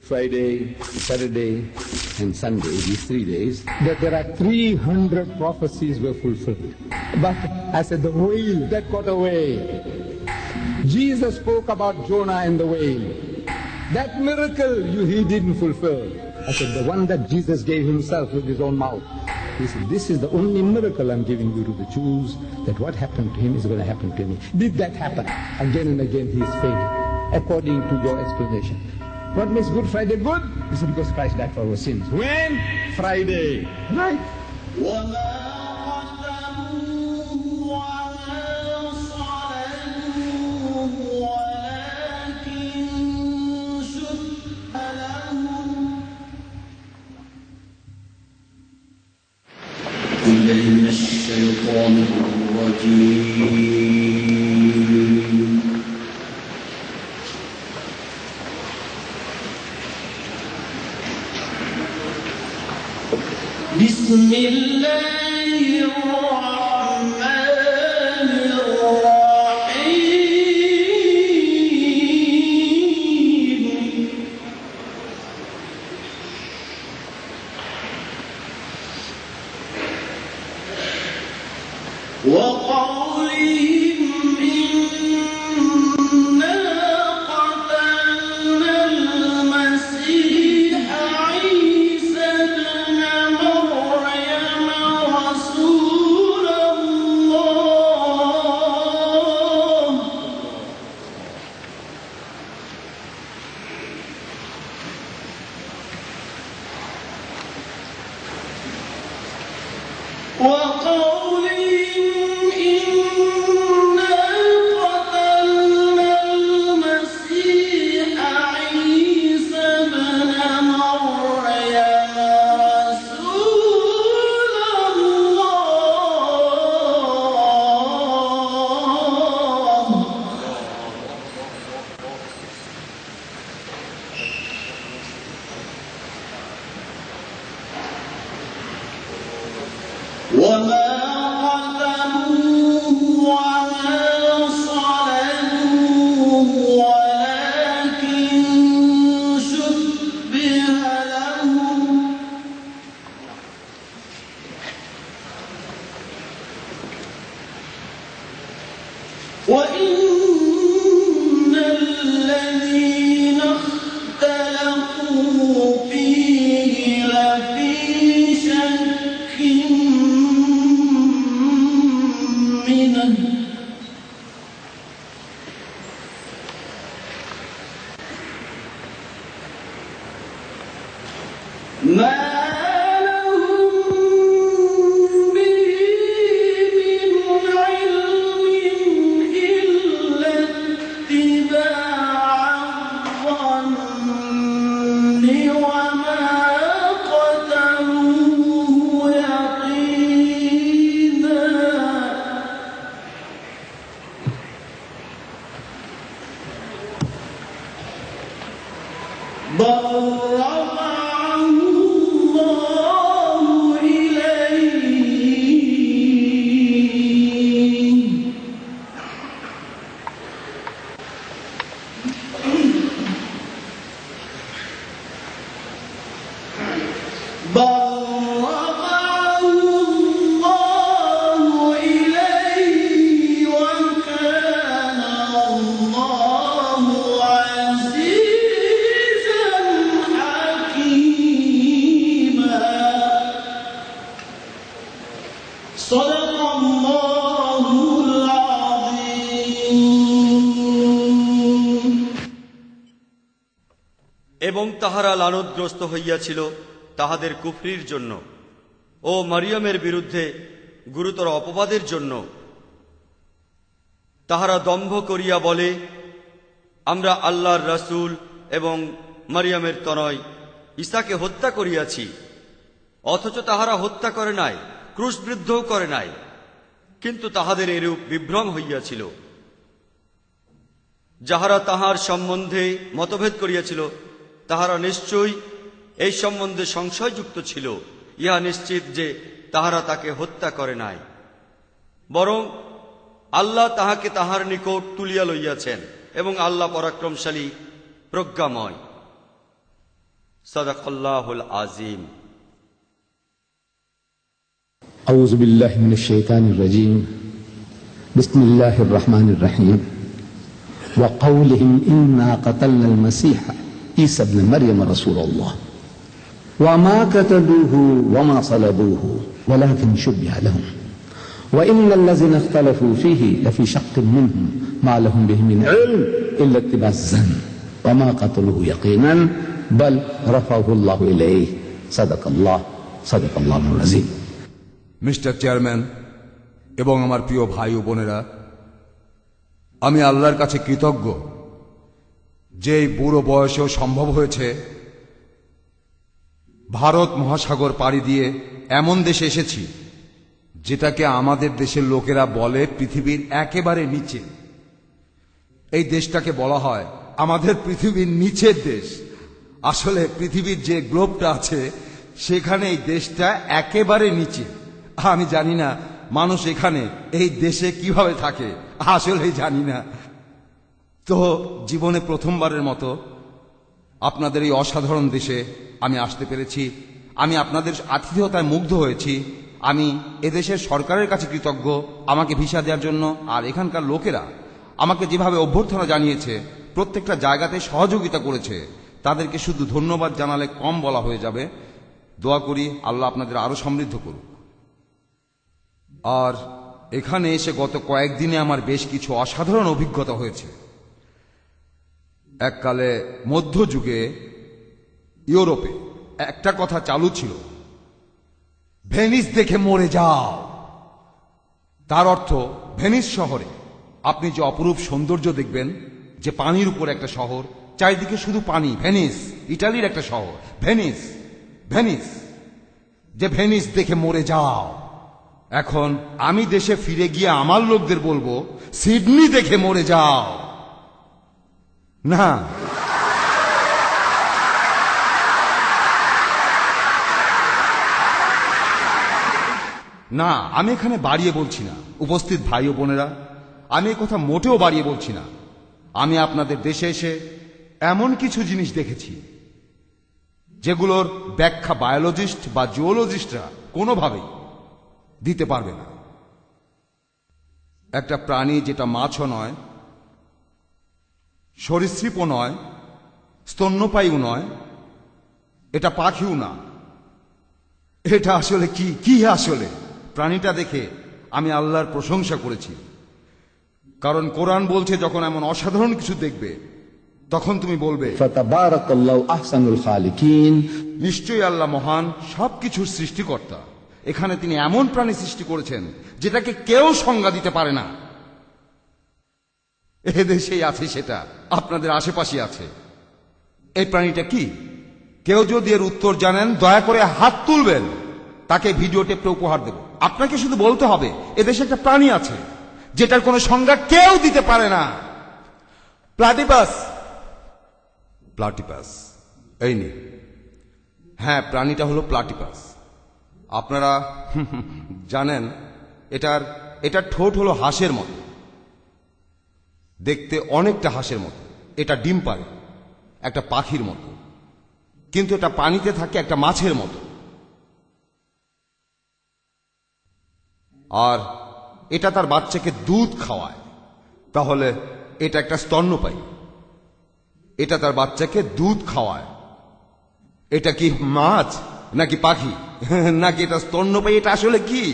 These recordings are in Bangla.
Friday, Saturday, and Sunday, these 3 days, that there are 300 prophecies were fulfilled. But I said, the whale that got away. Jesus spoke about Jonah and the whale. That miracle he didn't fulfill. I said, the one that Jesus gave himself with his own mouth. He said, this is the only miracle I'm giving you to the Jews, that what happened to him is going to happen to me. Did that happen? Again and again he is failing, according to your explanation. What makes Good Friday good? Is it because Christ died for our sins? When? Friday. Right? من الشيطان الرجيم بسم الله الرحمن الرحيم وقولهم إنا قتلنا المسيح عيسى ابن مريم رسول الله وقولهم إنا قتلنا المسيح عيسى ابن مريم رسول الله وما قتلوه وما صلبوه ولكن شبه لهم وإن الذين اختلفوا فيه لفي شك منه ما لهم به من علم إلا اتباع الظن وما قتلوه يقينا بل رفعه الله إليه وكان الله عزيزا حكيما صدق الله العظيم এবং তাহারা লানতগ্রস্ত হইয়াছিল তাহাদের কুফরির জন্য ও মরিয়মের বিরুদ্ধে গুরুতর অপবাদের জন্য। তাহারা দম্ভ করিয়া বলে, আমরা আল্লাহর রাসূল এবং মরিয়মের তনয় ঈসাকে হত্যা করিয়াছি, অথচ তাহারা হত্যা করে নাই, ক্রুশবিদ্ধও করে নাই। কিন্তু তাহাদের এরূপ বিভ্রম হইয়াছিল। যাহারা তাহার সম্বন্ধে মতভেদ করিয়াছিল তাহারা নিশ্চয়ই এই সম্বন্ধে সংশয়যুক্ত ছিল। ইহা নিশ্চিত যে তাহারা তাকে হত্যা করে নাই, বরং আল্লাহ তাহাকে তাহার নিকট তুলিয়া লইয়াছেন এবং আল্লাহ পরাক্রমশালী, প্রজ্ঞাময়। সাদাকাল্লাহুল আজিম। أعوذ بالله من الشيطان الرجيم بسم الله الرحمن الرحيم وقولهم إنا قتلنا المسيح عيسى ابن مريم رسول الله وما قتلوه وما صلبوه ولكن شبه لهم وإن الذين اختلفوا فيه لفي شق منهم ما لهم به من علم إلا اتباع الظن وما قتلوه يقينا بل رفعه الله إليه صدق الله العظيم। মিস্টার চেয়ারম্যান এবং আমার প্রিয় ভাই ও বোনেরা, আমি আল্লাহর কাছে কৃতজ্ঞ যে এই বুড়ো বয়সেও সম্ভব হয়েছে ভারত মহাসাগর পাড়ি দিয়ে এমন দেশে এসেছি যেটাকে আমাদের দেশের লোকেরা বলে পৃথিবীর একেবারে নিচে। এই দেশটাকে বলা হয় আমাদের পৃথিবীর নিচের দেশ। আসলে পৃথিবীর যে গ্লোবটা আছে সেখানে এই দেশটা একেবারে নিচে। আমি জানি না মানুষ এখানে এই দেশে কিভাবে থাকে, আসলে জানি না। তো জীবনে প্রথমবারের মতো আপনাদের এই অসাধারণ দেশে আমি আসতে পেরেছি। আমি আপনাদের আতিথেয়তায় মুগ্ধ হয়েছি। আমি এদেশের সরকারের কাছে কৃতজ্ঞ আমাকে ভিসা দেওয়ার জন্য। আর এখানকার লোকেরা আমাকে যেভাবে অভ্যর্থনা জানিয়েছে, প্রত্যেকটা জায়গাতে সহযোগিতা করেছে, তাদেরকে শুধু ধন্যবাদ জানালে কম বলা হয়ে যাবে। দোয়া করি আল্লাহ আপনাদের আরো সমৃদ্ধ করুক। আর এখানে এসে গত কয়েকদিনে আমার বেশ কিছু অসাধারণ অভিজ্ঞতা হয়েছে। এককালে মধ্যযুগে ইউরোপে একটা কথা চালু ছিল, ভেনিস দেখে মরে যাও। তার অর্থ ভেনিস শহরে আপনি যে অপরূপ সৌন্দর্য দেখবেন, যে পানির উপর একটা শহর, চারিদিকে শুধু পানি। ভেনিস ইটালির একটা শহর, ভেনিস ভেনিস যে ভেনিস দেখে মরে যাও। এখন আমি দেশে ফিরে গিয়ে আমার লোকদের বলবো, সিডনি দেখে মরে যাও। না, না, আমি এখানে বাড়িয়ে বলছি না। উপস্থিত ভাই ও বোনেরা, আমি এই কথা মোটেও বাড়িয়ে বলছি না। আমি আপনাদের দেশে এসে এমন কিছু জিনিস দেখেছি যেগুলোর ব্যাখ্যা বায়োলজিস্ট বা জিওলজিস্টরা কোনোভাবেই দিতে পারবে না। একটা প্রাণী যেটা মাছও নয়, সরীসৃপও নয়, স্তন্যপায়ীও নয়, এটা পাখিও না। এটা আসলে কি আসলে প্রাণীটা দেখে আমি আল্লাহর প্রশংসা করেছি। কারণ কোরআন বলছে, যখন এমন অসাধারণ কিছু দেখবে তখন তুমি বলবে ফাতাবারাকাল্লাহু আহসানুল খালিকিন। নিশ্চয়ই আল্লাহ মহান, সবকিছুর সৃষ্টিকর্তা। এখানে তিনি এমন প্রাণী সৃষ্টি করেছেন যেটাকে কেউ সংজ্ঞা দিতে পারে না। এ দেশেই আছে, সেটা আপনাদের আশেপাশে আছে। এই প্রাণীটা কি? কেউ যদি এর উত্তর জানেন দয়া করে হাত তুলবেন, তাকে ভিডিও টেপটা উপহার দেব। আপনাকে শুধু বলতে হবে এদেশে একটা প্রাণী আছে যেটার কোনো সংজ্ঞা কেউ দিতে পারে না। প্লাটিপাস। প্লাটিপাস এই নে, হ্যাঁ, প্রাণীটা হলো প্লাটিপাস। আপনারা জানেন এটার ঠোঁট হলো হাঁসের মতো, দেখতে অনেকটা হাঁসের মতো। এটা ডিম পাড়ে একটা পাখির মতো, কিন্তু এটা পানিতে থাকে একটা মাছের মতো। আর এটা তার বাচ্চাকে দুধ খাওয়ায়। তাহলে এটা একটা স্তন্যপায়ী, এটা তার বাচ্চাকে দুধ খাওয়ায়। এটা কি মাছ নাকি পাখি নাকি এটা স্তন্যপায়ী? এটা আসলে কি?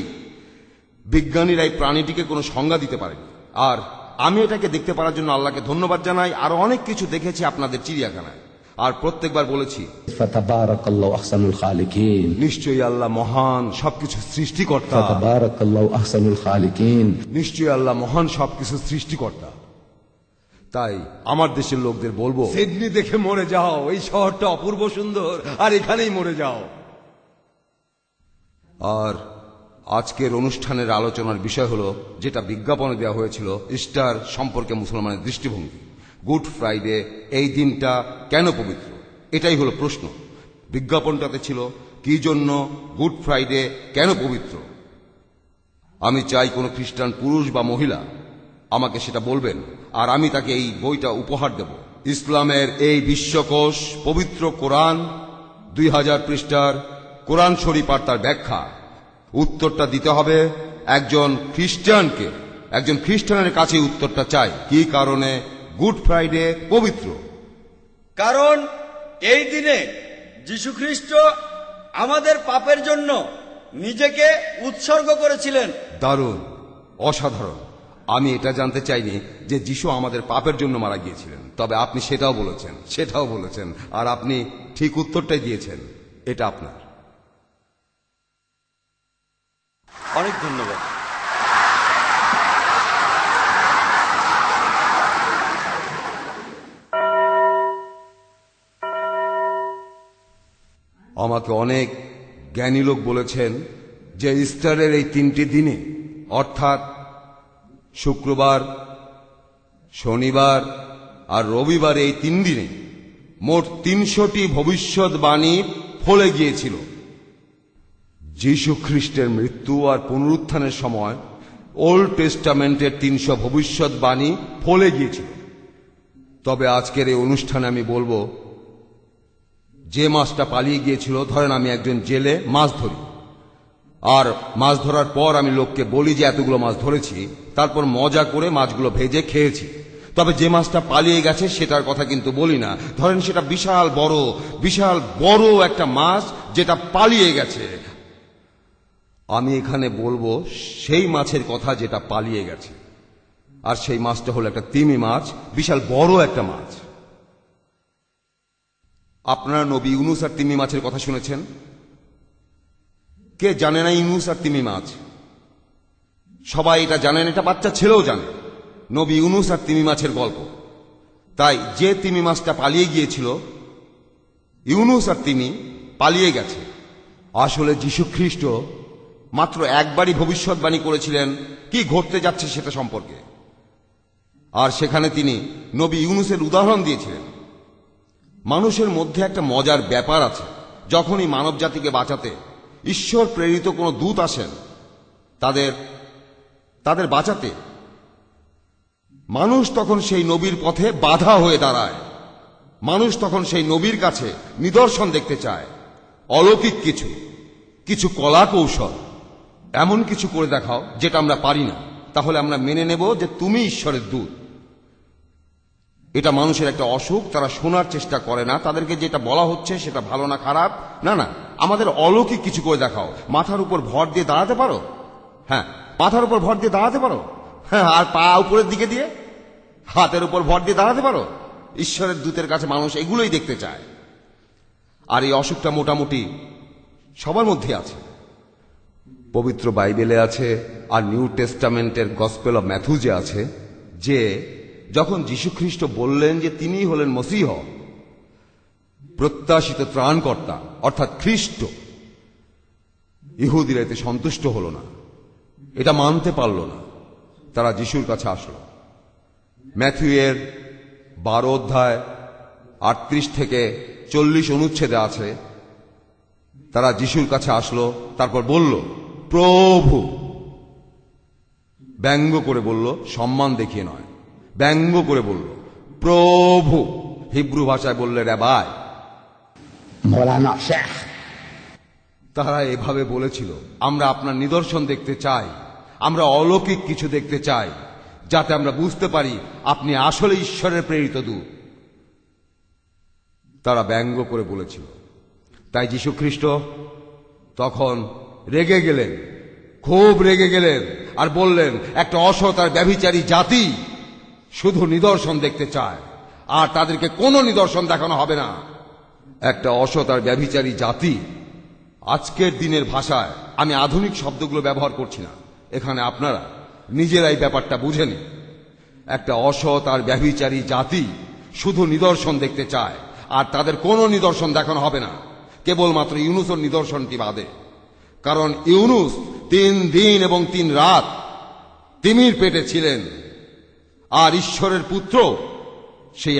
বিজ্ঞানীরা এই প্রাণীটিকে কোনো সংজ্ঞা দিতে পারেনি। আর আমি এটাকে দেখতে পারার জন্য আল্লাহকে ধন্যবাদ জানাই। আরো অনেক কিছু দেখেছি আপনাদের চিড়িয়াখানায়, আর প্রত্যেকবার বলেছি ফাতাবারাকাল্লাহু আহসানুল খালিকিন। নিশ্চয়ই আল্লাহ মহান, সবকিছু সৃষ্টিকর্তা। ফাতাবারাকাল্লাহু আহসানুল খালিকিন। নিশ্চয়ই আল্লাহ মহান, সবকিছু সৃষ্টিকর্তা। তাই আমার দেশের লোকদের বলবো, সিডনি দেখে মরে যাও। এই শহরটা অপূর্ব সুন্দর, আর এখানেই মরে যাও। আর আজকের অনুষ্ঠানের আলোচনার বিষয় হলো, যেটা বিজ্ঞাপনে দেওয়া হয়েছিল, ইস্টার সম্পর্কে মুসলমানের দৃষ্টিভঙ্গি। গুড ফ্রাইডে এই দিনটা কেন পবিত্র, এটাই হলো প্রশ্ন। বিজ্ঞাপনটাতে ছিল কি জন্য গুড ফ্রাইডে কেন পবিত্র। আমি চাই কোনো খ্রিস্টান পুরুষ বা মহিলা আমাকে সেটা বলবেন, আর আমি তাকে এই বইটা উপহার দেব। ইসলামের এই বিশ্বকোষ পবিত্র কোরআন 2000 পৃষ্ঠার কোরআন শরীফ আর তার ব্যাখ্যা? উত্তরটা দিতে হবে একজন খ্রিস্টানকে। একজন খ্রিস্টানের কাছে উত্তরটা চাই। কি কারণে গুড ফ্রাইডে পবিত্র? কারণ এই দিনে যীশুখ্রিস্ট আমাদের পাপের জন্য নিজেকে উৎসর্গ করেছিলেন। দারুণ, অসাধারণ। আমি এটা জানতে চাইনি যে যিশু আমাদের পাপের জন্য মারা গিয়েছিলেন, তবে আপনি সেটাও বলেছেন, আর আপনি ঠিক উত্তরটাই দিয়েছেন। এটা আপনার। অনেক ধন্যবাদ। আমাকে অনেক জ্ঞানী লোক বলেছেন যে ইস্টারের এই 3টি দিনে, অর্থাৎ শুক্রবার, শনিবার আর রবিবার, এই 3 দিনে মোট 300টি ভবিষ্যৎবাণী ফলে গিয়েছিল। যীশু খ্রিস্টের মৃত্যু আর পুনরুত্থানের সময় ওল্ড টেস্টামেন্টের 300 ভবিষ্যৎবাণী ফলে গিয়েছিল। তবে আজকের এই অনুষ্ঠানে আমি বলবো, যে মাছটা পালিয়ে গিয়েছিল, ধরেন আমি একজন জেলে মাছ ধরি, আর মাছ ধরার পর আমি লোককে বলি যে এতগুলো মাছ ধরেছি, তারপর মজা করে মাছগুলো ভেজে খেয়েছি। তবে যে মাছটা পালিয়ে গেছে সেটার কথা কিন্তু বলি না। ধরেন সেটা বিশাল বড় একটা মাছ যেটা পালিয়ে গেছে। আমি এখানে বলবো সেই মাছের কথা যেটা পালিয়ে গেছে, আর সেই মাছটা হলো একটা তিমি মাছ, বিশাল বড় একটা মাছ। আপনারা নবী ইউনুস আর তিমি মাছের কথা শুনেছেন? কে জানে না ইউনুস আর তিমি মাছ? সবাই এটা জানেন, এটা বাচ্চা ছেলেও জানে। নবী ইউনুস আর তিমি মাছের গল্প। তাই যে তিমি মাছটা পালিয়ে গিয়েছিল, ইউনুস আর তিমি পালিয়ে গেছে। আসলে যীশু খ্রিস্ট মাত্র একবারই ভবিষ্যৎবাণী করেছিলেন কি ঘটতে যাচ্ছে সেটা সম্পর্কে, আর সেখানে তিনি নবী ইউনুসের উদাহরণ দিয়েছিলেন। মানুষের মধ্যে একটা মজার ব্যাপার আছে। যখনই মানব জাতিকে বাঁচাতে ঈশ্বর প্রেরিত কোনো দূত আসেন তাদের বাঁচাতে, মানুষ তখন সেই নবীর পথে বাধা হয়ে দাঁড়ায়। মানুষ তখন সেই নবীর কাছে নিদর্শন দেখতে চায়, অলৌকিক কিছু কলা কৌশল, এমন কিছু করে দেখাও যেটা আমরা পারি না, তাহলে আমরা মেনে নেব যে তুমি ঈশ্বরের দূত। এটা মানুষের একটা অসুখ, তারা শোনার চেষ্টা করে না। তাদেরকে যেটা বলা হচ্ছে সেটা ভালো না খারাপ, না, আমাদের অলৌকিক কিছু করে দেখাও। মাথার উপর ভর দিয়ে দাঁড়াতে পারো? হ্যাঁ, মাথার উপর ভর দিয়ে দাঁড়াতে পারো? হ্যাঁ, আর পা উপরের দিকে দিয়ে হাতের উপর ভর দিয়ে দাঁড়াতে পারো? ঈশ্বরের দূতের কাছে মানুষ এগুলোই দেখতে চায়। আর এই অসুখটা মোটামুটি সবার মধ্যে আছে। পবিত্র বাইবেলে আছে, আর নিউ টেস্টামেন্টের গসপেল অব ম্যাথুজে আছে, যে যখন যীশুখ্রিস্ট বললেন যে তিনিই হলেন মসীহ, প্রত্যাশিত ত্রাণকর্তা, অর্থাৎ খ্রিস্ট, ইহুদিরা এতে সন্তুষ্ট হল না, এটা মানতে পারল না। তারা যিশুর কাছে আসলো। ম্যাথিউয়ের 12 অধ্যায় 38 থেকে 40 অনুচ্ছেদে আছে, তারা যিশুর কাছে আসলো, তারপর বলল প্রভু। ব্যঙ্গ করে বলল, সম্মান দেখিয়ে নয়, ব্যঙ্গ করে বলল প্রভু। হিব্রু ভাষায় বললে রাবাই। মৌলানা শেখ। তারা এভাবে বলেছিল, আমরা আপনার নিদর্শন দেখতে চাই, আমরা অলৌকিক কিছু দেখতে চাই, যাতে আমরা বুঝতে পারি আপনি আসলে ঈশ্বরের প্রেরিত দূত। তারা ব্যঙ্গ করে বলেছিল। তাই যীশু খ্রিস্ট তখন রেগে গেলেন, খুব রেগে গেলেন, আর বললেন, একটা অসৎ আর ব্যভিচারী জাতি শুধু নিদর্শন দেখতে চায়, আর তাদেরকে কোনো নিদর্শন দেখানো হবে না। একটা অসৎ আর ব্যভিচারী জাতি। আজকের দিনের ভাষায় আমি আধুনিক শব্দগুলো ব্যবহার করছি না, এখানে আপনারা নিজেরাই ব্যাপারটা বুঝে নিন। একটা অসৎ আর ব্যভিচারী জাতি শুধু নিদর্শন দেখতে চায়, আর তাদের কোনো নিদর্শন দেখানো হবে না, কেবলমাত্র ইউনুসের নিদর্শনটি বাদে। কারণ ইউনুস 3 দিন এবং 3 রাত তিমির পেটে ছিলেন, আর ঈশ্বরের পুত্র সেই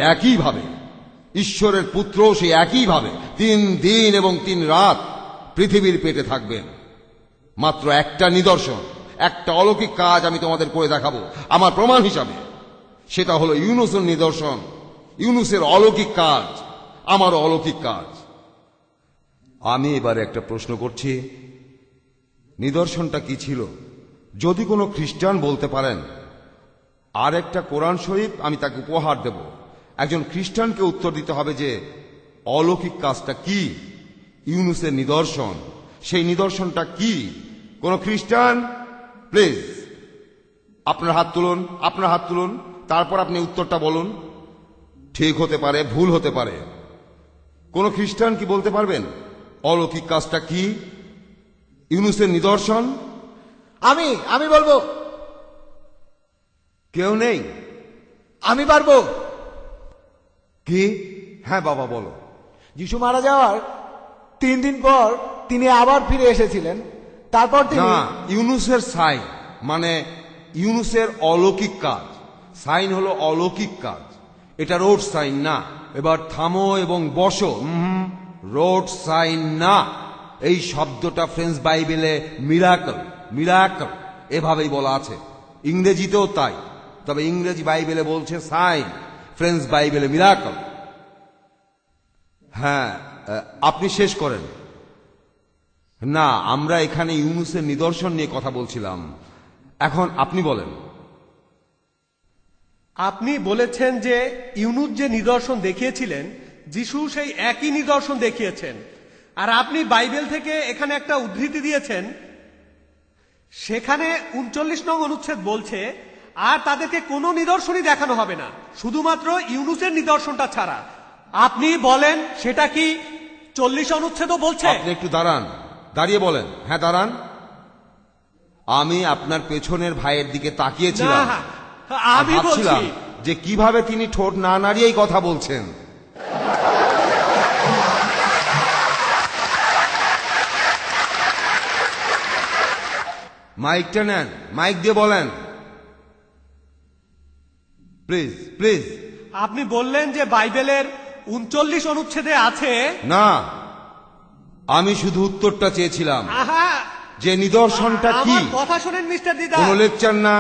একইভাবে 3 দিন এবং 3 রাত পৃথিবীর পেটে থাকবেন। মাত্র একটা নিদর্শন, একটা অলৌকিক কাজ আমি তোমাদের করে দেখাবো আমার প্রমাণ হিসাবে। সেটা হলো ইউনুসের নিদর্শন, ইউনুসের অলৌকিক কাজ, আমারও অলৌকিক কাজ। আমি এবারে একটা প্রশ্ন করছি, নিদর্শনটা কি ছিল? যদি কোনো খ্রিস্টান বলতে পারেন, আর একটা কোরআন শরীফ আমি তাকে উপহার দেব। একজন খ্রিস্টানকে উত্তর দিতে হবে যে অলৌকিক কাজটা কি, ইউনুসের নিদর্শন, সেই নিদর্শনটা কি? কোন খ্রিস্টান প্লিজ আপনার হাত তুলুন, আপনার হাত তুলুন, তারপর আপনি উত্তরটা বলুন। ঠিক হতে পারে, ভুল হতে পারে। কোন খ্রিস্টান কি বলতে পারবেন অলৌকিক কাজটা কি, ইউনুসের নিদর্শন? আমি বলবো। কেউ নেই? আমি পারবো। কি? হ্যাঁ বাবা বলো। যিশু মারা যাওয়ার 3 দিন পর তিনি আবার ফিরে এসেছিলেন। তারপর তিনি না, ইউনুসের সাইন মানে ইউনুসের অলৌকিক কাজ। সাইন হলো অলৌকিক কাজ, এটা রোড সাইন না। এবার থামো এবং বসো। রোড সাইন না, এই শব্দটা ফ্রেঞ্চ বাইবেলে মিরাকল, মিরাকল এভাবেই বলা আছে, ইংরেজিতেও তাই। তবে ইংরেজি বাইবেলে বলছে সাইন, ফ্রেঞ্চ বাইবেলে মিরাকল। হ্যাঁ, আপনি শেষ করেন। না, আমরা এখানে ইউনুসের নিদর্শন নিয়ে কথা বলছিলাম। এখন আপনি বলেন। আপনি বলেছেন যে ইউনুস যে নিদর্শন দেখিয়েছিলেন, যিশু সেই একই নিদর্শন দেখিয়েছেন। আর আপনি বাইবেল থেকে এখানে একটা উদ্ধৃতি দিয়েছেন, সেখানে 39 নং অনুচ্ছেদ বলছে আর তাদেরকে কোনো নিদর্শনই দেখানো হবে না, শুধুমাত্র ইউনুসের নিদর্শনটা ছাড়া। আপনি বলেন সেটা কি 40 অনুচ্ছেদও বলছে? আপনি একটু দাঁড়ান, দাঁড়িয়ে বলেন। হ্যাঁ দাঁড়ান। আমি আপনার পেছনের ভাইয়ের দিকে তাকিয়েছিলাম, না, আমি ভাবছিলাম বলছি যে কিভাবে তিনি ঠোঁট না নাড়িয়েই কথা বলছেন। মাইকটা নেন, মাইক দিয়ে বলেন প্লিজ, প্লিজ। আপনি বললেন যে বাইবেলের 39 অনুচ্ছেদে আছে। না, আমি শুধু উত্তরটা চেয়েছিলাম আহা, যে নিদর্শনটা কি। আমার কথা শুনেন মিস্টার দিদার। কোনো লেকচার না,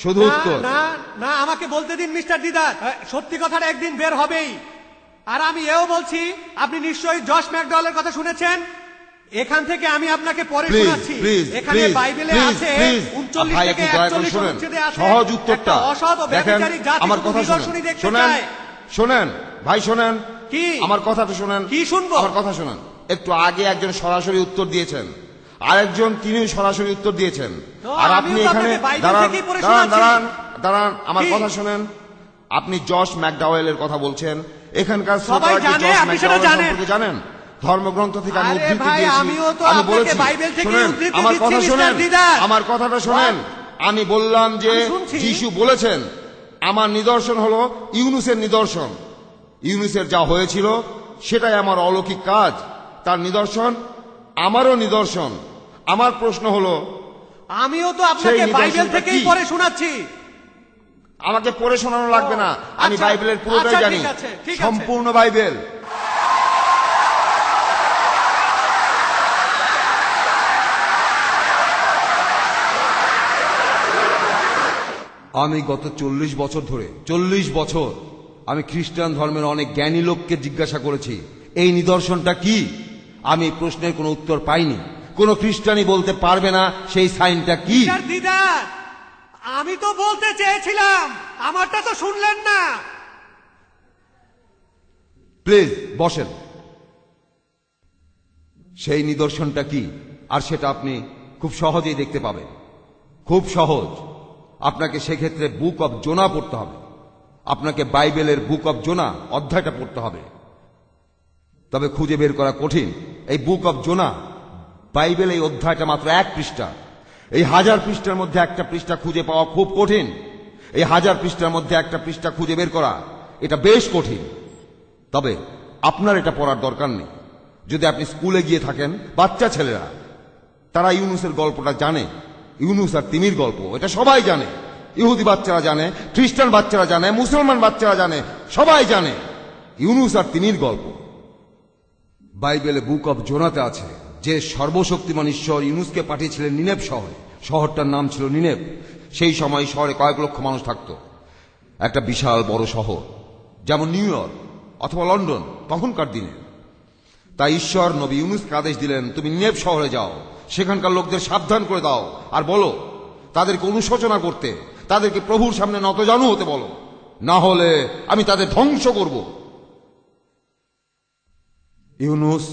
শুধু না, উত্তর। না না, আমাকে বলতে দিন মিস্টার দিদার। সত্যি কথাটা একদিন বের হবেই। আর আমি এও বলছি, আপনি নিশ্চয়ই জশ ম্যাকডওয়েলের কথা শুনেছেন। এখান থেকে আমি আপনাকে পরে প্লিজ, শোনাচ্ছি। প্লিজ, এখানে প্লিজ, বাইবেলে প্লিজ, আছে প্লিজ। 39 ভাই, থেকে একটু দয়া করে 41 শোনেন। অনুচ্ছেদে আছে সহজ উত্তরটা একটা অসৎ ও দেখেন। ব্যভিচারী জাতি আমার শুধু কথা নিদর্শনই শুনেন, দেখতে শোনেন, চায়। শোনেন ভাই, শোনেন কি? আমার কথাটা শোনেন। কি শুনবো? আমার কথা শোনেন। একটু আগে একজন সরাসরি উত্তর দিয়েছেন, আরেকজন তিনিও সরাসরি উত্তর দিয়েছেন। আর আপনি আমিও তো এখানে আপনাকে বাইবেল দাঁড়ান, থেকেই পড়ে দাঁড়ান, শোনাচ্ছি। দাঁড়ান, দাঁড়ান, আমার কি? কথা শোনেন। আপনি জশ ম্যাকডাওয়েলের কথা বলছেন। এখানকার সবাই শ্রোতারা কি জানে, জশ আপনি সেটা ম্যাকডাওয়েল জানেন। সম্পর্কে জানেন? ধর্মগ্রন্থ থেকে আমি আরে উদ্ধৃতি ভাই, দিয়েছি। আমিও তো আমি আপনাকে বলেছি, বাইবেল থেকে শোনেন, উদ্ধৃতি আমার দিচ্ছি, কথা মিস্টার শোনেন, দিদার। আমার কথাটা শোনেন। আমি বললাম যে আমি শুনছি। যিশু বলেছেন আমার নিদর্শন হলো ইউনুসের নিদর্শন। ইউনুসের যা হয়েছিল সেটাই আমার অলৌকিক কাজ, তার নিদর্শন আমারও নিদর্শন। আমার প্রশ্ন হলো, আমিও তো আপনাকে সেই নিদর্শনটা বাইবেল থেকেই কি? পড়ে শোনাচ্ছি। আমাকে পড়ে শোনানো লাগবে না, আমি আচ্ছা, বাইবেলের পুরোটাই আচ্ছা, জানি, ঠিক আছে, ঠিক আছে। সম্পূর্ণ বাইবেল। আমি গত 40 বছর ধরে, 40 বছর আমি খ্রিস্টান ধর্মের অনেক জ্ঞানী লোককে জিজ্ঞাসা করেছি এই নিদর্শনটা কি। আমি এই প্রশ্নের কোনো উত্তর পাইনি। কোনো খ্রিস্টানই বলতে পারবে না সেই সাইনটা কি। মিস্টার দিদার, আমি তো বলতে চেয়েছিলাম, আমারটা তো শুনলেন না। প্লিজ বসেন। সেই নিদর্শনটা কি, আর সেটা আপনি খুব সহজেই দেখতে পাবেন। খুব সহজ। আপনাকে সেক্ষেত্রে বুক অব জোনা পড়তে হবে। আপনাকে বাইবেলের বুক অব জোনা অধ্যায়টা পড়তে হবে। তবে খুঁজে বের করা কঠিন। এই বুক অব জোনা, বাইবেল এই অধ্যায়টা মাত্র 1 পৃষ্ঠা। এই 1000 পৃষ্ঠার মধ্যে একটা পৃষ্ঠা খুঁজে পাওয়া খুব কঠিন। এই 1000 পৃষ্ঠার মধ্যে একটা পৃষ্ঠা খুঁজে বের করা, এটা বেশ কঠিন। তবে আপনার এটা পড়ার দরকার নেই। যদি আপনি স্কুলে গিয়ে থাকেন, বাচ্চা ছেলেরা তারা ইউনুসের গল্পটা জানে। ইউনুস আর তিমির গল্প এটা সবাই জানে। ইহুদি বাচ্চারা জানে, খ্রিস্টান বাচ্চারা জানে, মুসলমান বাচ্চারা জানে, সবাই জানে ইউনুস আর তিমির গল্প। বাইবেলে বুক অব জোনাতে আছে যে সর্বশক্তিমান ঈশ্বর ইউনুসকে পাঠিয়েছিলেন নিনেভ শহরে। শহরটার নাম ছিল নিনেভ। সেই সময় শহরে কয়েক লক্ষ মানুষ থাকত। একটা বিশাল বড় শহর, যেমন নিউ ইয়র্ক অথবা লন্ডন তখনকার দিনে। তাই ঈশ্বর নবী ইউনুসকে আদেশ দিলেন, তুমি নিনেভ শহরে যাও, সেখানকার লোকদের সাবধান করে দাও, আর বলো তাদেরকে অনুশোচনা করতে, তাদেরকে প্রভুর সামনে নতজানু হতে বলো, না হলে আমি তাদের ধ্বংস করব। ইউনুস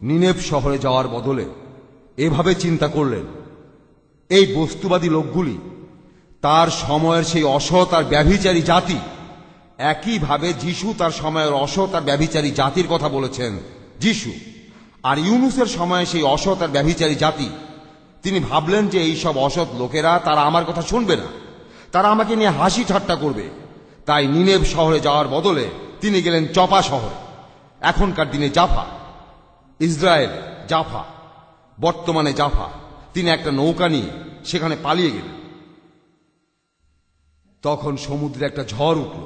নিনেভ শহরে যাওয়ার বদলে এভাবে চিন্তা করলেন, এই বস্তুবাদী লোকগুলি তার সময়ের সেই অসৎ আর ব্যভিচারী জাতি, একইভাবে যিশু তার সময়ের অসৎ আর ব্যভিচারী জাতির কথা বলেছেন। যিশু আর ইউনুসের সময়ে সেই অসৎ আর ব্যভিচারী জাতি, তিনি ভাবলেন যে এই সব অসৎ লোকেরা তারা আমার কথা শুনবে না, তারা আমাকে নিয়ে হাসি ঠাট্টা করবে। তাই নিনেভ শহরে যাওয়ার বদলে তিনি গেলেন চপা শহরে, এখনকার দিনে জাফা, ইসরায়েল জাফা, বর্তমানে জাফা। তিনি একটা নৌকা নিয়ে সেখানে পালিয়ে গেলেন। তখন সমুদ্রে একটা ঝড় উঠল,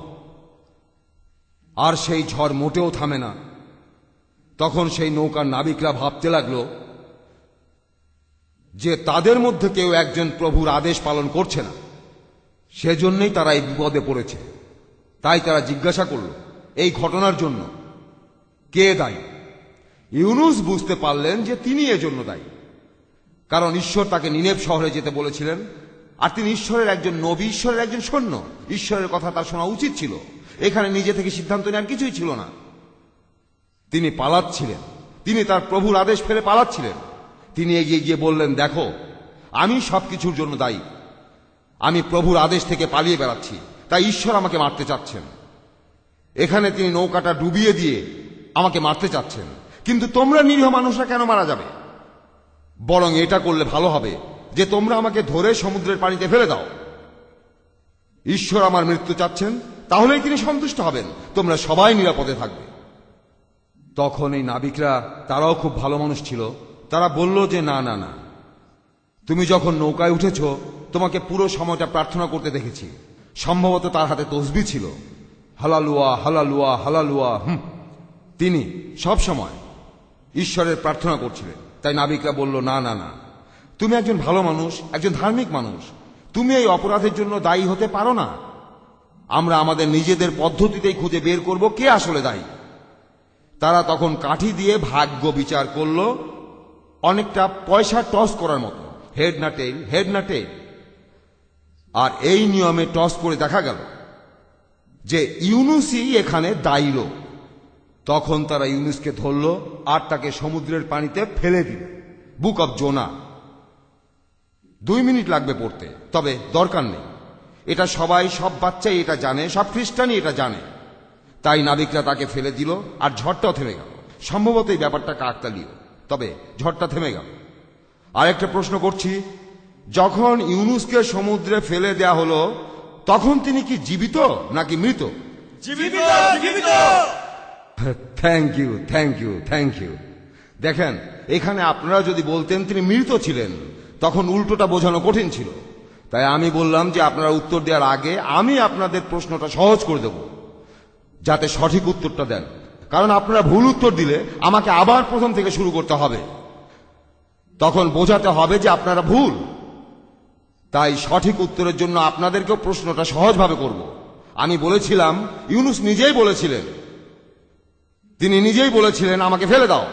আর সেই ঝড় মোটেও থামে না। তখন সেই নৌকার নাবিকরা ভাবতে লাগলো যে তাদের মধ্যে কেউ একজন প্রভুর আদেশ পালন করছে না, সেজন্যই তারা এই বিপদে পড়েছে। তাই তারা জিজ্ঞাসা করল, এই ঘটনার জন্য কে দায়ী? ইউনুস বুঝতে পারলেন যে তিনি এজন্য দায়ী, কারণ ঈশ্বর তাকে নিনেভ শহরে যেতে বলেছিলেন, আর তিনি ঈশ্বরের একজন নবী, ঈশ্বরের একজন সৈন্য। ঈশ্বরের কথা তার শোনা উচিত ছিল। এখানে নিজে থেকে সিদ্ধান্ত নেওয়ার কিছুই ছিল না। তিনি পালাচ্ছিলেন, তিনি তার প্রভুর আদেশ ফেলে পালাচ্ছিলেন। তিনি এগিয়ে গিয়ে বললেন, দেখো আমি সবকিছুর জন্য দায়ী, আমি প্রভুর আদেশ থেকে পালিয়ে বেড়াচ্ছি, তাই ঈশ্বর আমাকে মারতে চাচ্ছেন। এখানে তিনি নৌকাটা ডুবিয়ে দিয়ে আমাকে মারতে চাচ্ছেন, কিন্তু তোমরা নিরীহ মানুষরা কেন মারা যাবে? বরং এটা করলে ভালো হবে যে তোমরা আমাকে ধরে সমুদ্রের পানিতে ফেলে দাও। ঈশ্বর আমার মৃত্যু চাচ্ছেন, তাহলেই তিনি সন্তুষ্ট হবেন, তোমরা সবাই নিরাপদে থাকবে। তখন এই নাবিকরা, তারাও খুব ভালো মানুষ ছিল, তারা বলল যে না না না, তুমি যখন নৌকায় উঠেছ তোমাকে পুরো সময়টা প্রার্থনা করতে দেখেছি। সম্ভবত তার হাতে তসবিহ ছিল, হালালুয়া হালালুয়া হালালুয়া। তিনি সব সময় ঈশ্বরের প্রার্থনা করছিলেন। তাই নাবিকরা বলল, না না না, তুমি একজন ভালো মানুষ, একজন ধার্মিক মানুষ, তুমি এই অপরাধের জন্য দায়ী হতে পারো না। আমরা আমাদের নিজেদের পদ্ধতিতেই খুঁজে বের করব কে আসলে দায়ী। তারা তখন কাঠি দিয়ে ভাগ্য বিচার করল, অনেকটা পয়সা টস করার মতো, হেড না টেইল, হেড না টেইল। আর এই নিয়মে টস করে দেখা গেল যে ইউনুসই এখানে দায়ী লোক। তখন তারা ইউনুসকে ধরল আর তাকে সমুদ্রের পানিতে ফেলে দিল। Book of zona. 2 মিনিট লাগবে পড়তে, তবে দরকার নেই। এটা সবাই, সব বাচ্চাই এটা জানে, সব খ্রিস্টানই এটা জানে। তাই নাবিকরা তাকে ফেলে দিল আর ঝড়টাও থেমে গেল। সম্ভবত এই ব্যাপারটা কাকতালীয়, তবে ঝড়টা থেমে গেল। আর একটা প্রশ্ন করছি, যখন ইউনুসকে সমুদ্রে ফেলে দেয়া হলো তখন তিনি কি জীবিত নাকি মৃত? জীবিত, জীবিত। Thank you, thank you, thank you. দেখেন, এখানে আপনারা যদি বলতেন তিনি মৃত ছিলেন, তখন উল্টোটা বোঝানো কঠিন ছিল। তাই আমি বললাম যে আপনারা উত্তর দেওয়ার আগে আমি আপনাদের প্রশ্নটা সহজ করে দেব, যাতে সঠিক উত্তরটা দেন। কারণ আপনারা ভুল উত্তর দিলে আমাকে আবার প্রথম থেকে শুরু করতে হবে, তখন বোঝাতে হবে যে আপনারা ভুল। তাই সঠিক উত্তরের জন্য আপনাদেরকেও প্রশ্নটা সহজভাবে করব। আমি বলেছিলাম, ইউনুস নিজেই বলেছিলেন, তিনি নিজেই বলেছিলেন আমাকে ফেলে দাও।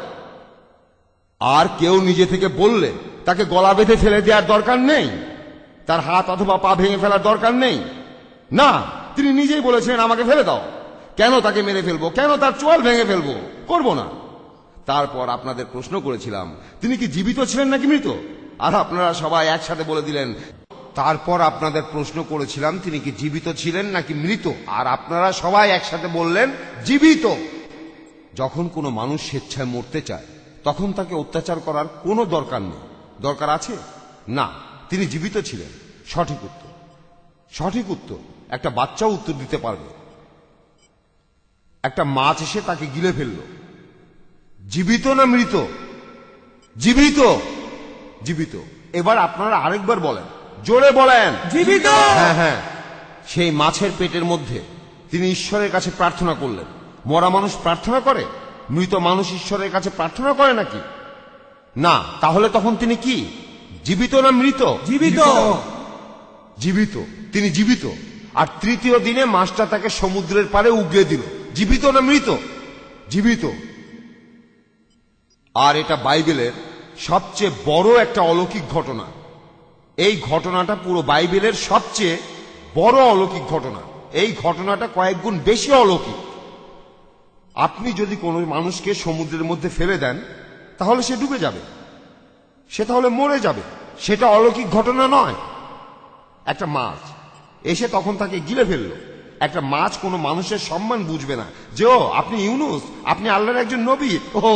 আর কেউ নিজে থেকে বললে তাকে গলা বেঁধে ফেলে দেওয়ার দরকার নেই, তার হাত অথবা পা ভেঙে ফেলার দরকার নেই। না, তিনি নিজেই বলেছিলেন আমাকে ফেলে দাও। কেন তাকে মেরে ফেলবো? কেন তার চোয়াল ভেঙে ফেলবো? করব না। তারপর আপনাদের প্রশ্ন করেছিলাম তিনি কি জীবিত ছিলেন নাকি মৃত, আর আপনারা সবাই একসাথে বলে দিলেন। তারপর আপনাদের প্রশ্ন করেছিলাম তিনি কি জীবিত ছিলেন নাকি মৃত, আর আপনারা সবাই একসাথে বললেন জীবিত। যখন কোনো মানুষ স্বেচ্ছায় মরতে চায় তখন তাকে অত্যাচার করার কোনো দরকার নেই। দরকার আছে? না, তিনি জীবিত ছিলেন। সঠিক উত্তর, সঠিক উত্তর। একটা বাচ্চাও উত্তর দিতে পারবে। একটা মাছ এসে তাকে গিলে ফেলল। জীবিত না মৃত? জীবিত, জীবিত। এবার আপনারা আরেকবার বলেন, জোরে বলেন, জীবিত। হ্যাঁ হ্যাঁ। সেই মাছের পেটের মধ্যে তিনি ঈশ্বরের কাছে প্রার্থনা করলেন। মরা মানুষ প্রার্থনা করে? মৃত মানুষ ঈশ্বরের কাছে প্রার্থনা করে নাকি? না। তাহলে তখন তিনি কি, জীবিত না মৃত? জীবিত। জীবিত, তিনি জীবিত। আর তৃতীয় দিনে মাছটা তাকে সমুদ্রের পাড়ে উগড়ে দিল। জীবিত না মৃত? জীবিত। আর এটা বাইবেলের সবচেয়ে বড় একটা অলৌকিক ঘটনা। এই ঘটনাটা পুরো বাইবেলের সবচেয়ে বড় অলৌকিক ঘটনা। এই ঘটনাটা কয়েক গুণ বেশি অলৌকিক। আপনি যদি কোনো মানুষকে সমুদ্রের মধ্যে ফেলে দেন তাহলে সে ডুবে যাবে, সে তাহলে মরে যাবে। সেটা অলৌকিক ঘটনা নয়। একটা মাছ এসে তখন তাকে গিলে ফেললো। একটা মাছ কোনো মানুষের সম্মান বুঝবে না যে ও আপনি ইউনুস, আপনি আল্লাহর একজন নবী, ও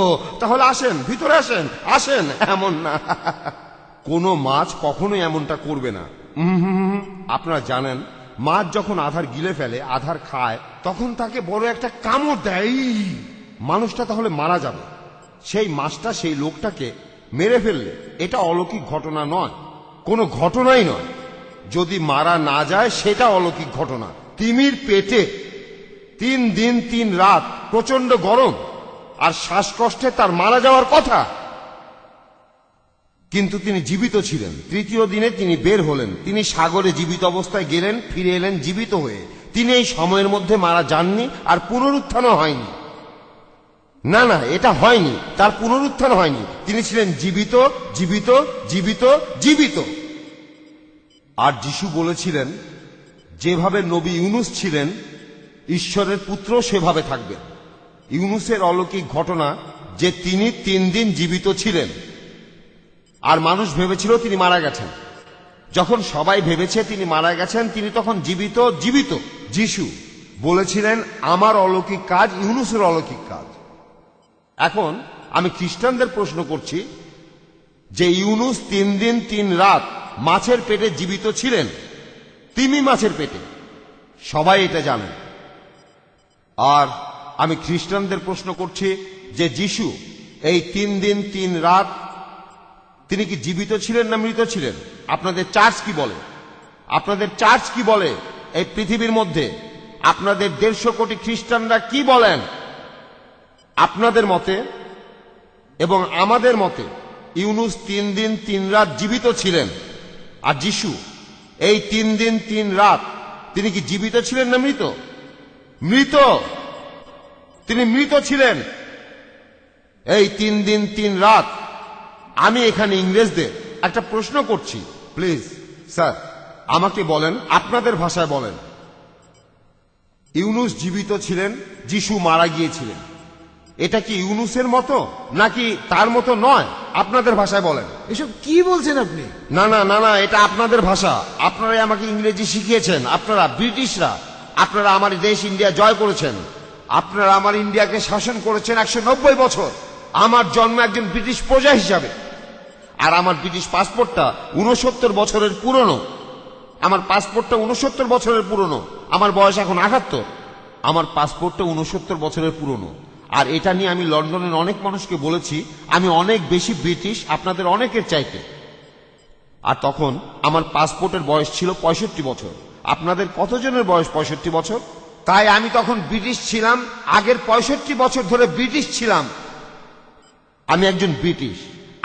তাহলে আসেন, ভিতরে আসেন, আসেন, এমন না। কোনো মাছ কখনোই এমনটা করবে না। আপনারা জানেন, মাছ যখন আধার গিলে ফেলে, আধার খায়, তখন তাকে বড় একটা কামড় দেয়, মানুষটা তাহলে মারা যাবে। সেই মাছটা সেই লোকটাকে মেরে ফেললে এটা অলৌকিক ঘটনা নয়, কোনো ঘটনাই নয়। যদি মারা না যায় সেটা অলৌকিক ঘটনা। তিমির পেটে 3 দিন 3 রাত প্রচন্ড গরম আর শ্বাসকষ্টে তার মারা যাওয়ার কথা, কিন্তু তিনি জীবিত ছিলেন। 3য় দিনে তিনি বের হলেন। তিনি সাগরে জীবিত অবস্থায় গেলেন, ফিরে এলেন জীবিত হয়ে। তিনি এই সময়ের মধ্যে মারা যাননি আর পুনরুত্থানও হয়নি। না না, এটা হয়নি, তার পুনরুত্থান হয়নি। তিনি ছিলেন জীবিত, জীবিত, জীবিত, জীবিত। আর যিশু বলেছিলেন, যেভাবে নবী ইউনুস ছিলেন, ঈশ্বরের পুত্র সেভাবে থাকবেন। ইউনুসের অলৌকিক ঘটনা যে তিনি 3 দিন জীবিত ছিলেন, আর মানুষ ভেবেছিল তিনি মারা গেছেন। যখন সবাই ভেবেছে তিনি মারা গেছেন, তিনি তখন জীবিত, জীবিত। যিশু বলেছিলেন, আমার অলৌকিক কাজ ইউনুসের অলৌকিক কাজ। এখন আমি খ্রিস্টানদের প্রশ্ন করছি যে ইউনুস 3 দিন 3 রাত মাছের পেটে জীবিত ছিলেন, তিমি মাছের পেটে, সবাই এটা জানেন। আর আমি খ্রিস্টানদের প্রশ্ন করছি যে যিশু এই 3 দিন 3 রাত তিনি কি জীবিত ছিলেন না মৃত ছিলেন? আপনাদের চার্চ কি বলে? আপনাদের চার্চ কি বলে? এই পৃথিবীর মধ্যে আপনাদের 150 কোটি খ্রিস্টানরা কি বলেন? আপনাদের মতে এবং আমাদের মতে ইউনুস 3 দিন 3 রাত জীবিত ছিলেন। আর যিশু এই 3 দিন 3 রাত তিনি কি জীবিত ছিলেন না মৃত? মৃত। তিনি মৃত ছিলেন এই 3 দিন 3 রাত। আমি এখানে ইংরেজদের একটা প্রশ্ন করছি, প্লিজ স্যার আমাকে বলেন, আপনাদের ভাষায় বলেন, ইউনুস জীবিত ছিলেন, যিশু মারা গিয়েছিলেন, এটা কি ইউনুসের মতো নাকি তার মতো নয়? আপনাদের ভাষায় বলেন। এসব কি বলছেন আপনি? না না না না, এটা আপনাদের ভাষা। আপনারাই আমাকে ইংরেজি শিখিয়েছেন। আপনারা ব্রিটিশরা, আপনারা আমার দেশ ইন্ডিয়া জয় করেছেন। আপনারা আমার ইন্ডিয়াকে শাসন করেছেন 190 বছর। আমার জন্ম একজন ব্রিটিশ প্রজা হিসাবে। আর আমার ব্রিটিশ পাসপোর্টটা 69 বছরের পুরনো। আমার পাসপোর্টটা 69 বছরের পুরনো। আমার বয়স এখন 78। আমার পাসপোর্টটা 69 বছরের পুরনো। আর এটা নিয়ে আমি লন্ডনের অনেক মানুষকে বলেছি আমি অনেক বেশি ব্রিটিশ আপনাদের অনেকের চাইতে। আর তখন আমার পাসপোর্টের বয়স ছিল 65 বছর। আপনাদের কতজনের বয়স 65 বছর? তাই আমি তখন ব্রিটিশ ছিলাম, আগের 65 বছর ধরে ব্রিটিশ ছিলাম। আমি একজন ব্রিটিশ,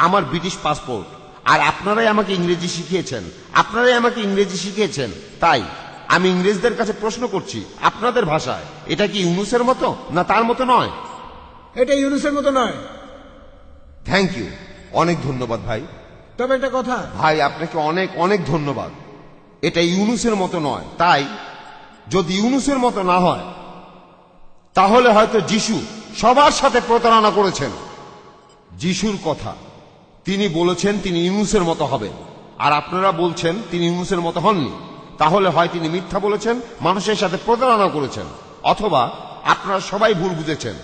আমার ব্রিটিশ পাসপোর্ট। আর আপনারাই আমাকে ইংরেজি শিখিয়েছেন, আপনারাই আমাকে ইংরেজি শিখিয়েছেন। তাই আমি ইংরেজদের কাছে প্রশ্ন করছি আপনাদের ভাষায়, এটা কি ইউনুসের মতো না তার মতো নয়? এটা ইউনুসের মতো নয়। থ্যাংক ইউ, অনেক ধন্যবাদ ভাই। তবে একটা কথা ভাই, আপনাকে অনেক অনেক ধন্যবাদ। এটা ইউনুসের মতো নয়। তাই যদি ইউনুসের মতো না হয় তাহলে হয়তো যিশু সবার সাথে প্রতারণা করেছেন। যিশুর কথা, তিনি বলেছেন তিনি ইউনুসের মতো হবেন, আর আপনারা বলছেন তিনি ইউনুসের মতো হননি। তাহলে হয় তিনি মিথ্যা বলেছেন, মানুষের সাথে প্রতারণা করেছেন, অথবা আপনারা সবাই ভুল বুঝেছেন।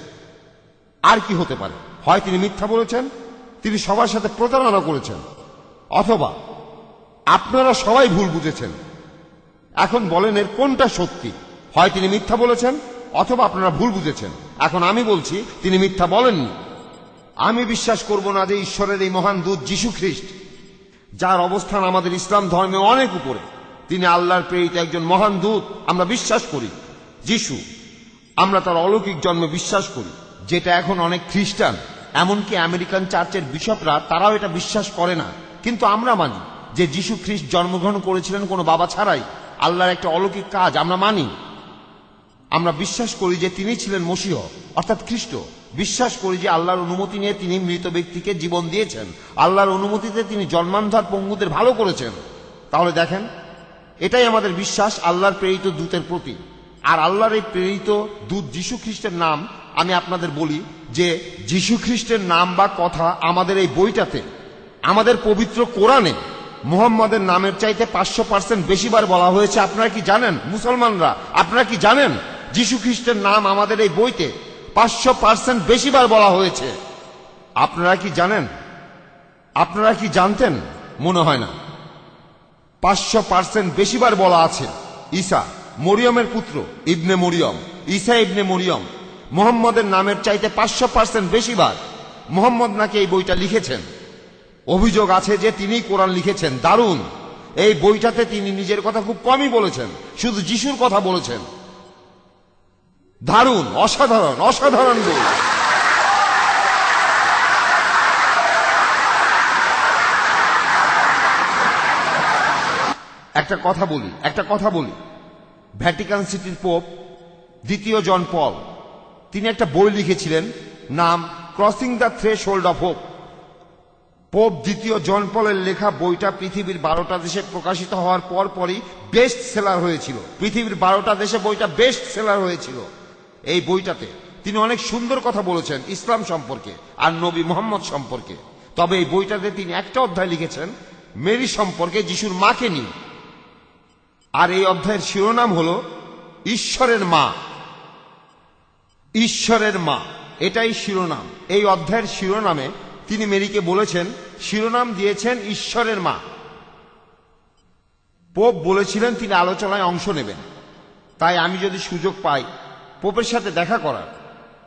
আর কি হতে পারে? হয় তিনি মিথ্যা বলেছেন, তিনি সবার সাথে প্রতারণা করেছেন, অথবা আপনারা সবাই ভুল বুঝেছেন। এখন বলেন এর কোনটা সত্যি? হয় তিনি মিথ্যা বলেছেন অথবা আপনারা ভুল বুঝেছেন। এখন আমি বলছি তিনি মিথ্যা বলেননি। আমি বিশ্বাস করব না যে ঈশ্বরের এই মহান দূত যীশু খ্রিস্ট, যার অবস্থান আমাদের ইসলাম ধর্মে অনেক উপরে, তিনি আল্লাহর প্রেরিত একজন মহান দূত। আমরা বিশ্বাস করি যিশু, আমরা তার অলৌকিক জন্মে বিশ্বাস করি, যেটা এখন অনেক খ্রিস্টান, এমনকি আমেরিকান চার্চের বিশপরা, তারাও এটা বিশ্বাস করে না। কিন্তু আমরা মানি যে যীশু খ্রিস্ট জন্মগ্রহণ করেছিলেন কোনো বাবা ছাড়াই, আল্লাহর একটা অলৌকিক কাজ আমরা মানি। আমরা বিশ্বাস করি যে তিনি ছিলেন মসীহ অর্থাৎ খ্রিস্ট, বিশ্বাস করি যে আল্লাহর অনুমতি নিয়ে তিনি মৃত ব্যক্তিকে জীবন দিয়েছেন, আল্লাহর অনুমতিতে তিনি জন্মান্ধর পঙ্গুদের ভালো করেছেন। তাহলে দেখেন, এটাই আমাদের বিশ্বাস আল্লাহর প্রেরিত দূতের প্রতি। আর আল্লাহর এই প্রেরিত দূত যীশু খ্রিস্টের নাম আমি আপনাদের বলি যে যীশু খ্রিস্টের নাম বা কথা আমাদের এই বইটাতে, আমাদের পবিত্র কোরআনে মুহাম্মদের নামের চাইতে 500% বেশিবার বলা হয়েছে। আপনারা কি জানেন মুসলমানরা, আপনারা কি জানেন যীশু খ্রিস্টের নাম আমাদের এই বইতে 500% বেশিবার বলা হয়েছে? আপনারা কি জানেন? আপনারা কি জানতেন? মনে হয় না। 500% বেশিবার বলা আছে ঈসা মরিয়মের পুত্র ইবনে মরিয়ম, ঈসা ইবনে মরিয়ম মুহাম্মদের নামের চাইতে 500% বেশিবার। মুহাম্মদ নাকি এই বইটা লিখেছেন। অভিযোগ আছে যে তিনি কোরআন লিখেছেন। দারুণ! এই বইটাতে তিনি নিজের কথা খুব কমই বলেছেন, শুধু যিশুর কথা বলেছেন। দারুণ, অসাধারণ, অসাধারণ বই। একটা কথা বলি, ভ্যাটিকান সিটির পোপ দ্বিতীয় জন পল, তিনি একটা বই লিখেছিলেন, নাম crossing the threshold of hope. Pope দ্বিতীয় জন পলের লেখা বইটা পৃথিবীর 12টা দেশে প্রকাশিত হওয়ার পরই বেস্ট সেলার হয়েছিল। পৃথিবীর 12টা দেশে বইটা বেস্ট সেলার হয়েছিল। এই বইটাতে তিনি অনেক সুন্দর কথা বলেছেন ইসলাম সম্পর্কে আর নবী মুহাম্মদ সম্পর্কে। তবে এই বইটাতে তিনি একটা অধ্যায় লিখেছেন মেরি সম্পর্কে, যিশুর মাকে নিয়ে। আর এই অধ্যায়ের শিরোনাম হলো ঈশ্বরের মা। ঈশ্বরের মা, এটাই শিরোনাম। এই অধ্যায়ের শিরোনামে তিনি মেরিকে বলেছেন, শিরোনাম দিয়েছেন ঈশ্বরের মা। পোপ বলেছিলেন তিনি আলোচনায় অংশ নেবেন। তাই আমি যদি সুযোগ পাই পোপের সাথে দেখা করার,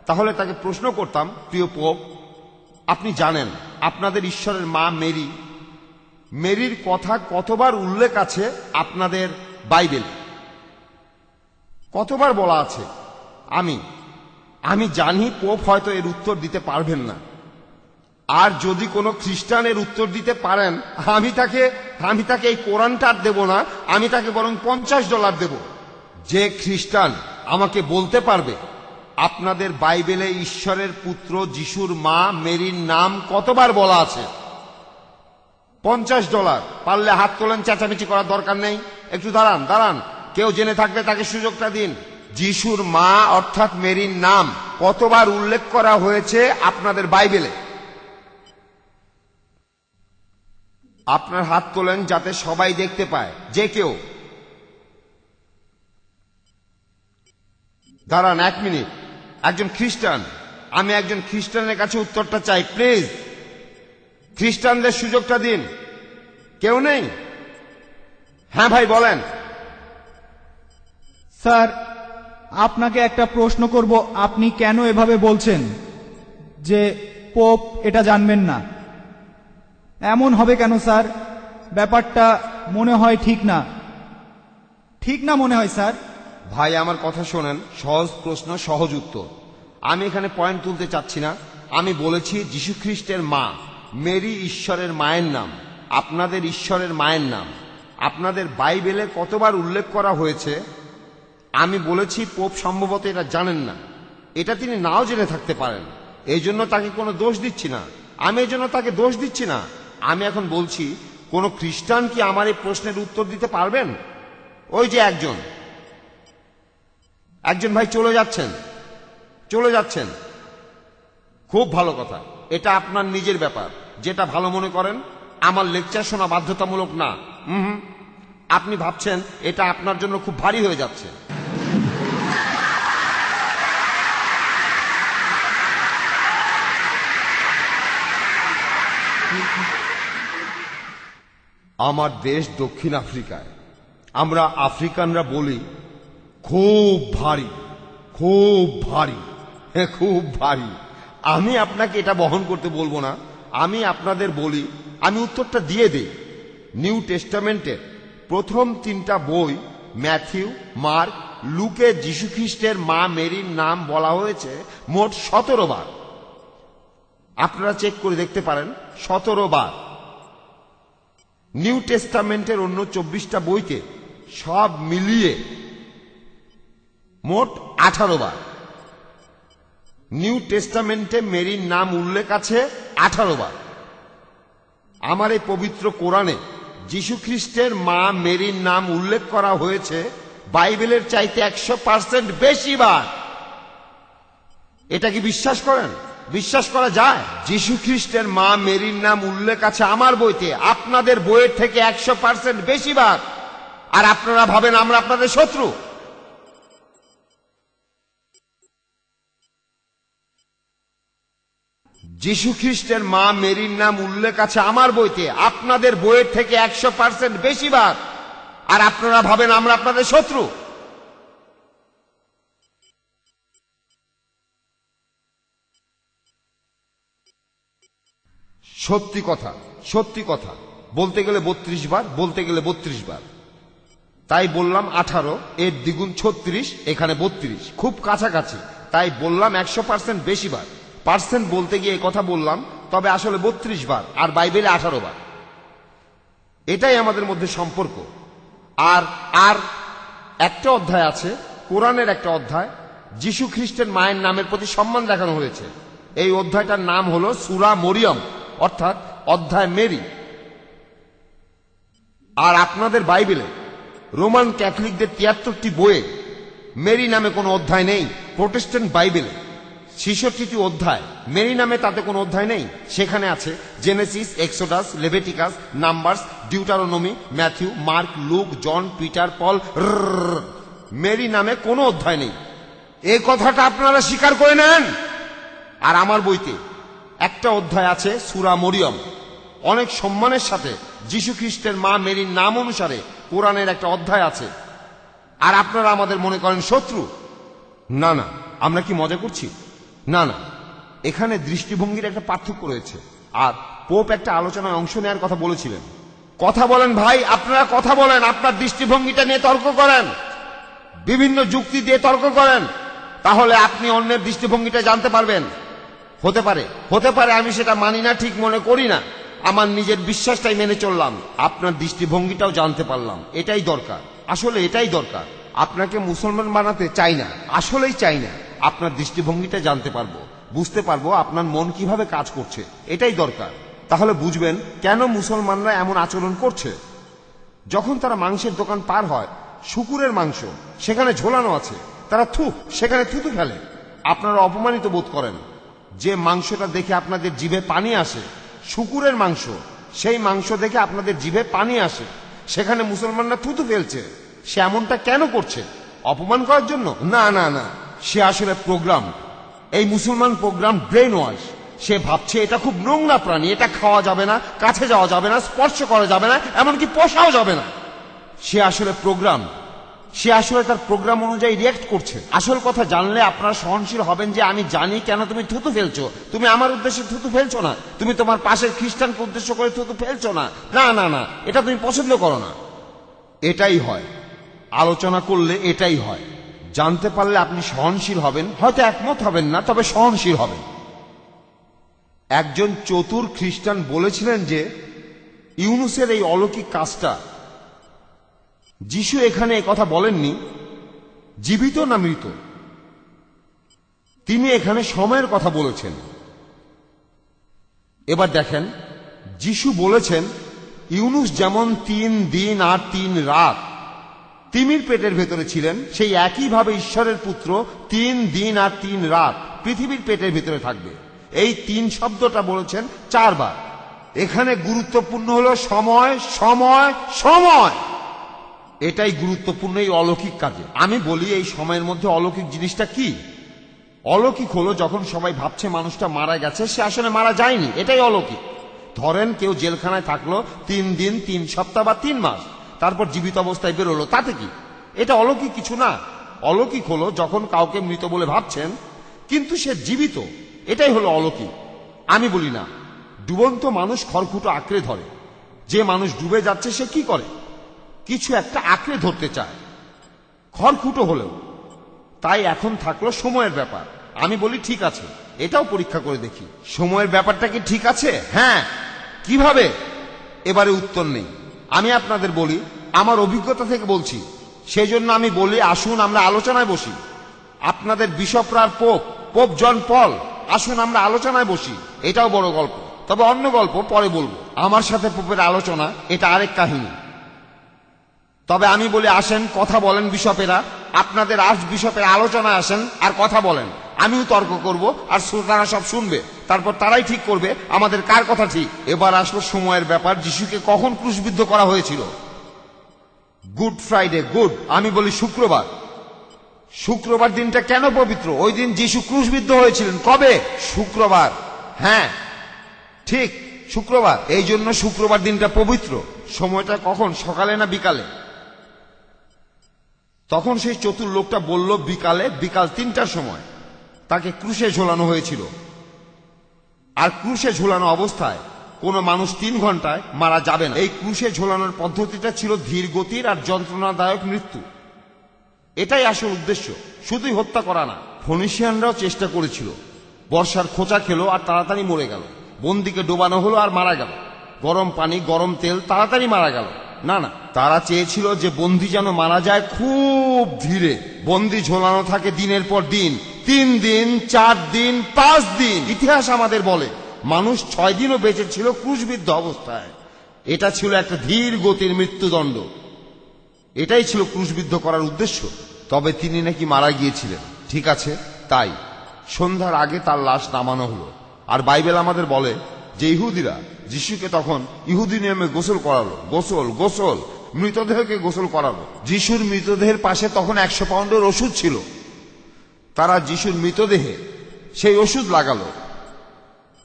তাহলে তাকে প্রশ্ন করতাম, প্রিয় পোপ, আপনি জানেন আপনাদের ঈশ্বরের মা মেরি, মেরির কথা কতবার উল্লেখ আছে আপনাদের বাইবেলে? কতবার বলা আছে? আমি জানি পোপ হয়তো এর উত্তর দিতে পারবেন না। আর যদি কোনো খ্রিস্টান এর উত্তর দিতে পারেন, আমি তাকে এই কোরআনটা আর দেব না, আমি তাকে বরং $50 দেব। যে খ্রিস্টান আমাকে বলতে পারবে আপনাদের বাইবেলে ঈশ্বরের পুত্র যিশুর মা মেরির নাম কতবার বলা আছে, $50। পারলে হাত তোলেন, চেঁচামেচি করার দরকার নেই। একটু দাঁড়ান, কেউ জেনে থাকলে তাকে সুযোগটা দিন। যিশুর মা অর্থাৎ মেরির নাম কতবার উল্লেখ করা হয়েছে আপনাদের বাইবেলে? আপনার হাত তোলেন যাতে সবাই দেখতে পায়। যে কেউ দাঁড়ান 1 মিনিট। একজন খ্রিস্টান, আমি একজন খ্রিস্টানের কাছে উত্তরটা চাই, প্লিজ। খ্রিস্টানদের সুযোগটা দিন। কেউ নেই? হ্যাঁ ভাই বলেন। স্যার, আপনাকে একটা প্রশ্ন করব, আপনি কেন এভাবে বলছেন যে পোপ এটা জানবেন না? এমন হবে কেন স্যার? ব্যাপারটা মনে হয় ঠিক না মনে হয় স্যার। ভাই আমার কথা শোনেন, সহজ প্রশ্ন সহজ উত্তর। আমি এখানে পয়েন্ট তুলতে চাচ্ছি না। আমি বলেছি যীশু খ্রিস্টের মা মেরি ঈশ্বরের মায়ের নাম, আপনাদের ঈশ্বরের মায়ের নাম আপনাদের বাইবেলে কতবার উল্লেখ করা হয়েছে। আমি বলেছি পোপ সম্ভবত এটা জানেন না, এটা তিনি নাও জেনে থাকতে পারেন। এই জন্য তাকে কোনো দোষ দিচ্ছি না, আমি এখন বলছি কোন খ্রিস্টান কি আমার এই প্রশ্নের উত্তর দিতে পারবেন? ওই যে একজন ভাই চলে যাচ্ছেন। খুব ভালো কথা, এটা আপনার নিজের ব্যাপার, যেটা ভালো মনে করেন। আমার লেকচার শোনা বাধ্যতামূলক না। আপনি ভাবছেন এটা আপনার জন্য খুব ভারী হয়ে যাচ্ছে। আমার দেশ দক্ষিণ আফ্রিকায়। আমরা আফ্রিকানরা বলি খুব ভারী, খুব ভারী। আমি আপনাকে এটা বহন করতে বলবো না, আমি আপনাদের বলি, আমি উত্তরটা দিয়ে দেই। নিউ টেস্টামেন্টের প্রথম 3টা বই ম্যাথিউ, মার্ক, লুকে যীশু খ্রিস্টের মা মেরির নাম বলা হয়েছে মোট 17 বার। আপনারা চেক করে দেখতে পারেন, 17 বার। নিউ টেস্টামেন্টের অন্য 24টা বইতে সব মিলিয়ে মোট 18 বার। নিউ টেস্টামেন্টে মেরির নাম উল্লেখ আছে 18 বার। আমার এই পবিত্র কোরআনে যীশু খ্রিস্টের মা মেরির নাম উল্লেখ করা হয়েছে বাইবেলের চাইতে 100% বেশি বার। এটা কি বিশ্বাস করেন? বিশ্বাস করা যায়? যীশু খ্রিস্টের মা মেরির নাম উল্লেখ আছে আমার বইতে আপনাদের বইয়ের থেকে 100% বেশি বার, আর আপনারা ভাবেন আমরা আপনাদের শত্রু। যীশু খ্রিস্টের মা মেরির নাম উল্লেখ আছে আমার বইতে আপনাদের বইয়ের থেকে 100% বেশি বার, আর আপনারা ভাবেন আমরা আপনাদের শত্রু। সত্যি কথা, সত্যি কথা বলতে গেলে 32 বার, বলতে গেলে 32 বার। তাই বললাম 18, এর দ্বিগুণ 36, এখানে 32, খুব কাছাকাছি। তাই বললাম 100% বেশি বার। পার্সেন্ট বলতে গিয়ে কথা বললাম, তবে আসলে 32 বার, আর বাইবেলে 18 বার। এটাই আমাদের মধ্যে সম্পর্ক। আর আর একটা অধ্যায় আছে, কোরআনের একটা অধ্যায়, যীশু খ্রিস্টের মায়ের নামের প্রতি সম্মান দেখানো হয়েছে। এই অধ্যায়টার নাম হলো সূরা মরিয়ম, অর্থাৎ অধ্যায় মেরি। আর আপনাদের বাইবেলে রোমান ক্যাথলিকদের 73টি বইয়ে মেরি নামে কোনো অধ্যায় নেই। প্রোটেস্ট্যান্ট বাইবেলে 66টি অধ্যায়, মেরি নামে তাতে কোনো অধ্যায় নেই। সেখানে আছে Genesis, Exodus, Leviticus, Numbers, Deuteronomy, Matthew, Mark, Luke, John, Peter, Paul. Mary নামে কোনো অধ্যায় নেই। এই কথাটা আপনারা স্বীকার করে নেন। আর আমার বইতে একটা অধ্যায় আছে সূরা মরিয়ম। অনেক সম্মানের সাথে যীশু খ্রিস্টের মা মেরির নাম অনুসারে কোরআনের একটা অধ্যায় আছে, আর আপনারা আমাদের মনে করেন শত্রু। না না, আমরা কি মজা করছি? না না, এখানে দৃষ্টিভঙ্গির একটা পার্থক্য রয়েছে। আর পোপ একটা আলোচনায় অংশ নেওয়ার কথা বলেছিলেন। কথা বলেন ভাই, আপনারা কথা বলেন, আপনার দৃষ্টিভঙ্গিটা নিয়ে তর্ক করেন, বিভিন্ন যুক্তি দিয়ে তর্ক করেন, তাহলে আপনি অন্যের দৃষ্টিভঙ্গিটা জানতে পারবেন। হতে পারে, হতে পারে আমি সেটা মানি না, ঠিক মনে করি না, আমার নিজের বিশ্বাসটাই মেনে চললাম, আপনার দৃষ্টিভঙ্গিটাও জানতে পারলাম। এটাই দরকার, আসলে এটাই দরকার। আপনাকে মুসলমান বানাতে চাই না, আসলেই চাই না। আপনার দৃষ্টিভঙ্গিটা জানতে পারবো, বুঝতে পারবো আপনার মন কিভাবে কাজ করছে, এটাই দরকার। তাহলে বুঝবেন কেন মুসলমানরা এমন আচরণ করছে। যখন তারা মাংসের দোকান পার হয়, শুকুরের মাংস সেখানে ঝোলানো আছে, তারা সেখানে থুতু ফেলে। আপনারা অপমানিত বোধ করেন। যে মাংসটা দেখে আপনাদের জিভে পানি আসে, শুকুরের মাংস, সেই মাংস দেখে আপনাদের জিভে পানি আসে, সেখানে মুসলমানরা থুতু ফেলছে। সে এমনটা কেন করছে? অপমান করার জন্য? না না না, সে আসলে প্রোগ্রাম। এই মুসলমান প্রোগ্রাম ব্রেন ওয়াশ। সে ভাবছে এটা খুব নোংরা প্রাণী, এটা খাওয়া যাবে না, কাছে যাওয়া যাবে না, স্পর্শ করা যাবে না, এমনকি পোষাও যাবে না। সে আসলে প্রোগ্রাম, সে আসলে তার প্রোগ্রাম অনুযায়ী রিয়েক্ট করছে। আসল কথা জানলে আপনারা সহনশীল হবেন যে আমি জানি কেন তুমি থুতু ফেলছো। তুমি আমার উদ্দেশ্যে থুতু ফেলছো না, তুমি তোমার পাশের খ্রিস্টানকে উদ্দেশ্য করে থুতু ফেলছো না। না না না, এটা তুমি পছন্দ করো না। এটাই হয়, আলোচনা করলে এটাই হয়। জানতে পারলে আপনি সহনশীল হবেন, হয়তো একমত হবেন না, তবে সহনশীল হবেন। একজন চতুর খ্রিস্টান বলেছিলেন যে ইউনুসের এই অলৌকিক কাজটা, যিশু এখানে কথা বলেননি জীবিত না মৃত, তিনি এখানে সময়ের কথা বলেছেন। এবার দেখেন, যিশু বলেছেন ইউনুস যেমন 3 দিন আর 3 রাত তিমির পেটের ভেতরে ছিলেন, সেই একইভাবে ঈশ্বরের পুত্র 3 দিন আর 3 রাত পৃথিবীর পেটের ভেতরে থাকবে। এই 3 শব্দটা বলেছেন 4 বার। এখানে গুরুত্বপূর্ণ হলো সময়, সময়, সময়। এটাই গুরুত্বপূর্ণ এই অলৌকিক কাজে। আমি বলি এই সময়ের মধ্যে অলৌকিক জিনিসটা কি? অলৌকিক হলো যখন সবাই ভাবছে মানুষটা মারা গেছে, সে আসলে মারা যায়নি, এটাই অলৌকিক। ধরেন কেউ জেলখানায় থাকলো 3 দিন 3 সপ্তাহ বা 3 মাস, তারপর জীবিত অবস্থায় বেরোলো, তাতে কি? এটা অলৌকিক কিছু না। অলৌকিক হলো যখন কাউকে মৃত বলে ভাবছেন কিন্তু সে জীবিত, এটাই হলো অলৌকিক। আমি বলি না, ডুবন্ত মানুষ খড়কুটো আঁকড়ে ধরে। যে মানুষ ডুবে যাচ্ছে সে কি করে? কিছু একটা আঁকড়ে ধরতে চায়, খড়কুটো হলেও। তাই এখন থাকলো সময়ের ব্যাপার। আমি বলি ঠিক আছে, এটাও পরীক্ষা করে দেখি সময়ের ব্যাপারটা কি ঠিক আছে। হ্যাঁ, কিভাবে? এবারে উত্তর নেই। আমি আপনাদের বলি, আমার অভিজ্ঞতা থেকে বলছি, সেই জন্য আমি বলি আসুন আমরা আলোচনায় বসি। আপনাদের বিশপরা আর পোপ পোপ জন পল। আসুন আমরা আলোচনায় বসি, এটাও বড় গল্প, তবে অন্য গল্প পরে বলবো। আমার সাথে পোপের আলোচনা এটা আরেক কাহিনী। তবে আমি বলি, আসেন কথা বলেন বিশপেরা, আপনাদের আর্চ বিশপের আলোচনায় আসেন আর কথা বলেন। আমিও তর্ক করব আর শ্রোতারা সব শুনবে, তারপর তারাই ঠিক করবে আমাদের কার কথা ঠিক। এবার আসলো সময়ের ব্যাপার, যিশুকে কখন ক্রুশবিদ্ধ করা হয়েছিল। গুড ফ্রাইডে, গুড, আমি বলি শুক্রবার। শুক্রবার দিনটা কেন পবিত্র? ওই দিন যিশু ক্রুশবিদ্ধ হয়েছিলেন। কবে? শুক্রবার। হ্যাঁ ঠিক, শুক্রবার। এই জন্য শুক্রবার দিনটা পবিত্র। সময়টা কখন? সকালে না বিকালে? তখন সেই চতুর লোকটা বলল বিকালে, বিকাল 3টার সময় তাকে ক্রুশে ঝোলানো হয়েছিল। আর ক্রুশে ঝোলানো অবস্থায় কোনো মানুষ 3 ঘন্টায় মারা যাবে না। এই ক্রুশে ঝোলানোর পদ্ধতিটা ছিল ধীর গতির আর যন্ত্রণাদায়ক মৃত্যু। এটাই আসল উদ্দেশ্য, শুধুই হত্যা করা না। ফনিশিয়ানরাও চেষ্টা করেছিল, বর্ষার খোঁচা খেলো আর তাড়াতাড়ি মরে গেল। বন্দীকে ডোবানো হলো আর মারা গেল। গরম পানি, গরম তেল, তাড়াতাড়ি মারা গেল। না না, তারা চেয়েছিল যে বন্দী যেন মারা যায় খুব ধীরে। বন্দী ঝোলানো থাকে দিনের পর দিন, 3 দিন, 4 দিন, 5 দিন। ইতিহাস আমাদের বলে মানুষ 6 দিনও বেঁচে ছিল ক্রুশবিদ্ধ অবস্থায়। এটা ছিল একটা ধীর গতির মৃত্যুদণ্ড। এটাই ছিল ক্রুশবিদ্ধ করার উদ্দেশ্য। তবে তিনি নাকি মারা গিয়েছিলেন। ঠিক আছে, তাই সন্ধ্যার আগে তার লাশ নামানো হলো। আর বাইবেল আমাদের বলে যে ইহুদিরা যিশুকে তখন ইহুদি নিয়মে গোসল করালো। গোসল গোসল, মৃতদেহকে গোসল করালো। যিশুর মৃতদেহের পাশে তখন 100 পাউন্ডের ওষুধ ছিল। তারা যিশুর মৃতদেহে সেই ওষুধ লাগালো।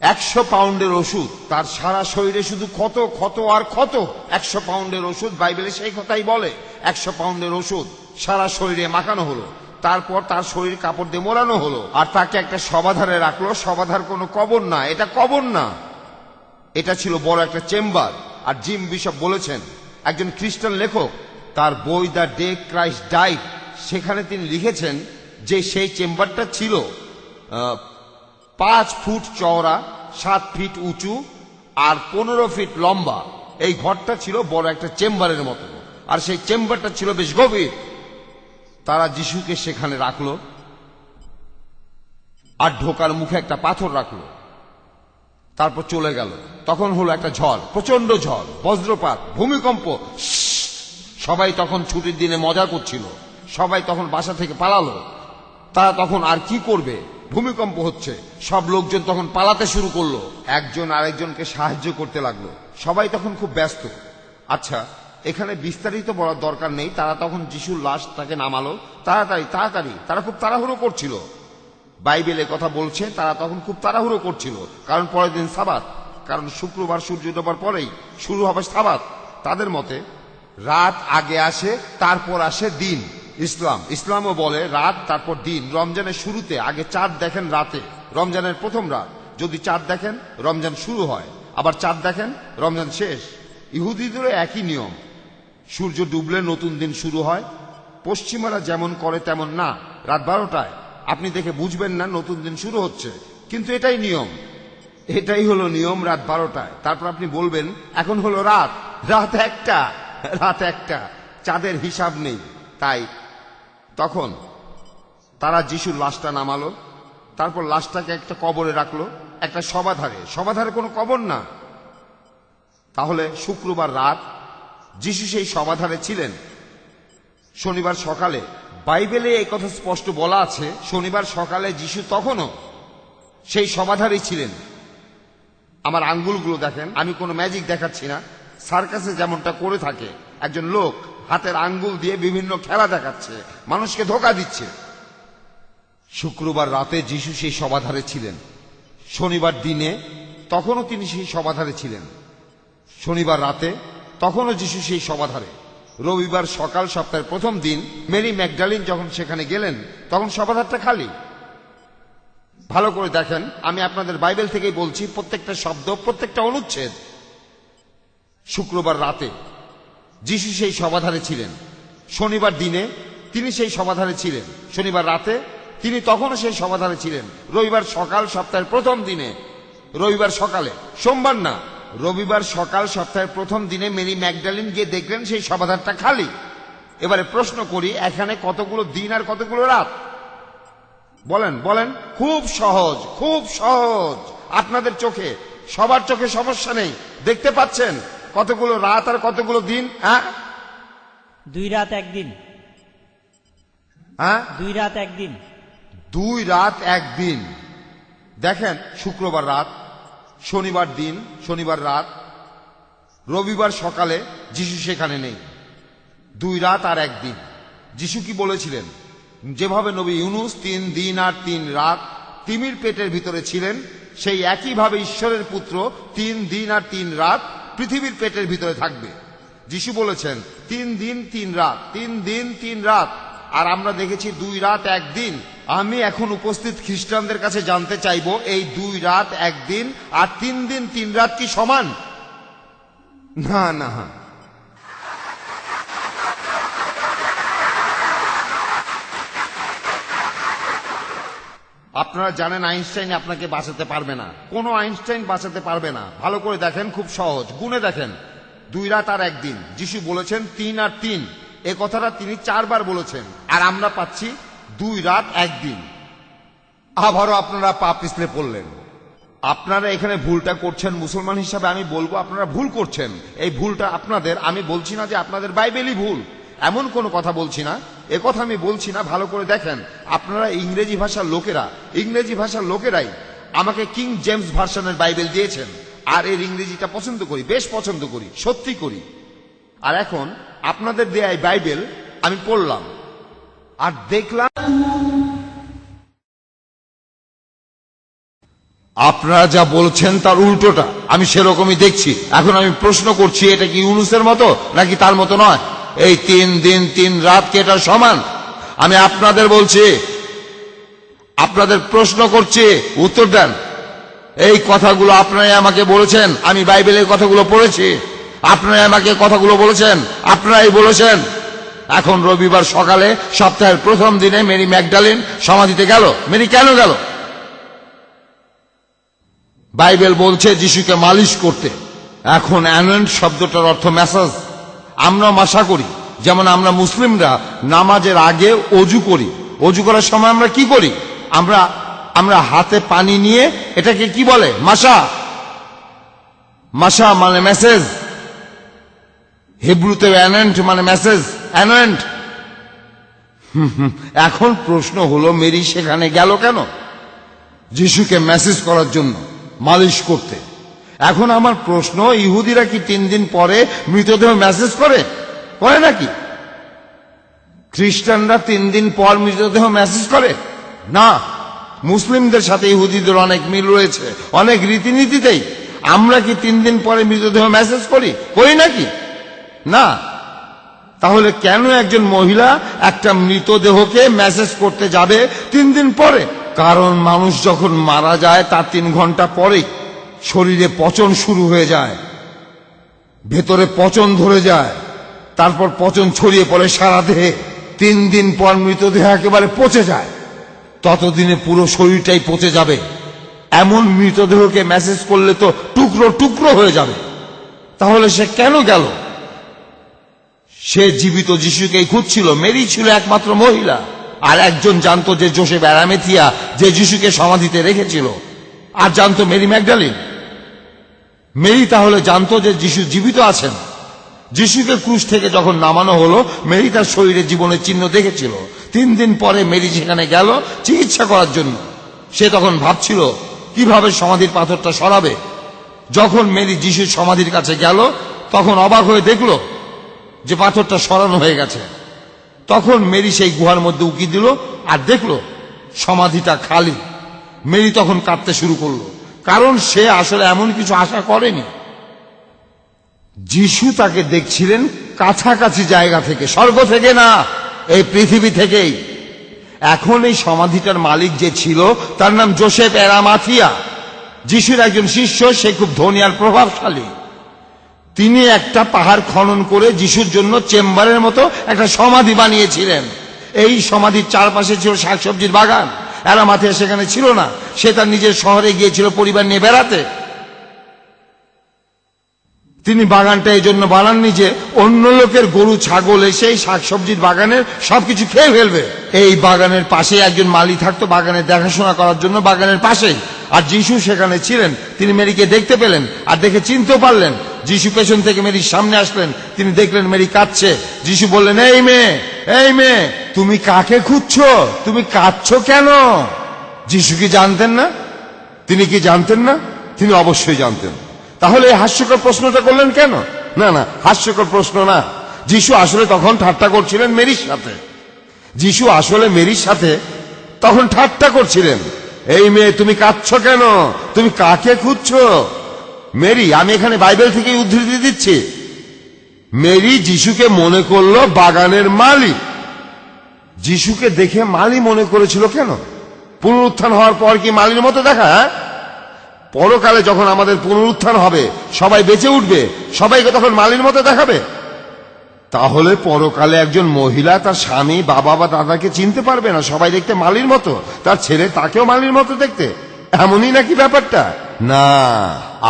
100 পাউন্ডের ওষুধ, তার সারা শরীরে শুধু ক্ষত ক্ষত আর ক্ষত। 100 পাউন্ডের ওষুধ, বাইবেলে সেই কথাই বলে। 100 পাউন্ডের ওষুধ সারা শরীরে মাখানো হলো। তারপর তার শরীর কাপড় দিয়ে মোড়ানো হলো আর তাকে একটা শবাধারে রাখলো। শবাধার কোনো কবর না, এটা কবর না, এটা ছিল বড় একটা চেম্বার। আর জিম বিশপ বলেছেন, একজন খ্রিস্টান লেখক তার বই দ্য ডে ক্রাইস্ট ডাইড, সেখানে তিনি লিখেছেন যে সেই চেম্বারটা ছিল 5 ফুট চওড়া, 7 ফিট উঁচু আর 15 ফিট লম্বা। এই ঘরটা ছিল বড় একটা চেম্বারের মতো, আর সেই চেম্বারটা ছিল বেশ গভীর। তারা যিশুকে সেখানে রাখলো আর ঢোকার মুখে একটা পাথর রাখলো। তারপর চলে গেল। তখন হলো একটা ঝড়, প্রচন্ড ঝড়, বজ্রপাত, ভূমিকম্প। সবাই তখন ছুটির দিনে মজা করছিল, সবাই তখন বাসা থেকে পালালো। তারা তখন আর কি করবে? ভূমিকম্প হচ্ছে, সব লোকজন তখন পালাতে শুরু করলো। একজন আরেকজনকে সাহায্য করতে লাগলো। সবাই তখন খুব ব্যস্ত। আচ্ছা, এখানে বিস্তারিত বলার দরকার নেই। তারা তখন যিশুর লাশ তাকে নামালো। তাড়াতাড়ি তাড়াতাড়ি, তারা খুব তাড়াহুড়ো করছিল। বাইবেলে কথা বলছে তারা তখন খুব তাড়াহুড়ো করছিল, কারণ পরের দিন সাবাত। কারণ শুক্রবার সূর্য ডোবার পরেই শুরু হবে সাবাত। তাদের মতে রাত আগে আসে, তারপর আসে দিন। ইসলামও বলে রাত তারপর দিন। রমজানের শুরুতে আগে চাঁদ দেখেন রাতে, রমজানের প্রথম রাত। যদি চাঁদ দেখেন রমজান শুরু হয়, আবার চাঁদ দেখেন রমজান শেষ। ইহুদিদেরও একই নিয়ম। সূর্য ডুবলে নতুন দিন শুরু হয়। পশ্চিমারা যেমন করে তেমন না। রাত 12টায় আপনি দেখে বুঝবেন না নতুন দিন শুরু হচ্ছে, কিন্তু এটাই নিয়ম। এটাই হলো নিয়ম, রাত 12টায়। তারপর আপনি বলবেন এখন হলো রাত 1টা, রাত 1টা, চাঁদের হিসাব নেই। তাই তখন তারা যিশুর লাশটা নামালো। তারপর লাশটাকে একটা কবরে রাখলো, একটা শবাধারে। শবাধারে কোনো কবর না। তাহলে শুক্রবার রাত যিশু সেই শবাধারে ছিলেন। শনিবার সকালে বাইবেলে এই কথা স্পষ্ট বলা আছে, শনিবার সকালে যিশু তখনও সেই শবাধারেই ছিলেন। আমার আঙ্গুলগুলো দেখেন, আমি কোনো ম্যাজিক দেখাচ্ছি না। সার্কাসে যেমনটা করে থাকে, একজন লোক হাতের আঙ্গুল দিয়ে বিভিন্ন খেলা দেখাচ্ছে, মানুষকে ধোঁকা দিচ্ছে। শুক্রবার রাতে যিশু সেই শবাধারে ছিলেন। শনিবার দিনে তখনও তিনি সেই শবাধারে ছিলেন। শনিবার রাতে তখনও যিশু সেই শবাধারে। রবিবার সকাল, সপ্তাহের প্রথম দিন মেরি ম্যাগডালিন যখন সেখানে গেলেন তখন শবাধারটা খালি। ভালো করে দেখেন, আমি আপনাদের বাইবেল থেকেই বলছি, প্রত্যেকটা শব্দ, প্রত্যেকটা অনুচ্ছেদ। শুক্রবার রাতে যিশু সেই শবাধারে ছিলেন। শনিবার দিনে তিনি সেই শবাধারে ছিলেন। শনিবার রাতে তিনি তখনও সেই শবাধারে ছিলেন। রবিবার সকাল, সপ্তাহের প্রথম দিনে, রবিবার সকালে, সোমবার না, রবিবার সকাল সপ্তাহের প্রথম দিনে মেরি ম্যাগডালিন গিয়ে দেখলেন সেই শবাধারটা খালি। এবারে প্রশ্ন করি, এখানে কতগুলো দিন আর কতগুলো রাত? বলেন বলেন। খুব সহজ, খুব সহজ। আপনাদের চোখে, সবার চোখে সমস্যা নেই। দেখতে পাচ্ছেন কতগুলো রাত আর কতগুলো দিন? হ্যাঁ, 2 রাত 1 দিন। হ্যাঁ, 2 রাত 1 দিন। 2 রাত 1 দিন। দেখেন, শুক্রবার রাত, শনিবার দিন, শনিবার রাত, রবিবার সকালে যিশু সেখানে নেই। 2 রাত আর 1 দিন। যিশু কি বলেছিলেন? যেভাবে নবী ইউনুস 3 দিন আর 3 রাত তিমির পেটের ভিতরে ছিলেন, সেই একইভাবে ঈশ্বরের পুত্র 3 দিন আর 3 রাত পৃথিবীর পেটের ভিতরে থাকবে। যিশু বলেছেন 3 দিন 3 রাত, 3 দিন 3 রাত, আর আমরা দেখেছি 2 রাত 1 দিন। আমি এখন উপস্থিত খ্রিস্টানদের কাছে জানতে চাইবো, এই 2 রাত 1 দিন আর 3 দিন 3 রাত কি সমান? না না। আপনারা জানেন আইনস্টাইন আপনাকে বাঁচাতে পারবে না, কোনো আইনস্টাইন বাঁচাতে পারবে না। ভালো করে দেখেন, খুব সহজ, গুণে দেখেন। 2 রাত আর 1 দিন। যিশু বলেছেন 3 আর 3, এ কথাটা তিনি 4 বার বলেছেন, আর আমরা পাচ্ছি 2 রাত 1 দিন। আবারও আপনারা পা পিছলে পড়লেন। আপনারা এখানে ভুলটা করছেন। মুসলমান হিসাবে আমি বলবো আপনারা ভুল করছেন। এই ভুলটা আপনাদের। আমি বলছি না যে আপনাদের বাইবেলই ভুল, এমন কোনো কথা বলছি না, এ কথা আমি বলছি না। ভালো করে দেখেন, আপনারা ইংরেজি ভাষার লোকেরাই আমাকে কিং জেমস ভার্সনের বাইবেল দিয়েছেন, আর এর ইংরেজিটা পছন্দ করি, বেশ পছন্দ করি, সত্যি করি। আর এখন আপনাদের দেয়া এই বাইবেল আমি পড়লাম আর দেখলাম আপনারা যা বলছেন তার উল্টোটা আমি সেরকমই দেখছি। এখন আমি প্রশ্ন করছি, এটা কি ইউনুসের মতো নাকি তার মতো নয়? এই 3 দিন 3 রাত কি এটা সমান? আমি আপনাদের বলছি, আপনাদের প্রশ্ন করছি, উত্তর দেন। এই কথাগুলো আপনারাই আমাকে বলেছেন, আমি বাইবেলের কথাগুলো পড়েছি, আপনারাই আমাকে কথাগুলো বলেছেন, আপনারাই বলেছেন। এখন রবিবার সকালে সপ্তাহের প্রথম দিনে মেরি ম্যাগডালিন সমাধিতে গেল। মেরি কেন গেল? বাইবেল বলছে যিশুকে মালিশ করতে। এখন অ্যানোয়েন্ট শব্দটার অর্থ ম্যাসাজ। আমরা মাসা করি, যেমন আমরা মুসলিমরা নামাজের আগে অজু করি। অজু করার সময় আমরা কি করি? আমরা হাতে পানি নিয়ে এটাকে কি বলে? মাসা। মাসা মানে মেসেজ, হিব্রুতে অ্যানোয়েন্ট মানে মেসেজ, অ্যানোয়েন্ট। এখন প্রশ্ন হলো, মেরি সেখানে গেল কেন? যিশুকে মেসেজ করার জন্য, মালিশ করতে। এখন আমার প্রশ্ন, ইহুদিরা কি 3 দিন পরে মৃতদেহ মেসেজ করে নাকি? খ্রিস্টানরা 3 দিন পর মৃতদেহ মেসেজ করে না। মুসলিমদের সাথে ইহুদিদের অনেক মিল রয়েছে, অনেক রীতিনীতিতেই। আমরা কি 3 দিন পরে মৃতদেহ মেসেজ করি নাকি? না। তাহলে কেন একজন মহিলা একটা মৃতদেহকে মেসেজ করতে যাবে 3 দিন পরে? কারণ মানুষ যখন মারা যায় তার 3 ঘন্টা পরেই শরীরে পচন শুরু হয়ে যায়, ভেতরে পচন ধরে যায়, তারপর পচন ছড়িয়ে পড়ে সারা দেহে। 3 দিন পর মৃতদেহ একেবারে পচে যায়, ততদিনে পুরো শরীরটাই পচে যাবে। এমন মৃতদেহকে মেসেজ করলে তো টুকরো টুকরো হয়ে যাবে। তাহলে সে কেন গেল? সে জীবিত যিশুকেই খুঁজছিল। মেরি ছিল একমাত্র মহিলা, আর একজন জানতো যে যোসেফ অ্যারামেথিয়া যে যিশুকে সমাধিতে রেখেছিল, আর জানতো মেরি ম্যাগডালিন। মেরি তাহলে জানতো যে যিশু জীবিত আছেন। যিশুকে ক্রুশ থেকে যখন নামানো হলো, মেরি তার শরীরে জীবনের চিহ্ন দেখেছিল। 3 দিন পরে মেরি সেখানে গেল চিকিৎসা করার জন্য। সে তখন ভাবছিল কিভাবে সমাধির পাথরটা সরাবে। যখন মেরি যিশুর সমাধির কাছে গেল, তখন অবাক হয়ে দেখল যে পাথরটা সরানো হয়ে গেছে। তখন মেরি সেই গুহার মধ্যে উকি দিল আর দেখল সমাধিটা খালি। মেরি তখন কাঁদতে শুরু করলো, কারণ সে আসলে এমন কিছু আশা করেনি। যিশু তাকে দেখছিলেন কাছাকাছি জায়গা থেকে, স্বর্গ থেকে না, এই পৃথিবী থেকেই। এখন এই সমাধিটার মালিক যে ছিল তার নাম যোসেফ অ্যারামাথিয়া। যিশুর একজন শিষ্য, সে খুব ধনী আর প্রভাবশালী। তিনি একটা পাহাড় খনন করে যিশুর জন্য চেম্বারের মতো একটা সমাধি বানিয়েছিলেন। এই সমাধির চারপাশে ছিল শাকসবজির বাগান। অ্যারামাথিয়া সেখানে ছিল না, সে তার নিজের শহরে গিয়েছিল পরিবার নিয়ে বেড়াতে। তিনি বাগানটা এই জন্য বানাননি যে অন্য লোকের গরু ছাগল এসে এই শাকসবজির বাগানের সবকিছু খেয়ে ফেলবে। এই বাগানের পাশে একজন মালি থাকতো বাগানের দেখাশোনা করার জন্য, বাগানের পাশেই। আর যিশু সেখানে ছিলেন, তিনি মেরিকে দেখতে পেলেন আর দেখে চিনতেও পারলেন। যিশু পেছন থেকে মেরির সামনে আসলেন, তিনি দেখলেন মেরি কাঁদছে। যিশু বললেন, এই মেয়ে, তুমি কাকে খুঁজছো? তুমি কাঁদছো কেন? যিশু কি জানতেন না? তিনি কি জানতেন না? তিনি অবশ্যই জানতেন। তাহলে এই হাস্যকর প্রশ্নটা করলেন কেন? না, হাস্যকর প্রশ্ন না। যিশু আসলে তখন ঠাট্টা করছিলেন মেরির সাথে। যিশু আসলে মেরির সাথে তখন ঠাট্টা করছিলেন। এই মেয়ে, তুমি কাঁদছো কেন? তুমি কাকে খুঁজছো? মেরি, আমি এখানে বাইবেল থেকে উদ্ধৃতি দিচ্ছি, মেরি যিশুকে মনে করলো বাগানের মালি। যিশুকে দেখে মালি মনে করেছিল কেন? পুনরুত্থান হওয়ার পর কি মালির মতো দেখা? পরকালে যখন আমাদের পুনরুত্থান হবে, সবাই বেঁচে উঠবে, সবাইকে তখন মালির মতো দেখাবে। তাহলে পরকালে একজন মহিলা তার স্বামী, বাবা বা দাদাকে চিনতে পারবে না, সবাই দেখতে মালির মতো, তার ছেলে তাকেও মালির মতো দেখতে। এমনই নাকি ব্যাপারটা? না,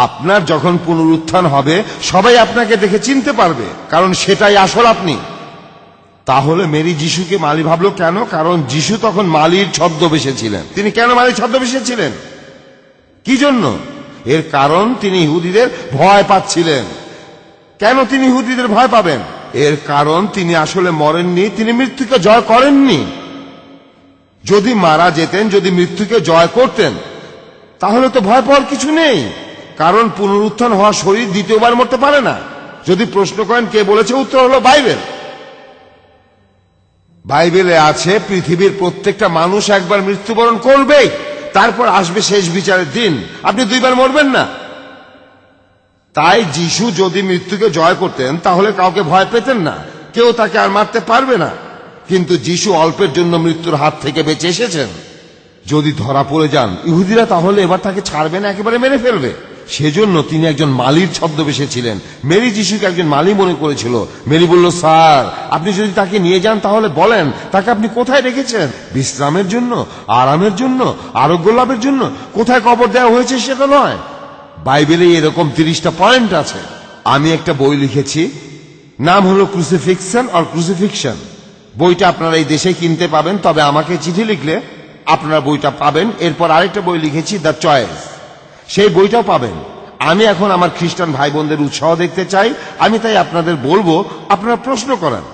আপনার যখন পুনরুত্থান হবে সবাই আপনাকে দেখে চিনতে পারবে, কারণ সেটাই আসল আপনি। তাহলে মেরি যিশুকে মালি ভাবলো কেন? কারণ যিশু তখন মালির ছদ্মবেশে ছিলেন। তিনি কেন মালির ছদ্মবেশে ছিলেন? কি জন্য? এর কারণ তিনি ইহুদিদের ভয় পাচ্ছিলেন। কেন তিনি ইহুদিদের ভয় পাবেন? এর কারণ তিনি আসলে মরেননি, তিনি মৃত্যুকে জয় করেননি। যদি মারা যেতেন, যদি মৃত্যুকে জয় করতেন, তাহলে তো ভয় পাওয়ার কিছু নেই, কারণ পুনরুত্থান হওয়া শরীর দ্বিতীয়বার মরতে পারে না। যদি প্রশ্ন করেন কে বলেছে, উত্তর হলো বাইবেল। বাইবেলে আছে পৃথিবীর প্রত্যেকটা মানুষ একবার মৃত্যুবরণ করবেই, তারপর আসবে শেষ বিচারের দিন। আপনি দুইবার মরবেন না। তাই যিশু যদি মৃত্যুকে জয় করতেন তাহলে কাউকে ভয় পেতেন না, কেউ তাকে আর মারতে পারবে না। কিন্তু যিশু অল্পের জন্য মৃত্যুর হাত থেকে বেঁচে এসেছেন। যদি ধরা পড়ে যান, ইহুদিরা তাহলে এবার তাকে ছাড়বে না, একেবারে মেরে ফেলবে। সেজন্য তিনি একজন মালির ছদ্মবেশে ছিলেন। মেরি যিশুকে একজন মালি মনে করেছিল। মেরি বলল, স্যার, আপনি যদি তাকে নিয়ে যান তাহলে বলেন তাকে আপনি কোথায় রেখেছেন? বিশ্রামের জন্য, আরামের জন্য, আরোগ্য লাভের জন্য? কোথায় কবর দেওয়া হয়েছে সেটা নয়। বাইবেলে এরকম 30টা পয়েন্ট আছে। আমি একটা বই লিখেছি, নাম হলো ক্রুসিফিকশন অর ক্রুসিফিকশন। বইটা আপনারা এই দেশে কিনতে পাবেন, তবে আমাকে চিঠি লিখলে আপনারা বইটা পাবেন। এরপর আরেকটা বই লিখেছি, দ্য চয়েস, সেই বইটাও পাবেন। আমি এখন আমার খ্রিস্টান ভাই বোনদের উৎসাহ দেখতে চাই, আমি তাই আপনাদের বলবো আপনারা প্রশ্ন করেন।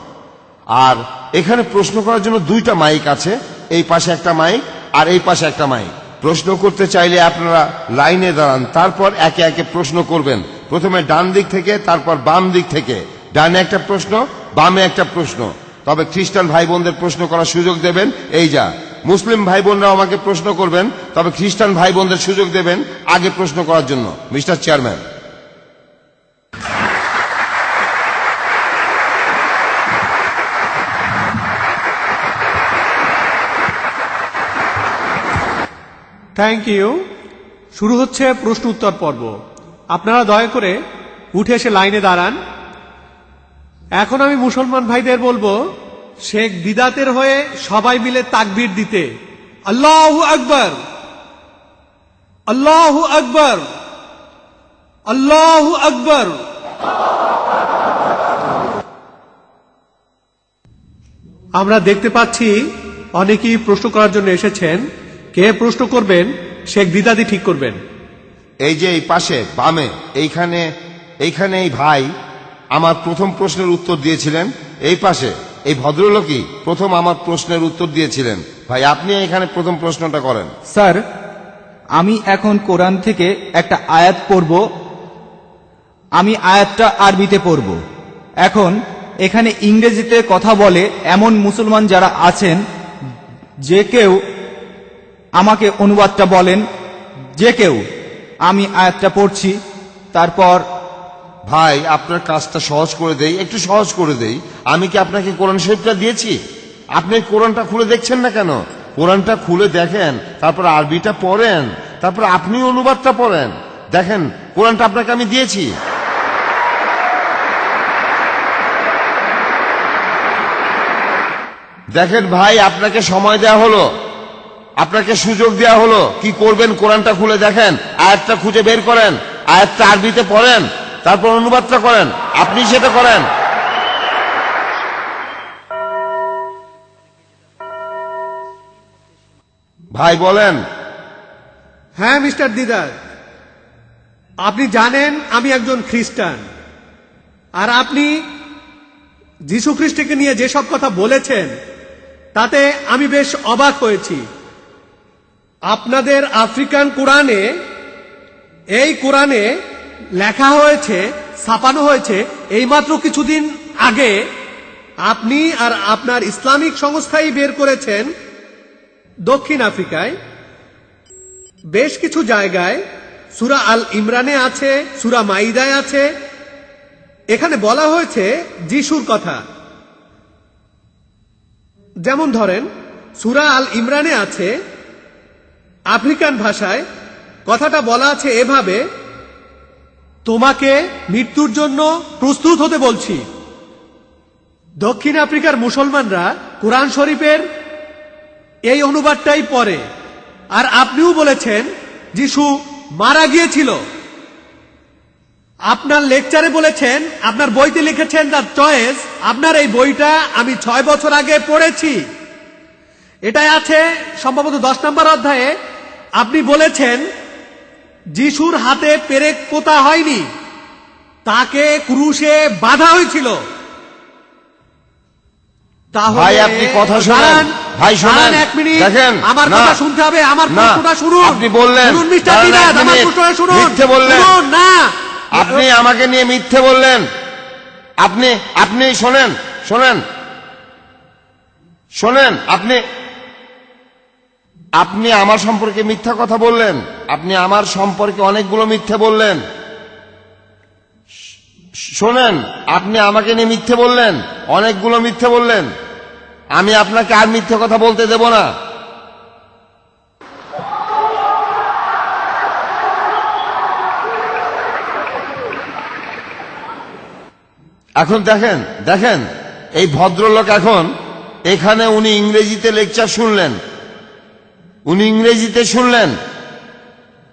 আর এখানে প্রশ্ন করার জন্য 2টা মাইক আছে, এই পাশে একটা মাইক আর এই পাশে একটা মাইক। প্রশ্ন করতে চাইলে আপনারা লাইনে দাঁড়ান, তারপর একে একে প্রশ্ন করবেন। প্রথমে ডান দিক থেকে, তারপর বাম দিক থেকে। ডানে একটা প্রশ্ন, বামে একটা প্রশ্ন। তবে খ্রিস্টান ভাই বোনদের প্রশ্ন করার সুযোগ দেবেন। এই যা মুসলিম ভাই বোনরাও আমাকে প্রশ্ন করবেন, তবে খ্রিস্টান ভাই বোনদের সুযোগ দেবেন আগে প্রশ্ন করার জন্য। Mister chairman. Thank you. শুরু হচ্ছে প্রশ্ন উত্তর পর্ব। আপনারা দয়া করে উঠে এসে লাইনে দাঁড়ান। এখন আমি মুসলমান ভাইদের বলবো শেখ বিদাতের হয়ে সবাই মিলে তাকবীর দিতে। আল্লাহু আকবার, আল্লাহু আকবার, আল্লাহু আকবার। আমরা দেখতে পাচ্ছি অনেকেই প্রশ্ন করার জন্য এসেছেন। কে প্রশ্ন করবেন শেখ বিদাতি ঠিক করবেন। এই যে এই পাশে বামে, এইখানে এই ভাই আমার প্রথম প্রশ্নের উত্তর দিয়েছিলেন। এই পাশে এই ভদ্রলোকই প্রথম আমার প্রশ্নের উত্তর দিয়েছিলেন। ভাই, আপনি এখানে প্রথম প্রশ্নটা করেন। স্যার, আমি এখন কোরআন থেকে একটা আয়াত পড়ব। আমি আয়াতটা আরবিতে পড়ব। এখন এখানে ইংরেজিতে কথা বলে এমন মুসলমান যারা আছেন, যে কেউ আমাকে অনুবাদটা বলেন। যে কেউ, আমি আয়াতটা পড়ছি, তারপর। ভাই, আপনার কাজটা সহজ করে দেই, একটু সহজ করে দেই। আমি কি আপনাকে কোরআন শরীফটা দিয়েছি? আপনি কোরআনটা খুলে দেখছেন না কেন? কোরআনটা খুলে দেখেন, তারপর আরবিটা পড়েন, তারপর আপনি অনুবাদটা পড়েন। দেখেন, কোরআনটা আপনাকে আমি দিয়েছি। দেখেন ভাই, আপনাকে সময় দেওয়া হলো, আপনাকে সুযোগ দেওয়া হলো। কি করবেন? কোরআনটা খুলে দেখেন, আয়াতটা খুঁজে বের করেন, আয়াতটা আরবিতে পড়েন, তারপর অনুবাদটা করেন। আপনি সেটা করেন। ভাই বলেন। হ্যাঁ মিস্টার দিদার, আপনি জানেন আমি একজন খ্রিস্টান, আর আপনি যীশু খ্রিস্টকে নিয়ে যেসব কথা বলেছেন তাতে আমি বেশ অবাক হয়েছি। আপনাদের আফ্রিকান কোরআনে, এই কোরআনে লেখা হয়েছে, ছাপানো হয়েছে এইমাত্র কিছুদিন আগে, আপনি আর আপনার ইসলামিক সংস্থাই বের করেছেন দক্ষিণ আফ্রিকায় বেশ কিছু জায়গায় সূরা আল ইমরানে আছে, সূরা মাইদায় আছে, এখানে বলা হয়েছে যিশুর কথা। যেমন ধরেন সূরা আল ইমরানে আছে, আফ্রিকান ভাষায় কথাটা বলা আছে এভাবে, তোমাকে মৃত্যুর জন্য প্রস্তুত হতে বলছি। দক্ষিণ আফ্রিকার মুসলমানরা কোরআন শরীফের এই অনুবাদটাই পড়ে, আর আপনিও বলেছেন যিশু মারা গিয়েছিল। আপনার লেকচারে বলেছেন, আপনার বইতে লিখেছেন দ্য চয়েস। আপনার এই বইটা আমি 6 বছর আগে পড়েছি। এটাই আছে সম্ভবত 10 নম্বর অধ্যায়ে। আপনি বলেছেন যিশুর হাতে পেরেক পোতা হয়নি, তাকে ক্রুশে বাঁধা হয়েছিল। ভাই আপনি কথা শুনেন, ভাই শুনেন, এক মিনিট, দেখেন আমার কথা শুনতে হবে, আমার প্রশ্নটা শুনুন। আপনি বললেন শুনুন মিস্টার দিদার, আমার প্রশ্নটা শুনুন। মিথ্যে বললেন না, আপনি আমাকে নিয়ে মিথ্যে বললেন। আপনি শোনেন শোনেন শোনেন, আপনি আমার সম্পর্কে মিথ্যা কথা বললেন। আপনি আমার সম্পর্কে অনেকগুলো মিথ্যে বললেন। শোনেন, আপনি আমাকে নিয়ে মিথ্যে বললেন, অনেকগুলো মিথ্যে বললেন। আমি আপনাকে আর মিথ্যে কথা বলতে দেব না। এখন দেখেন এই ভদ্রলোক এখন এখানে উনি ইংরেজিতে লেকচার শুনলেন,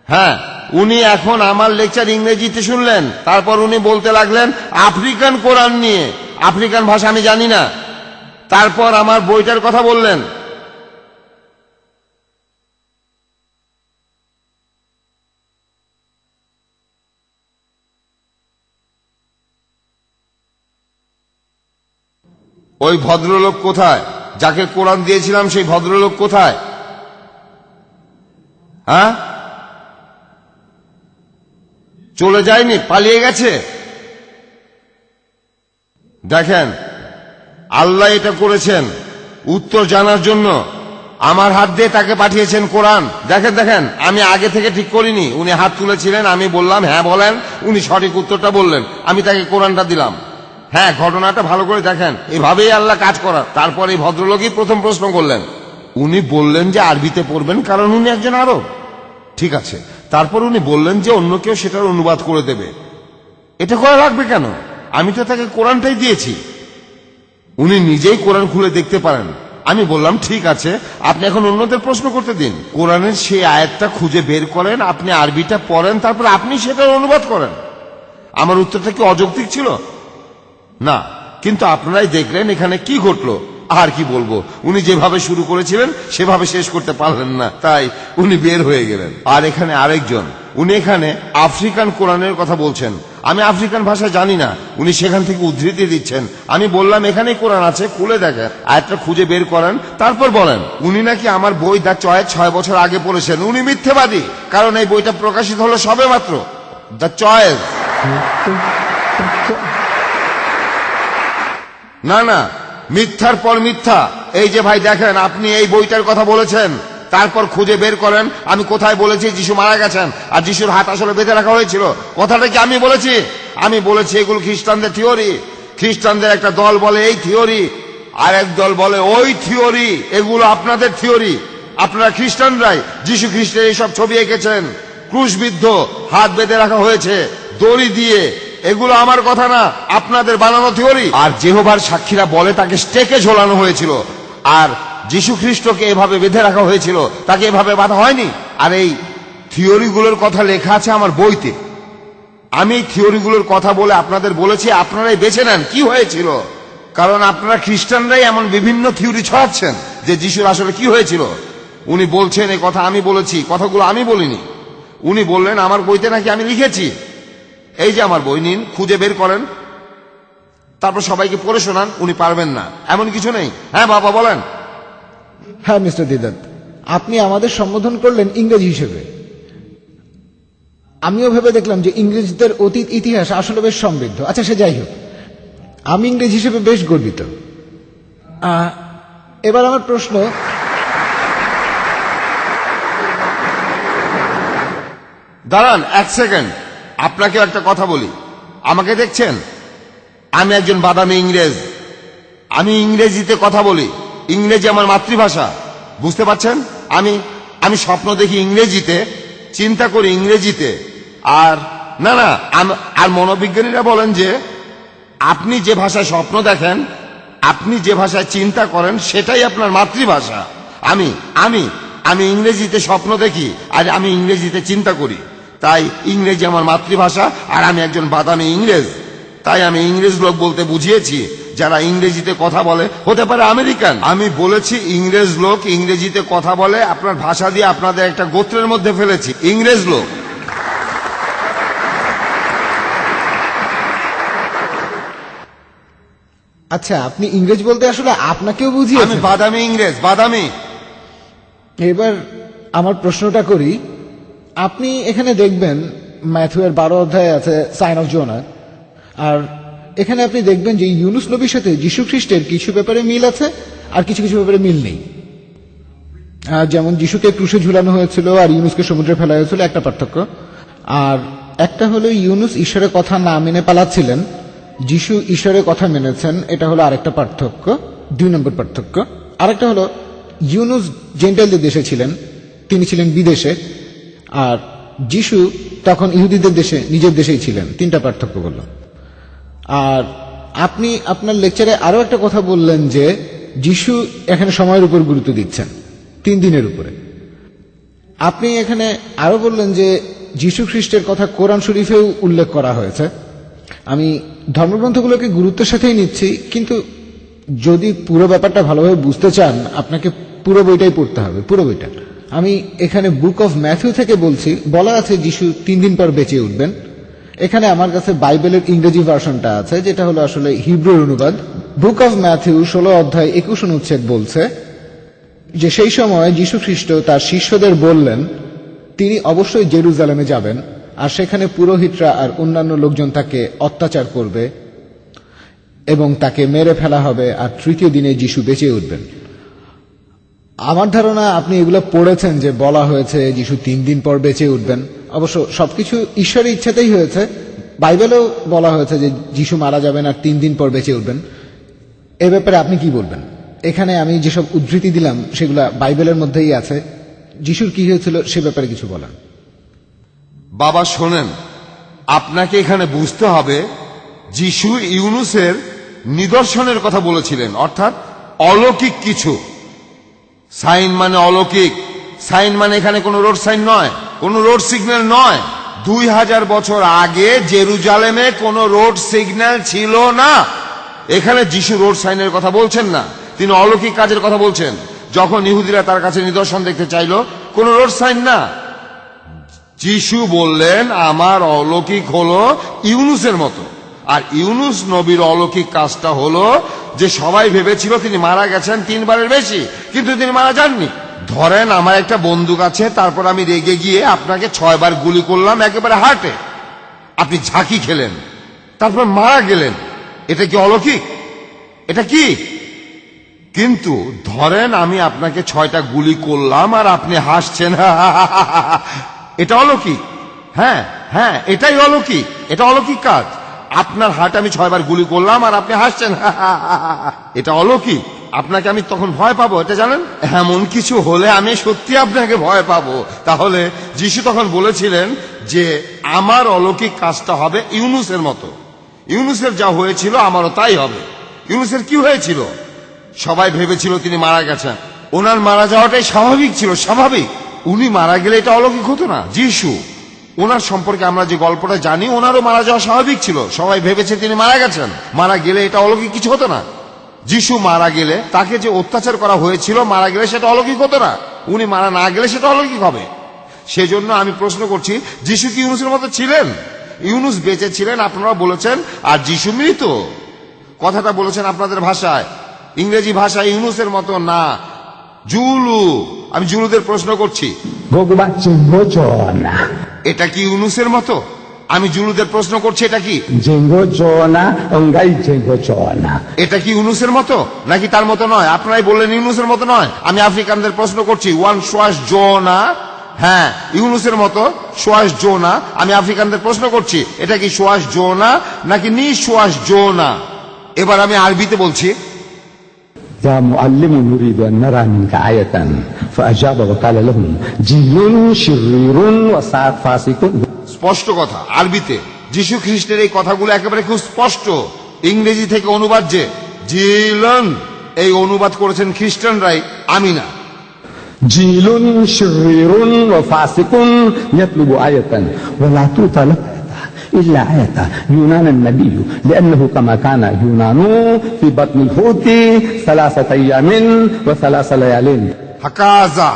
হ্যাঁ উনি এখন আমার লেকচার ইংরেজিতে শুনলেন। তারপর উনি বলতে লাগলেন আফ্রিকান কোরআন নিয়ে, আফ্রিকান ভাষা আমি জানি না। তারপর আমার বইটার কথা বললেন। ওই ভদ্রলোক কোথায়? যাকে কোরআন দিয়েছিলাম সেই ভদ্রলোক কোথায়? হ্যাঁ, চলে যায়নি, পালিয়ে গেছে? দেখেন, আল্লাহ এটা করেছেন উত্তর জানার জন্য। আমার হাত দিয়ে তাকে পাঠিয়েছেন কোরআন। দেখেন, আমি আগে থেকে ঠিক করিনি। উনি হাত তুলেছিলেন, আমি বললাম হ্যাঁ বলেন, উনি সঠিক উত্তরটা বললেন, আমি তাকে কোরআনটা দিলাম। হ্যাঁ, ঘটনাটা ভালো করে দেখেন, এভাবেই আল্লাহ কাজ করার। তারপর এই ভদ্রলোকই প্রথম প্রশ্ন করলেন। উনি বললেন যে আরবিতে পড়বেন, কারণ উনি একজন আরব। ঠিক আছে, তারপর উনি বললেন যে অন্য কেউ সেটার অনুবাদ করে দেবে। এটা করা লাগবে কেন? আমি তো তাকে কোরআনটাই দিয়েছি, উনি নিজেই কোরআন খুলে দেখতে পারেন। আমি বললাম ঠিক আছে, আপনি এখন অন্যদের প্রশ্ন করতে দিন। কোরআনের সেই আয়াতটা খুঁজে বের করেন, আপনি আরবিটা পড়েন, তারপর আপনি সেটার অনুবাদ করেন। আমার উত্তরটা কি অযৌক্তিক ছিল? না, কিন্তু আপনারাই দেখলেন এখানে কি ঘটলো। আর কি বলবো, উনি যেভাবে শুরু করেছিলেন সেভাবে শেষ করতে পারলেন না, তাই উনি বের হয়ে গেলেন। আর এখানে আরেকজন, উনি এখানে আফ্রিকান কোরআনের কথা বলছেন। আমি আফ্রিকান ভাষা জানি না, উনি সেখান থেকে উদ্ধৃতি দিচ্ছেন। আমি বললাম এখানেই কোরআন আছে, খুলে দেখেন, আয়াতটা খুঁজে বের করেন, তারপর বলেন। উনি নাকি আমার বই দ্য চয়েস 6 বছর আগে পড়েছেন। উনি মিথ্যেবাদী, কারণ এই বইটা প্রকাশিত হলো সবে মাত্র, দ্য চয়েস। না, মিথ্যার পর মিথ্যা। এই যে ভাই দেখেন, আপনি এই বইটার কথা বলেছেন, তারপর খুঁজে বের করেন আমি কোথায় বলেছি যিশু মারা গেছেন আর যিশুর হাত আসলে বেঁধে রাখা হয়েছিল। কথাটা কি আমি বলেছি? আমি বলেছি এগুলো খ্রিস্টানদের থিওরি। খ্রিস্টানদের একটা দল বলে এই থিওরি, আর এক দল বলে ওই থিওরি। এগুলো আপনাদের থিওরি। আপনারা খ্রিস্টানরাই যিশু খ্রিস্টের এইসব ছবি এঁকেছেন, ক্রুশবিদ্ধ, হাত বেঁধে রাখা হয়েছে দড়ি দিয়ে। এগুলো আমার কথা না, আপনাদের বানানো থিওরি। আর যেহোবার সাক্ষীরা বলে তাকে স্টেকে ঝোলানো হয়েছিল, আর যিশু খ্রিস্টকে এভাবে বেঁধে রাখা হয়েছিল, তাকে এভাবে বাঁধা হয়নি। আর এই থিওরিগুলোর কথা লেখা আছে আমার বইতে। আমি এই থিওরিগুলোর কথা বলে আপনাদের বলেছি, আপনারাই বেছে নেন কি হয়েছিল। কারণ আপনারা খ্রিস্টানরাই এমন বিভিন্ন থিওরি ছড়াচ্ছেন যে যিশুর আসলে কি হয়েছিল। উনি বলছেন এই কথা আমি বলেছি, কথাগুলো আমি বলিনি। উনি বললেন আমার বইতে নাকি আমি লিখেছি। এই যে আমার বই নিন, খুঁজে বের করেন, তারপর সবাইকে পড়ে শোনান। উনি পারবেন না, এমন কিছু নেই। হ্যাঁ বাবা বলেন। হ্যাঁ মিস্টার দিদাত, আপনি আমাদের সম্বোধন করলেন ইংরেজি হিসেবে। আমিও ভেবে দেখলাম যে ইংরেজদের অতীত ইতিহাস আসলে বেশ সমৃদ্ধ। আচ্ছা সে যাই হোক, আমি ইংরেজ হিসেবে বেশ গর্বিত। এবার আমার প্রশ্ন, দাঁড়ান এক সেকেন্ড, আপনাকেও একটা কথা বলি। আমাকে দেখছেন? আমি একজন বাদামি ইংরেজ। আমি ইংরেজিতে কথা বলি, ইংরেজি আমার মাতৃভাষা, বুঝতে পারছেন? আমি স্বপ্ন দেখি ইংরেজিতে, চিন্তা করি ইংরেজিতে। আর না না, আর মনোবিজ্ঞানীরা বলেন যে আপনি যে ভাষায় স্বপ্ন দেখেন, আপনি যে ভাষায় চিন্তা করেন, সেটাই আপনার মাতৃভাষা। আমি আমি আমি ইংরেজিতে স্বপ্ন দেখি আর আমি ইংরেজিতে চিন্তা করি, তাই ইংরেজি আমার মাতৃভাষা। আর আমি একজন বাদামি ইংরেজ, তাই আমি ইংরেজ লোক বলতে বুঝিয়েছি যারা ইংরেজিতে কথা বলে, হতে পারে আমেরিকান। আমি বলেছি ইংরেজ লোক ইংরেজিতে কথা বলে, আপনার ভাষা দিয়ে আপনাদের একটা গোত্রের মধ্যে ফেলেছি, ইংরেজ লোক। আচ্ছা আপনি ইংরেজ বলতে আসলে আপনাকেও বুঝিয়েছেন? আমি বাদামি ইংরেজ, বাদামি। এবার আমার প্রশ্নটা করি, আপনি এখানে দেখবেন ম্যাথুয়ের 12 অধ্যায়ে আছে সাইন অফ জোনা, আর এখানে আপনি দেখবেন যে ইউনুস নবীর সাথে যীশু খ্রিস্টের কিছু ব্যাপারে মিল আছে আর কিছু কিছু ব্যাপারে মিল নেই। যেমন যীশুকে ক্রুশে ঝুলানো হয়েছিল আর ইউনুসকে সমুদ্রে ফেলা হয়েছিল, একটা পার্থক্য। আর একটা হলো ইউনুস ঈশ্বরের কথা না মেনে পালাচ্ছিলেন, যীশু ঈশ্বরের কথা মেনেছেন, এটা হলো আরেকটা পার্থক্য, 2 নম্বর পার্থক্য। আরেকটা হলো ইউনুস জেন্টাইলদের দেশে ছিলেন, তিনি ছিলেন বিদেশে, আর যীশু তখন ইহুদিদের দেশে, নিজের দেশেই ছিলেন, 3টা পার্থক্য বলল। আর আপনি আপনার লেকচারে আরো একটা কথা বললেন যে যীশু এখানে সময়ের উপর গুরুত্ব দিচ্ছেন, 3 দিনের উপরে। আপনি এখানে আরো বললেন যে যীশু খ্রিস্টের কথা কোরআন শরীফেও উল্লেখ করা হয়েছে। আমি ধর্মগ্রন্থগুলোকে গুরুত্বের সাথেই নিচ্ছি, কিন্তু যদি পুরো ব্যাপারটা ভালোভাবে বুঝতে চান আপনাকে পুরো বইটাই পড়তে হবে, পুরো বইটা। আমি এখানে বুক অফ ম্যাথিউ থেকে বলছি, বলা আছে যীশু 3 দিন পর বেঁচে উঠবেন। এখানে আমার কাছে বাইবেলের ইংরেজি ভার্সনটা আছে, যেটা হলো আসলে হিব্রুর অনুবাদ। বুক অফ ম্যাথিউ 16 অধ্যায় 21 অনুচ্ছেদ বলছে যে সেই সময় যীশু খ্রিস্ট তার শিষ্যদের বললেন তিনি অবশ্যই জেরুজালেমে যাবেন, আর সেখানে পুরোহিতরা আর অন্যান্য লোকজন তাকে অত্যাচার করবে এবং তাকে মেরে ফেলা হবে, আর 3য় দিনে যীশু বেঁচে উঠবেন। আমার ধারণা আপনি এগুলো পড়েছেন যে বলা হয়েছে যীশু 3 দিন পর বেঁচে উঠবেন। অবশ্য সবকিছু ঈশ্বরের ইচ্ছাতেই হয়েছে। বাইবেলেও বলা হয়েছে যে যীশু মারা যাবেন আর 3 দিন পর বেঁচে উঠবেন। এ ব্যাপারে আপনি কি বলবেন? এখানে আমি যেসব উদ্ধৃতি দিলাম সেগুলা বাইবেলের মধ্যেই আছে। যীশুর কি হয়েছিল সে ব্যাপারে কিছু বলেন। বাবা শোনেন, আপনাকে এখানে বুঝতে হবে যীশু ইউনুসের নিদর্শনের কথা বলেছিলেন, অর্থাৎ অলৌকিক কিছু। সাইন মানে অলৌকিক, সাইন মানে এখানে কোনো রোড সাইন নয়, কোনো রোড সিগন্যাল নয়। 2000 বছর আগে জেরুজালেমে কোনো রোড সিগন্যাল ছিল না। এখানে যীশু রোড সাইনের কথা বলছেন না, তিনি অলৌকিক কাজের কথা বলছেন। যখন ইহুদিরা তার কাছে নিদর্শন দেখতে চাইল, কোনো রোড সাইন না। যীশু বললেন আমার অলৌকিক হলো ইউনুসের মতো। আর ইউনুস নবীর অলৌকিক কাজটা হলো যে সবাই ভেবেছিল তিনি মারা গেছেন 3 বারের বেশি, কিন্তু তিনি মারা যাননি। ধরেন আমার একটা বন্দুক আছে, তারপর আমি রেগে গিয়ে আপনাকে 6 বার গুলি করলাম একেবারে হার্টে, আপনি ঝাঁকি খেলেন, তারপর মারা গেলেন। এটা কি অলৌকিক? এটা কি? কিন্তু ধরেন আমি আপনাকে 6টা গুলি করলাম আর আপনি হাসছেন, এটা অলৌকিক। হ্যাঁ হ্যাঁ, এটাই অলৌকিক, এটা অলৌকিক কাজ। আপনার হার্টে আমি 6 বার গুলি করলাম আর আপনি হাসছেন, এটা অলৌকিক। আপনাকে আমি তখন ভয় পাবো, এটা জানেন? এমন কিছু হলে আমি সত্যি আপনাকে ভয় পাবো। তাহলে যীশু তখন বলেছিলেন যে আমার অলৌকিক কাজটা হবে ইউনুসের মতো। ইউনুসের যা হয়েছিল আমারও তাই হবে। ইউনুসের কি হয়েছিল? সবাই ভেবেছিল তিনি মারা গেছেন, ওনার মারা যাওয়াটাই স্বাভাবিক ছিল, স্বাভাবিক। উনি মারা গেলে এটা অলৌকিক হতো না। যীশু, ওনার সম্পর্কে আমরা যে গল্পটা জানি, ওনারও মারা যাওয়া স্বাভাবিক ছিল, সবাই ভেবেছে তিনি মারা গেছেন। মারা গেলে এটা অলৌকিক কিছু হতো না। যীশু মারা গেলে, তাকে যে অত্যাচার করা হয়েছিল, মারা গেলে সেটা অলৌকিক হতো না। উনি মারা না গেলে সেটা অলৌকিক হবে। সেজন্য আমি প্রশ্ন করছি, যিশু কি ইউনুসের মতো ছিলেন? ইউনুস বেঁচে ছিলেন আপনারা বলেছেন, আর যিশু মৃত। কথাটা বলেছেন আপনাদের ভাষায়, ইংরেজি ভাষায় ইউনুসের মতো না, জুলু। আমি জুলুদের প্রশ্ন করছি, এটা কি ইউনুসের মতো? আমি জুলুদের প্রশ্ন করছি, এটা কি এটা কি ইউনুসের মতো নাকি তার মতো নয়? আপনারাই বললেন ইউনুসের মতো নয়। আমি আফ্রিকানদের প্রশ্ন করছি, ওয়ান সোয়াস জোনা, হ্যাঁ ইউনুসের মতো সোয়াস জোনা। আমি আফ্রিকানদের প্রশ্ন করছি, এটা কি সোয়াস জোনা নাকি নি সোয়াস জোনা? এবার আমি আরবিতে বলছি, يا معلم نريد أن نرى منك آية فأجاب وقال لهم جيل شرير وفاسق। স্পষ্ট কথা আরবিতে। যিশু খ্রিস্টের এই কথাগুলো একেবারে খুব স্পষ্ট। ইংরেজি থেকে অনুবাদ যে জিলন, এই অনুবাদ করেছেন খ্রিস্টানরাই, আমি না। جيل شرير وفاسق يطلب آية ولا توتى له إلا آية يونان النبي لأنه كما كان يونان في بطن الحوت 3 أيام و3 ليال। হাকাজা,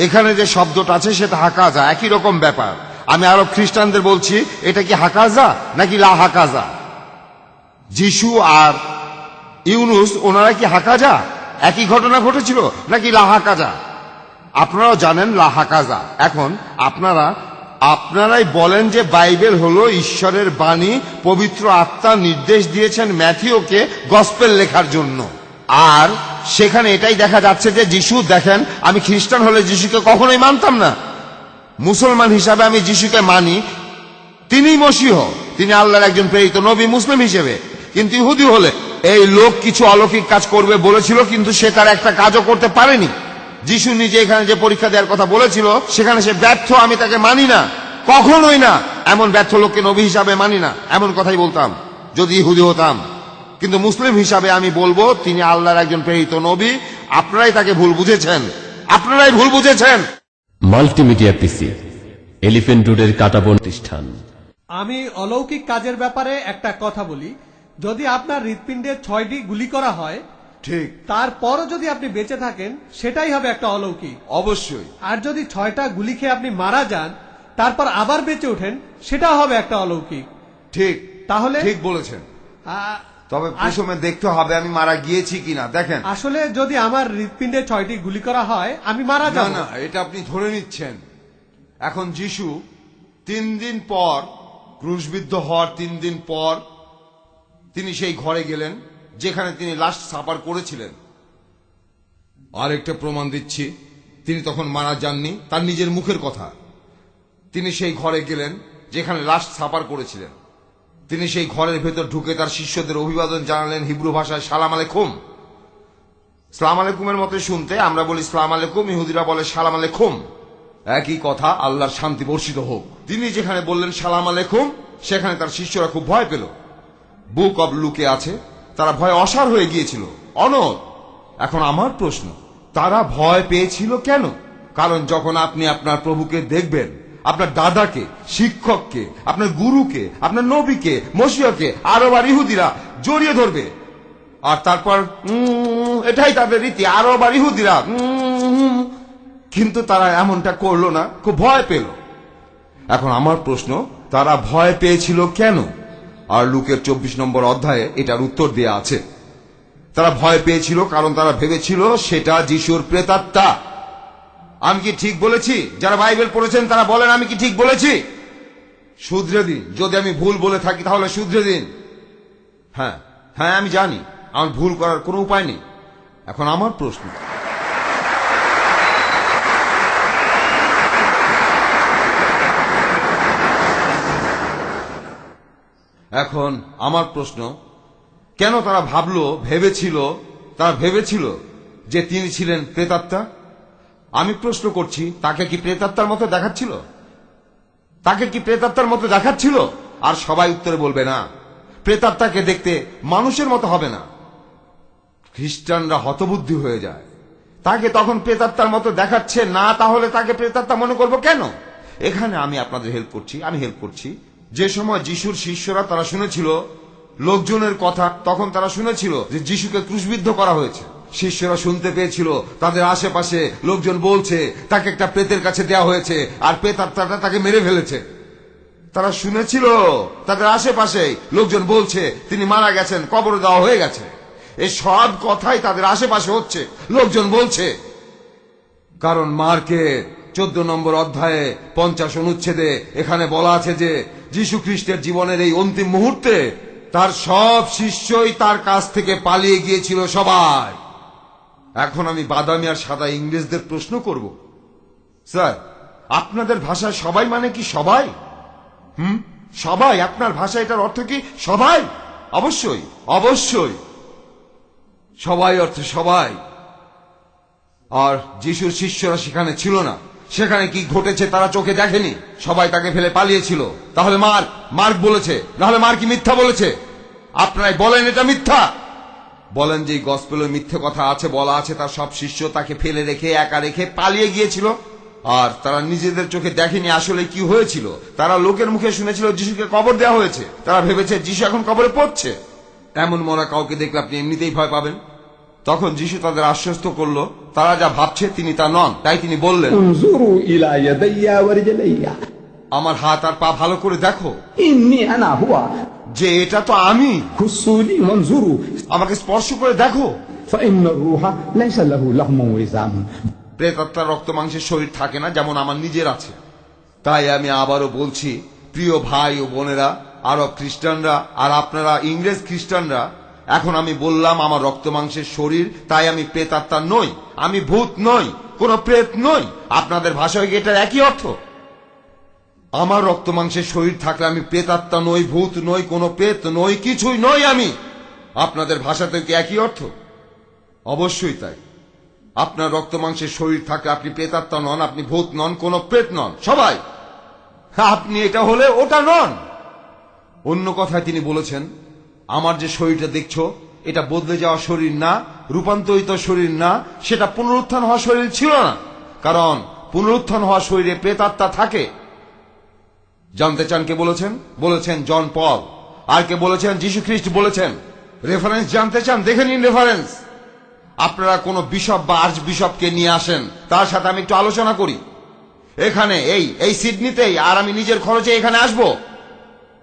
এখানে যে শব্দটা আছে সেটা হাকাজা, একই রকম ব্যাপার। আমি আরব খ্রিস্টানদের বলছি, এটা কি হাকাজা নাকি লা হাকাজা? যিশু আর ইউনুস ওনারা কি হাকাজা? একই ঘটনা ঘটেছিল নাকি লা হাকাজা? আপনারাও জানেন লা হাকাজা। এখন আপনারাই বলেন যে বাইবেল হলো ঈশ্বরের বাণী, পবিত্র আত্মা নির্দেশ দিয়েছেন ম্যাথিওকে গসপেল লেখার জন্য। আর সেখানে এটাই দেখা যাচ্ছে যে যিশু, দেখেন আমি খ্রিস্টান হলে যিশুকে কখনোই মানতাম না, মুসলমান হিসাবে আমি যিশুকে মানি, তিনি মসিহ, তিনি আল্লাহর একজন প্রেরিত নবী মুসলিম হিসেবে। কিন্তু ইহুদি হলে এই লোক কিছু অলৌকিক কাজ করবে বলেছিল, কিন্তু সে তার একটা কাজও করতে পারেনি। যিশু নিজে এখানে যে পরীক্ষা দেওয়ার কথা বলেছিল সেখানে সে ব্যর্থ, আমি তাকে মানি না, কখনোই না। এমন ব্যর্থ লোককে নবী হিসাবে মানি না, এমন কথাই বলতাম যদি ইহুদি হতাম। কিন্তু মুসলিম হিসাবে আমি বলবো তিনি আল্লাহর একজন প্রেরিত নবী। আপনারাই তাকে ভুল বুঝেছেন, আপনারাই ভুল বুঝেছেন। মাল্টিমিডিয়া পিসি, এলিফ্যান্ট রোডের কাটাবন প্রতিষ্ঠান। আমি অলৌকিক কাজের ব্যাপারে একটা কথা বলি। যদি আপনার হৃৎপিণ্ডে 6টি গুলি করা হয়, ঠিক, তারপরও যদি আপনি বেঁচে থাকেন, সেটাই হবে একটা অলৌকিক। অবশ্যই। আর যদি 6টা গুলি খেয়ে আপনি মারা যান, তারপর আবার বেঁচে ওঠেন, সেটাও হবে একটা অলৌকিক। ঠিক, তাহলে ঠিক বলেছেন। তবে প্রথমে দেখতে হবে আমি মারা গিয়েছি কিনা। দেখেন, আসলে যদি আমার হৃৎপিণ্ডে 6টি গুলি করা হয়, আমি মারা যাব না। এটা আপনি ধরে নিচ্ছেন। এখন যিশু 3 দিন পর, ক্রুশবিদ্ধ হওয়ার 3 দিন পর তিনি সেই ঘরে গেলেন যেখানে তিনি লাস্ট সাপার করেছিলেন। আরেকটা প্রমাণ দিচ্ছি, তিনি তখন মারা যাননি, তার নিজের মুখের কথা। তিনি সেই ঘরে গেলেন যেখানে লাস্ট সাপার করেছিলেন। তিনি সেই ঘরের ভেতর ঢুকে তার শিষ্যদের অভিবাদন জানালেন হিব্রু ভাষায়, সালাম আলাইকুম। সালাম আলাইকুমের মতো শুনতে, আমরা বলি সালাম আলাইকুম, ইহুদিরা বলে সালাম আলাইকুম, একই কথা, আল্লাহর শান্তি বর্ষিত হোক। তিনি যেখানে বললেন সালাম আলাইকুম, সেখানে তার শিষ্যরা খুব ভয় পেল। বুক অব লুকে আছে, তারা ভয় অসার হয়ে গিয়েছিল, অনড়। এখন আমার প্রশ্ন, তারা ভয় পেয়েছিল কেন? কারণ যখন আপনি আপনার প্রভুকে দেখবেন, আপনার দাদাকে, শিক্ষককে, আপনার গুরুকে, আপনার নবীকে, মসিহকে আরব আর ইহুদিরা জড়িয়ে ধরবে। আর তারপর এটাই তাদের রীতি, আরব আর ইহুদিরা। কিন্তু তারা এমনটা করলো না, খুব ভয় পেল। এখন আমার প্রশ্ন, তারা ভয় পেয়েছিল কেন? আর লুকের 24 নম্বর অধ্যায়ে এটার উত্তর দেয়া আছে। তারা ভয় পেয়েছিল কারণ তারা ভেবেছিল সেটা যিশুর প্রেতাত্মা। আমি কি ঠিক বলেছি? যারা বাইবেল পড়েছেন তারা বলেন আমি কি ঠিক বলেছি? শুধরে দিন, যদি আমি ভুল বলে থাকি তাহলে শুধরে দিন। হ্যাঁ, আমি জানি আমার ভুল করার কোনো উপায় নেই। এখন আমার প্রশ্ন, কেন তারা ভেবেছিল যে তিনি ছিলেন প্রেতাত্মা? আমি প্রশ্ন করছি, তাকে কি প্রেতাত্মার মতো দেখাচ্ছিল? আর সবাই উত্তরে বলবে না, প্রেতাত্মাকে দেখতে মানুষের মতো হবে না। খ্রিস্টানরা হতবুদ্ধি হয়ে যায়, তাকে তখন প্রেতাত্মার মতো দেখাচ্ছে না, তাহলে তাকে প্রেতাত্মা মনে করবো কেন? এখানে আমি আপনাদের হেল্প করছি। যে সময় যিশুর শিষ্যরা তারা শুনেছিল লোকজনের কথা, তখন তারা শুনেছিল যে যিশুকে ক্রুশবিদ্ধ করা হয়েছে। শিষ্যরা শুনতে পেয়েছিল তাদের আশেপাশে লোকজন বলছে তাকে একটা প্রেতের কাছে দেওয়া হয়েছে আর প্রেতাত্মাটা তাকে মেরে ফেলেছে। তারা শুনেছিল তাদের আশেপাশে লোকজন বলছে তিনি মারা গেছেন, কবর দেওয়া হয়ে গেছে। এই সব কথাই তাদের আশেপাশে হচ্ছে, লোকজন বলছে। কারণ মার্কে 14 নম্বর অধ্যায়ে 50 অনুচ্ছেদে এখানে বলা আছে যে যীশু খ্রিস্টের জীবনের এই অন্তিম মুহূর্তে তার সব শিষ্যই তার কাছ থেকে পালিয়ে গিয়েছিল সবাই। এখন আমি বাদামি আর সাদা ইংরেজদের প্রশ্ন করব, স্যার আপনাদের ভাষায় সবাই মানে কি সবাই? সবাই আপনার ভাষায় এটার অর্থ কি সবাই? অবশ্যই অবশ্যই সবাই অর্থ সবাই। আর যিশুর শিষ্যরা সেখানে ছিল না, সেখানে কি ঘটেছে তারা চোখে দেখেনি, সবাই তাকে ফেলে পালিয়েছিল। তাহলে মার্ক বলেছে, নাহলে মার্ক কি মিথ্যা বলেছে? আপনারাই বলেন এটা মিথ্যা। বলেন যে গসপেলে মিথ্যে কথা আছে, বলা আছে তার সব শিষ্য তাকে ফেলে রেখে একা রেখে পালিয়ে গিয়েছিল আর তারা নিজেদের চোখে দেখেনি আসলে কি হয়েছিল। তারা লোকের মুখে শুনেছিল যিশুকে কবর দেওয়া হয়েছে, তারা ভেবেছে যিশু এখন কবরে পড়ছে। এমন মরা কাউকে দেখলে আপনি এমনিতেই ভয় পাবেন। তখন যিশু তাদের আশ্বস্ত করলো তারা যা ভাবছে তিনি তা নন। তাই তিনি বললেন, আমার হাত আর পা ভালো করে দেখো, যে এটা তো আমি, আমাকে স্পর্শ করে দেখো। প্রেতাত্মার রক্ত মাংসের শরীর থাকে না, যেমন আমার নিজের আছে। তাই আমি আবারও বলছি, প্রিয় ভাই ও বোনেরা, আরব খ্রিস্টানরা আর আপনারা ইংরেজ খ্রিস্টানরা, এখন আমি বললাম আমার রক্ত মাংসের শরীর, তাই আমি প্রেতাত্মা নই, আমি ভূত নই, কোন প্রেত নই। আপনাদের ভাষায় এটার একই অর্থ। আমার রক্ত মাংসের শরীর থাকলে আমি প্রেতাত্মা নই, ভূত নই, কোন প্রেত নই, কিছুই নই আমি। আপনাদের ভাষাতে কি একই অর্থ? অবশ্যই তাই। আপনার রক্ত মাংসের শরীর থাকলে আপনি প্রেতাত্মা নন, আপনি ভূত নন, কোন প্রেত নন, সবাই। আপনি এটা হলে ওটা নন। অন্য কথায় তিনি বলেছেন, আমার যে শরীরটা দেখছো এটা বদলে যাওয়া শরীর না, রূপান্তরিত শরীর না, সেটা পুনরুত্থান হওয়া শরীর ছিল না। কারণ পুনরুত্থান হওয়া শরীরে প্রেতাত্মা থাকে। জানতে চান কে বলেছেন? বলেছেন জন পল। আর কে বলেছেন? যীশু খ্রিস্ট বলেছেন। রেফারেন্স জানতে চান? দেখে নিন রেফারেন্স। আপনারা কোন বিশপ বা আর্চ বিশপকে নিয়ে আসেন, তার সাথে আমি একটু আলোচনা করি এখানে এই সিডনিতেই, আর আমি নিজের খরচে এখানে আসব।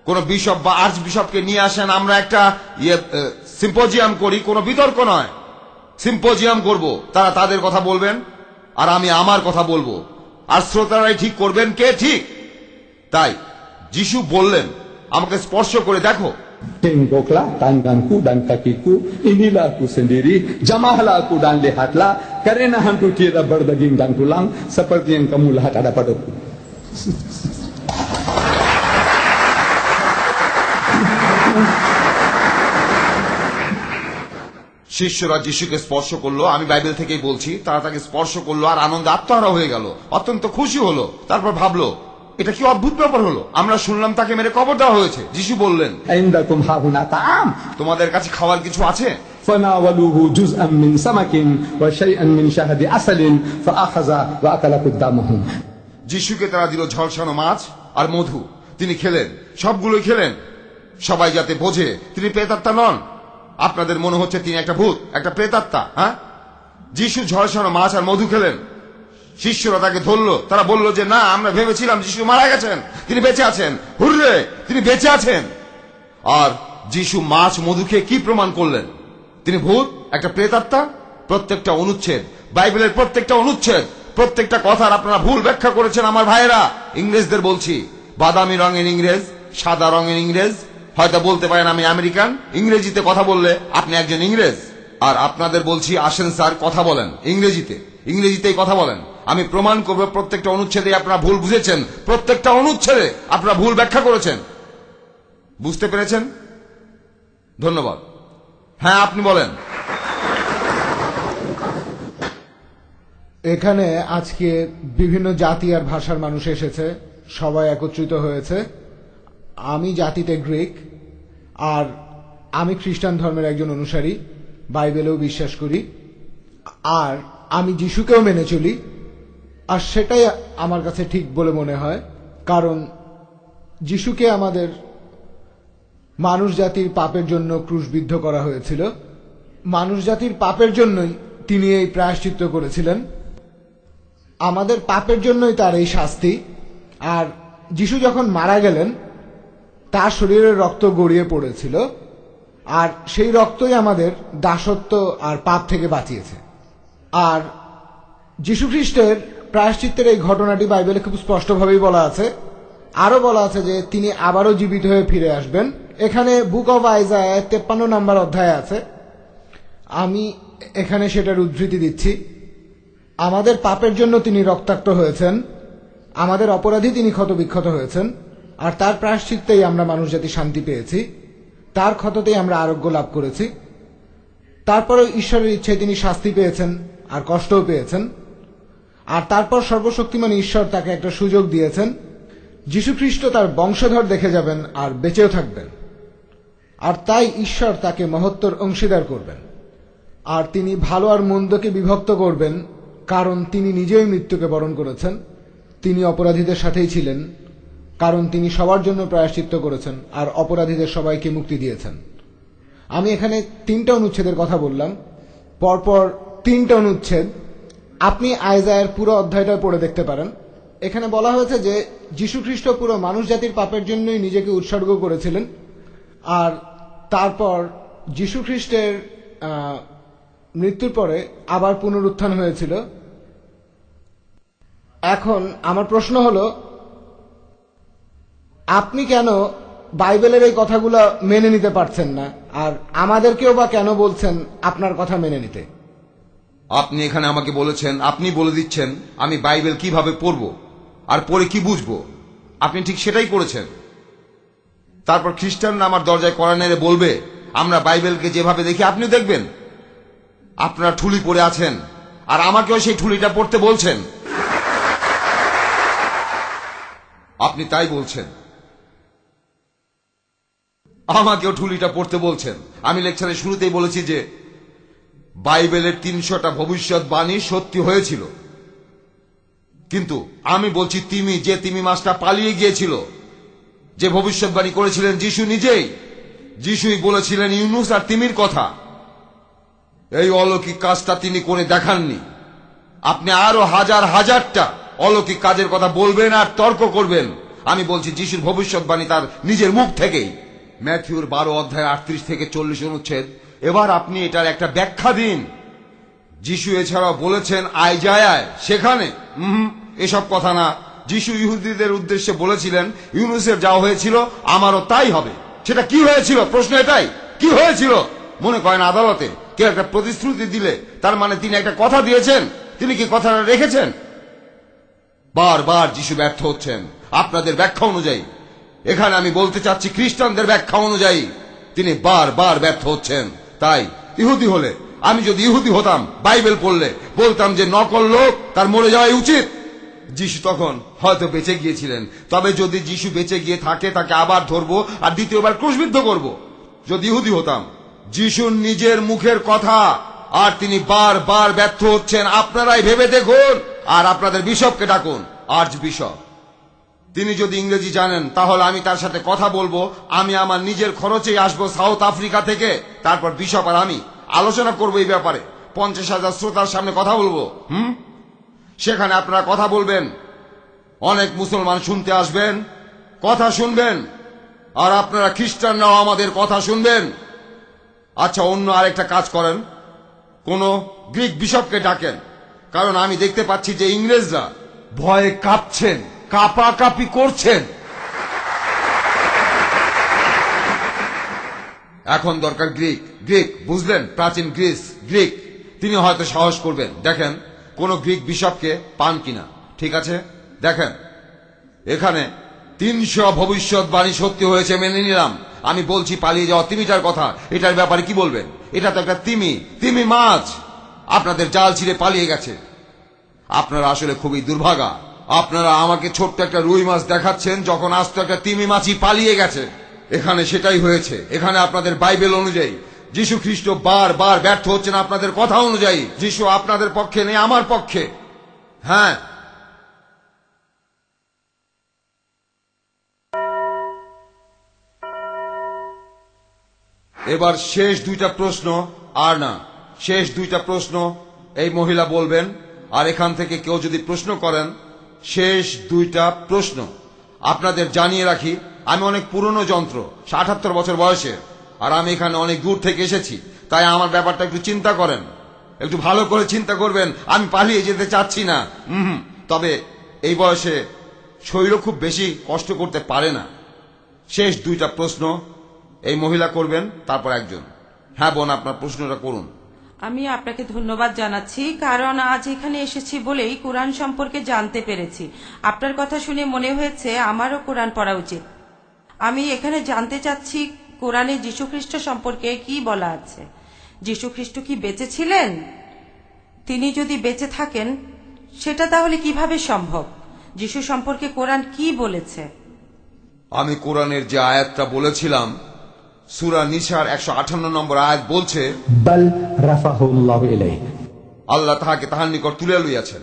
কোন বিশপ বা আর্চ বিশপকে নিয়ে আসেন, আমরা একটা সিম্পোজিয়াম করি, কোন বিতর্ক নয়, সিম্পোজিয়াম করব। তারা তাদের কথা বলবেন আর আমি আমার কথা বলবো, আর শ্রোতারাই ঠিক করবেন কে ঠিক। তাই যিশু বললেন, আমাকে স্পর্শ করে দেখো। Tengoklah tanganku dan kakiku, inilah aku sendiri, jamahlah aku dan lihatlah, karena hantu tiada berdaging dan tulang, seperti yang kamu lihat ada padaku. শিষ্যরা যিশুকে স্পর্শ করলো, আমি বাইবেল থেকেই বলছি, তারা তাকে স্পর্শ করলো আর আনন্দে আত্মহারা হয়ে গেল, অত্যন্ত খুশি হলো। তারপর ভাবলো এটা কি অদ্ভুত ব্যাপার হলো, আমরা শুনলাম তাকে মেরে কবর দেওয়া হয়েছে। যিশু বললেন, তোমাদের কাছে খাওয়ার কিছু আছে? فناولوه جزءا من سمك وشيئا من شهد عسل فأخذ وأكل قدامهم. যিশুকে তারা দিল ঝলসানো মাছ আর মধু, তিনি খেলেন, সবগুলোই খেলেন। সবাই যাতে বোঝে তিনি প্রেতাত্মা নন। আপনাদের মনে হচ্ছে তিনি একটা ভূত, একটা প্রেতাত্মা। হ্যাঁ, যিশু ঝলসানো মাছ আর মধু খেলেন। শিষ্যরা তাকে ধরল, তারা বলল যে না, আমরা ভেবেছিলাম যিশু মারা গেছেন, তিনি বেঁচে আছেন। হুররে, তিনি বেঁচে আছেন। আর যিশু মাছ মধু খেয়ে কি প্রমাণ করলেন? তিনি ভূত, একটা প্রেতাত্মা। প্রত্যেকটা অনুচ্ছেদ, বাইবেলের প্রত্যেকটা অনুচ্ছেদ, প্রত্যেকটা কথার আপনারা ভুল ব্যাখ্যা করেছেন আমার ভাইয়েরা। ইংরেজদের বলছি, বাদামি রঙের ইংরেজ, সাদা রঙের ইংরেজ, হয়তো বলতে পারেন আমি আমেরিকান, ইংরেজিতে কথা বললে আপনি একজন ইংরেজ। আর আপনাদের বলছি, আসেন স্যার কথা বলেন ইংরেজিতেই কথা বলেন। আমি প্রমাণ করব প্রত্যেকটা অনুচ্ছেদে আপনারা ভুল বুঝেছেন, প্রত্যেকটা অনুচ্ছেদে আপনারা ভুল ব্যাখ্যা করেছেন। বুঝতে পেরেছেন? ধন্যবাদ। হ্যাঁ, আপনি বলেন। এখানে আজকে বিভিন্ন জাতি আর ভাষার মানুষ এসেছে, সবাই একত্রিত হয়েছে। আমি জাতিতে গ্রিক, আর আমি খ্রিস্টান ধর্মের একজন অনুসারী, বাইবেলেও বিশ্বাস করি, আর আমি যিশুকেও মেনে চলি। আর সেটাই আমার কাছে ঠিক বলে মনে হয়, কারণ যিশুকে আমাদের মানুষ জাতির পাপের জন্য ক্রুশবিদ্ধ করা হয়েছিল। মানুষ জাতির পাপের জন্যই তিনি এই প্রায়শ্চিত্ত করেছিলেন, আমাদের পাপের জন্যই তার এই শাস্তি। আর যিশু যখন মারা গেলেন তার শরীরের রক্ত গড়িয়ে পড়েছিল, আর সেই রক্তই আমাদের দাসত্ব আর পাপ থেকে বাঁচিয়েছে। আর যিশু খ্রিস্টের প্রায়শ্চিত্তের এই ঘটনাটি বাইবেলে খুব স্পষ্টভাবেই বলা আছে। আরো বলা আছে যে তিনি আবারও জীবিত হয়ে ফিরে আসবেন। এখানে বুক অব আইজায়া 53 নম্বর অধ্যায় আছে, আমি এখানে সেটার উদ্ধৃতি দিচ্ছি। আমাদের পাপের জন্য তিনি রক্তাক্ত হয়েছেন, আমাদের অপরাধী তিনি ক্ষতবিক্ষত হয়েছেন, আর তার প্রায়শ্চিত্তেই আমরা মানুষ জাতি শান্তি পেয়েছি, তার ক্ষততেই আমরা আরোগ্য লাভ করেছি। তারপরেও ঈশ্বরের ইচ্ছায় তিনি শাস্তি পেয়েছেন আর কষ্টও পেয়েছেন। আর তারপর সর্বশক্তিমান ঈশ্বর তাকে একটা সুযোগ দিয়েছেন, যীশু খ্রিস্ট তার বংশধর দেখে যাবেন আর বেঁচেও থাকবেন। আর তাই ঈশ্বর তাকে মহত্তর অংশীদার করবেন, আর তিনি ভালো আর মন্দকে বিভক্ত করবেন, কারণ তিনি নিজেই মৃত্যুকে বরণ করেছেন। তিনি অপরাধীদের সাথেই ছিলেন, কারণ তিনি সবার জন্য প্রায়শ্চিত্ত করেছেন আর অপরাধীদের সবাইকে মুক্তি দিয়েছেন। আমি এখানে 3টা অনুচ্ছেদের কথা বললাম, পরপর 3টা অনুচ্ছেদ। আপনি আইজায়ার পুরো অধ্যায়টা পড়ে দেখতে পারেন। এখানে বলা হয়েছে যে যীশু খ্রিস্ট পুরো মানুষ জাতির পাপের জন্যই নিজেকে উৎসর্গ করেছিলেন, আর তারপর যীশু খ্রিস্টের মৃত্যুর পরে আবার পুনরুত্থান হয়েছিল। এখন আমার প্রশ্ন হলো, আপনি কেন বাইবেলের এই কথাগুলো মেনে নিতে পারছেন না, আর আমাদেরকেও বা কেন বলছেন আপনার কথা মেনে নিতে? আপনি এখানে আমাকে বলেছেন, আপনি বলে দিচ্ছেন আমি বাইবেল কিভাবে পড়ব আর পড়ে কি বুঝবো। আপনি ঠিক সেটাই করেছেন। তারপর খ্রিস্টানরা আমার দরজায় কড়া নেড়ে বলবে আমরা বাইবেলকে যেভাবে দেখি আপনিও দেখবেন। আপনারা ঠুলি পরে আছেন আর আমাকেও সেই ঠুলিটা পড়তে বলছেন। আপনি তাই বলছেন, আমাকেও ঠুলিটা পড়তে বলছেন। আমি লেকচারের শুরুতেই বলেছি যে বাইবেলের 300টা ভবিষ্যৎবাণী সত্যি হয়েছিল, কিন্তু আমি বলছি তিমি মাছটা পালিয়ে গিয়েছিল, যে ভবিষ্যৎবাণী করেছিলেন যিশু নিজেই। যিশুই বলেছিলেন ইউনুস আর তিমির কথা। এই অলৌকিক কাজটা তিনি করে দেখাননি। আপনি আরো হাজারটা অলৌকিক কাজের কথা বলবেন আর তর্ক করবেন। আমি বলছি যিশুর ভবিষ্যৎবাণী তার নিজের মুখ থেকেই। ম্যাথিউর 12 অধ্যায় 38 থেকে 40 অনুচ্ছেদ। এবার আপনি এটার একটা ব্যাখ্যা দিন। যিশু এছাড়াও বলেছেন আইজায়ায়, সেখানে এসব কথা না। যিশু ইহুদিদের উদ্দেশ্যে বলেছিলেন ইউনুসের যা হয়েছিল আমারও তাই হবে। সেটা কি হয়েছিল? প্রশ্ন এটাই, কি হয়েছিল? মনে করেন আদালতে কেউ একটা প্রতিশ্রুতি দিলে তার মানে তিনি একটা কথা দিয়েছেন। তিনি কি কথাটা রেখেছেন? বারবার যিশু ব্যর্থ হচ্ছেন আপনাদের ব্যাখ্যা অনুযায়ী। এখানে আমি বলতে চাচ্ছি খ্রিস্টানদের ব্যাখ্যা অনুযায়ী তিনি বারবার ব্যর্থ হচ্ছেন। তাই ইহুদি হলে, আমি যদি ইহুদি হতাম, বাইবেল পড়লে বলতাম যে নকল লোক তার মরে যাওয়াই উচিত। যিশু তখন হয়তো বেঁচে গিয়েছিলেন, তবে যদি যিশু বেঁচে গিয়ে থাকে তাকে আবার ধরবো আর দ্বিতীয়বার ক্রুশবিদ্ধ করব। যদি ইহুদি হতাম। যিশুর নিজের মুখের কথা, আর তিনি বারবার ব্যর্থ হচ্ছেন। আপনারাই ভেবে দেখুন, আর আপনাদের বিশপকে ডাকুন, আর্চ বিশপ। তিনি যদি ইংরেজি জানেন তাহলে আমি তার সাথে কথা বলবো। আমি আমার নিজের খরচেই আসবো সাউথ আফ্রিকা থেকে। তারপর বিশপ আর আমি আলোচনা করবো এই ব্যাপারে। 50,000 শ্রোতার সামনে কথা বলবো। সেখানে আপনারা কথা বলবেন, অনেক মুসলমান শুনতে আসবেন, কথা শুনবেন, আর আপনারা খ্রিস্টানরাও আমাদের কথা শুনবেন। আচ্ছা, অন্য আরেকটা কাজ করেন, কোন গ্রিক বিশপকে ডাকেন, কারণ আমি দেখতে পাচ্ছি যে ইংরেজরা ভয়ে কাঁপছেন, কাঁপাকাঁপি করছেন। এখন দরকার গ্রিক, বুঝলেন? প্রাচীন গ্রিক। তিনি হয়তো সাহস করবেন। দেখেন কোন গ্রিক বিশপকে পান কিনা। ঠিক আছে, দেখেন এখানে 300 ভবিষ্যৎবাণী সত্যি হয়েছে, মেনে নিলাম। আমি বলছি পালিয়ে যাওয়া তিমিটার কথা। এটার ব্যাপারে কি বলবেন? এটা তো একটা তিমি মাছ আপনাদের জাল ছিঁড়ে পালিয়ে গেছে। আপনারা আসলে খুবই দুর্ভাগা। আপনারা আমাকে ছোট্ট একটা রুই মাছ দেখাচ্ছেন, যখন আস্ত একটা তিমি মাছই পালিয়ে গেছে। এখানে সেটাই হয়েছে। এখানে আপনাদের বাইবেল অনুযায়ী যিশু খ্রিস্ট বারবার ব্যর্থ হচ্ছেন আপনাদের কথা অনুযায়ী। যিশু আপনাদের পক্ষে নেই, আমার পক্ষে। হ্যাঁ, এবার শেষ 2টা প্রশ্ন আর না, শেষ দুইটা প্রশ্ন এই মহিলা বলবেন। আর এখান থেকে কেউ যদি প্রশ্ন করেন, শেষ দুইটা প্রশ্ন। আপনাদের জানিয়ে রাখি, আমি অনেক পুরনো যন্ত্র, ৭৮ বছর বয়সের, আর আমি এখানে অনেক দূর থেকে এসেছি। তাই আমার ব্যাপারটা একটু চিন্তা করেন, একটু ভালো করে চিন্তা করবেন। আমি পালিয়ে যেতে চাচ্ছি না, তবে এই বয়সে শরীর খুব বেশি কষ্ট করতে পারে না। শেষ দুইটা প্রশ্ন এই মহিলা করবেন, তারপর একজন। হ্যাঁ বোন, আপনার প্রশ্নটা করুন। আমি আপনাকে ধন্যবাদ জানাচ্ছি, কারণ আজ এখানে এসেছি বলেই কোরআন সম্পর্কে জানতে পেরেছি। আপনার কথা শুনে মনে হয়েছে আমারও কোরআন পড়া উচিত। আমি এখানে জানতে চাচ্ছি, কোরআনে যীশুখ্রিস্ট সম্পর্কে কি বলা আছে? যীশুখ্রিস্ট কি বেঁচে ছিলেন? তিনি যদি বেঁচে থাকেন, সেটা তাহলে কিভাবে সম্ভব? যীশু সম্পর্কে কোরআন কি বলেছে? আমি কোরআনের যে আয়াতটা বলেছিলাম, সূরা নিসার 158 নম্বর আয়াত বলছে, বাল রাফাহুল্লাহু ইলাইহি, আল্লাহ তাহাকে তাহার নিকট তুলে লইয়াছেন।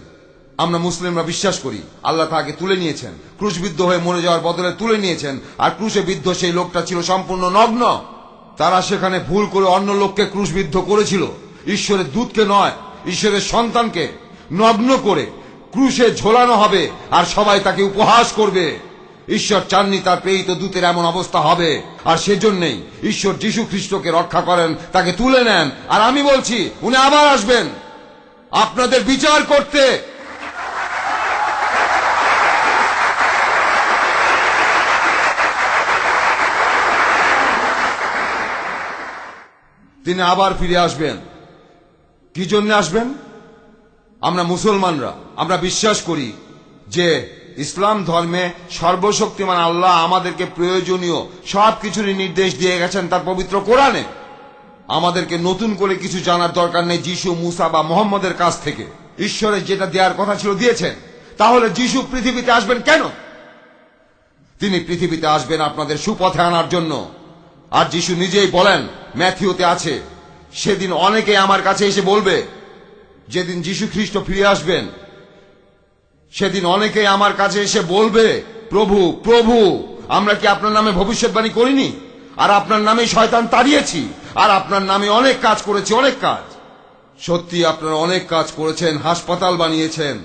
আমরা মুসলিমরা বিশ্বাস করি আল্লাহ তাহাকে তুলে নিয়েছেন, ক্রুশবিদ্ধ হয়ে মরে যাওয়ার বদলে তুলে নিয়েছেন। আর ক্রুশে বিদ্ধ সেই লোকটা ছিল সম্পূর্ণ নগ্ন। তারা সেখানে ভুল করে অন্য লোককে ক্রুশবিদ্ধ করেছিল, ঈশ্বরের দূতকে নয়, ঈশ্বরের সন্তানকে নগ্ন করে ক্রুশে ঝোলানো হবে, আর সবাই তাকে উপহাস করবে। ঈশ্বর চাননি তার প্রেরিত দূতের এমন অবস্থা হবে, আর সেজন্যই ঈশ্বর যীশু খ্রিস্টকে রক্ষা করেন, তাকে তুলে নেন। আর আমি বলছি, উনি আবার আসবেন আপনাদের বিচার করতে। তিনি আবার ফিরে আসবেন। কি জন্য আসবেন? আমরা মুসলমানরা আমরা বিশ্বাস করি যে ইসলাম ধর্মে সর্বশক্তিমান আল্লাহ আমাদেরকে প্রয়োজনীয় সবকিছুরই নির্দেশ দিয়ে গেছেন তার পবিত্র কোরআনে। আমাদেরকে নতুন করে কিছু জানার দরকার নেই যিশু, মুসা বা মোহাম্মদের কাছ থেকে। ঈশ্বরের যেটা দেওয়ার কথা ছিল দিয়েছেন। তাহলে যিশু পৃথিবীতে আসবেন কেন? তিনি পৃথিবীতে আসবেন আপনাদের সুপথে আনার জন্য। আর যিশু নিজেই বলেন, ম্যাথিউতে আছে, সেদিন অনেকে আমার কাছে এসে বলবে, যেদিন যীশু খ্রিস্ট ফিরে আসবেন, সেদিন অনেকেই আমার কাছে এসে বলবে, প্রভু প্রভু, আমরা কি আপনার নামে ভবিষ্যৎবাণী করিনি? আর আপনার নামে শয়তান তাড়িয়েছি, আর আপনার নামে অনেক কাজ করেছি, অনেক কাজ। সত্যি আপনারা অনেক কাজ করেছেন, হাসপাতাল বানিয়েছেন,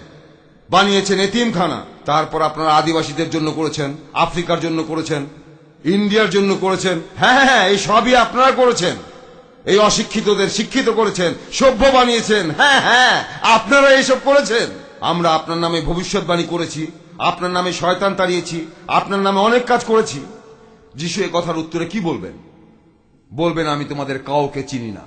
বানিয়েছেন এতিমখানা, তারপর আপনারা আদিবাসীদের জন্য করেছেন, আফ্রিকার জন্য করেছেন, ইন্ডিয়ার জন্য করেছেন। হ্যাঁ হ্যাঁ, এই সবই আপনারা করেছেন। এই অশিক্ষিতদের শিক্ষিত করেছেন, সভ্য বানিয়েছেন। হ্যাঁ হ্যাঁ, আপনারা এইসব করেছেন। আমরা আপনার নামে ভবিষ্যৎবাণী করেছি, আপনার নামে শয়তান তাড়িয়েছি, আপনার নামে অনেক কাজ করেছি। যিশু এ কথার উত্তরে কি বলবেন? বলবেন, আমি তোমাদের কাউকে চিনি না,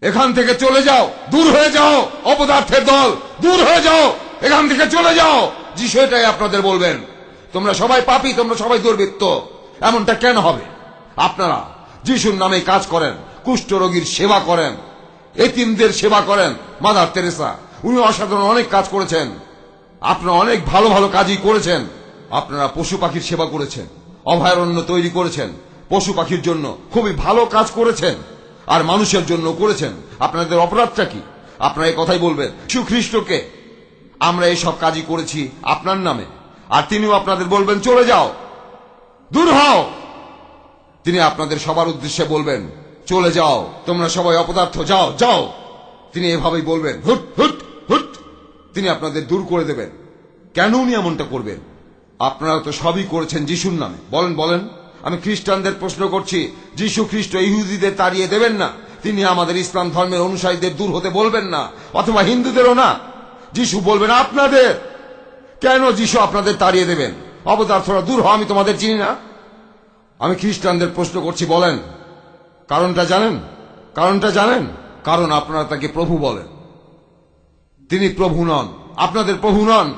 এখান থেকে চলে যাও, দূর হয়ে যাও, অপদার্থের দল, দূর হয়ে যাও, এখান থেকে চলে যাও। যিশু এটাই আপনাদের বলবেন। তোমরা সবাই পাপী, তোমরা সবাই দুর্বৃত্ত। এমনটা কেন হবে? আপনারা যিশুর নামে কাজ করেন, কুষ্ঠরোগীর সেবা করেন, এতিমদের সেবা করেন। মাদার তেরেসা, উনি অসাধারণ অনেক কাজ করেছেন। আপনারা অনেক ভালো ভালো কাজই করেছেন। আপনারা পশু পাখির সেবা করেছেন, অভয়ারণ্য তৈরি করেছেন, পশু পাখির জন্য খুবই ভালো কাজ করেছেন, আর মানুষের জন্য করেছেন। আপনাদের অপরাধটা কি? আপনারা এই কথাই বলবেন, যীশু খ্রিস্টকে আমরা এই সব কাজই করেছি আপনার নামে। আর তিনিও আপনাদের বলবেন, চলে যাও, দূর হও। তিনি আপনাদের সবার উদ্দেশ্যে বলবেন, চলে যাও, তোমরা সবাই অপদার্থ, যাও যাও। তিনি এভাবেই বলবেন, হুট হুট হুট। তিনি আপনাদের দূর করে দেবেন। কেন উনি এমনটা করবেন? আপনারা তো সবই করেছেন যিশুর নামে। বলেন বলেন। আমি খ্রিস্টানদের প্রশ্ন করছি, যীশু খ্রিস্ট ইহুদিদের তাড়িয়ে দেবেন না, তিনি আমাদের ইসলাম ধর্মের অনুসারীদের দূর হতে বলবেন না, অথবা হিন্দুদেরও না। যিশু বলবেন আপনাদের। কেন যিশু আপনাদের তাড়িয়ে দেবেন? অপদার্থরা দূর হও, আমি তোমাদের চিনি না। আমি খ্রিস্টানদের প্রশ্ন করছি, বলেন কারণটা জানেন? কারণটা জানেন? কারণ আপনারা তাকে প্রভু বলেন। তিনি প্রভু নন, আপনাদের প্রভু নন।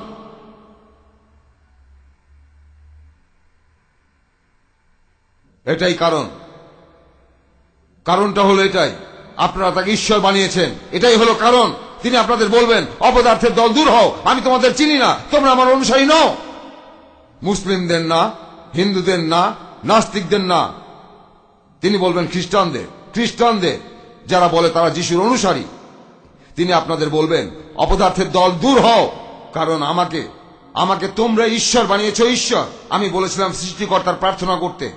এটাই কারণ। কারণটা হলো এটাই, আপনারা তাকে ঈশ্বর বানিয়েছেন। এটাই হলো কারণ। তিনি আপনাদের বলবেন, অপদার্থের দল, দূর হও, আমি তোমাদের চিনি না, তোমরা আমার অনুসারী নও। মুসলিমদের না, হিন্দুদের না, নাস্তিকদের না। তিনি বলবেন খ্রিস্টানদের, খ্রিস্টানদের যারা বলে তারা যিশুর অনুসারী। তিনি আপনাদের বলবেন, অপদার্থের দল, দূর হও, কারণ আমাকে তোমরা ঈশ্বর বানিয়েছ। ঈশ্বর, আমি বলেছিলাম সৃষ্টিকর্তার প্রার্থনা করতে।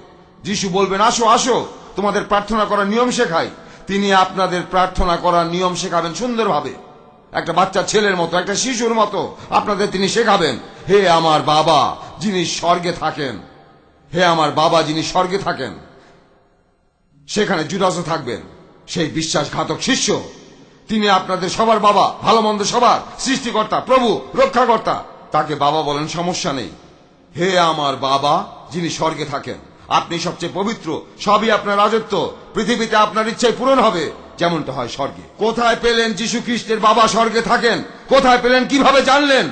যিশু বলবেন, আসো আসো, তোমাদের প্রার্থনা করার নিয়ম শেখাই। তিনি আপনাদের প্রার্থনা করার নিয়ম শেখাবেন সুন্দরভাবে, একটা বাচ্চা ছেলের মতো, একটা শিশুর মতো আপনাদের তিনি শেখাবেন, হে আমার বাবা যিনি স্বর্গে থাকেন, হে আমার বাবা যিনি স্বর্গে থাকেন। সেখানে জুদাসও থাকবেন, সেই বিশ্বাসঘাতক শিষ্য। তিনি আপনাদের সবার বাবা, ভালো মন্দ সবার সৃষ্টিকর্তা, প্রভু, রক্ষাকর্তা। তাকে বাবা বলেন, সমস্যা নেই। হে আমার বাবা যিনি স্বর্গে থাকেন, আপনি সবচেয়ে পবিত্র, সবই আপনার রাজত্ব, পৃথিবীতে আপনার ইচ্ছাই পূরণ হবে যেমনটা হয় স্বর্গে। কোথায় পেলেন যীশু খ্রিস্টের বাবা স্বর্গে থাকেন? কোথায় পেলেন? কিভাবে জানলেন?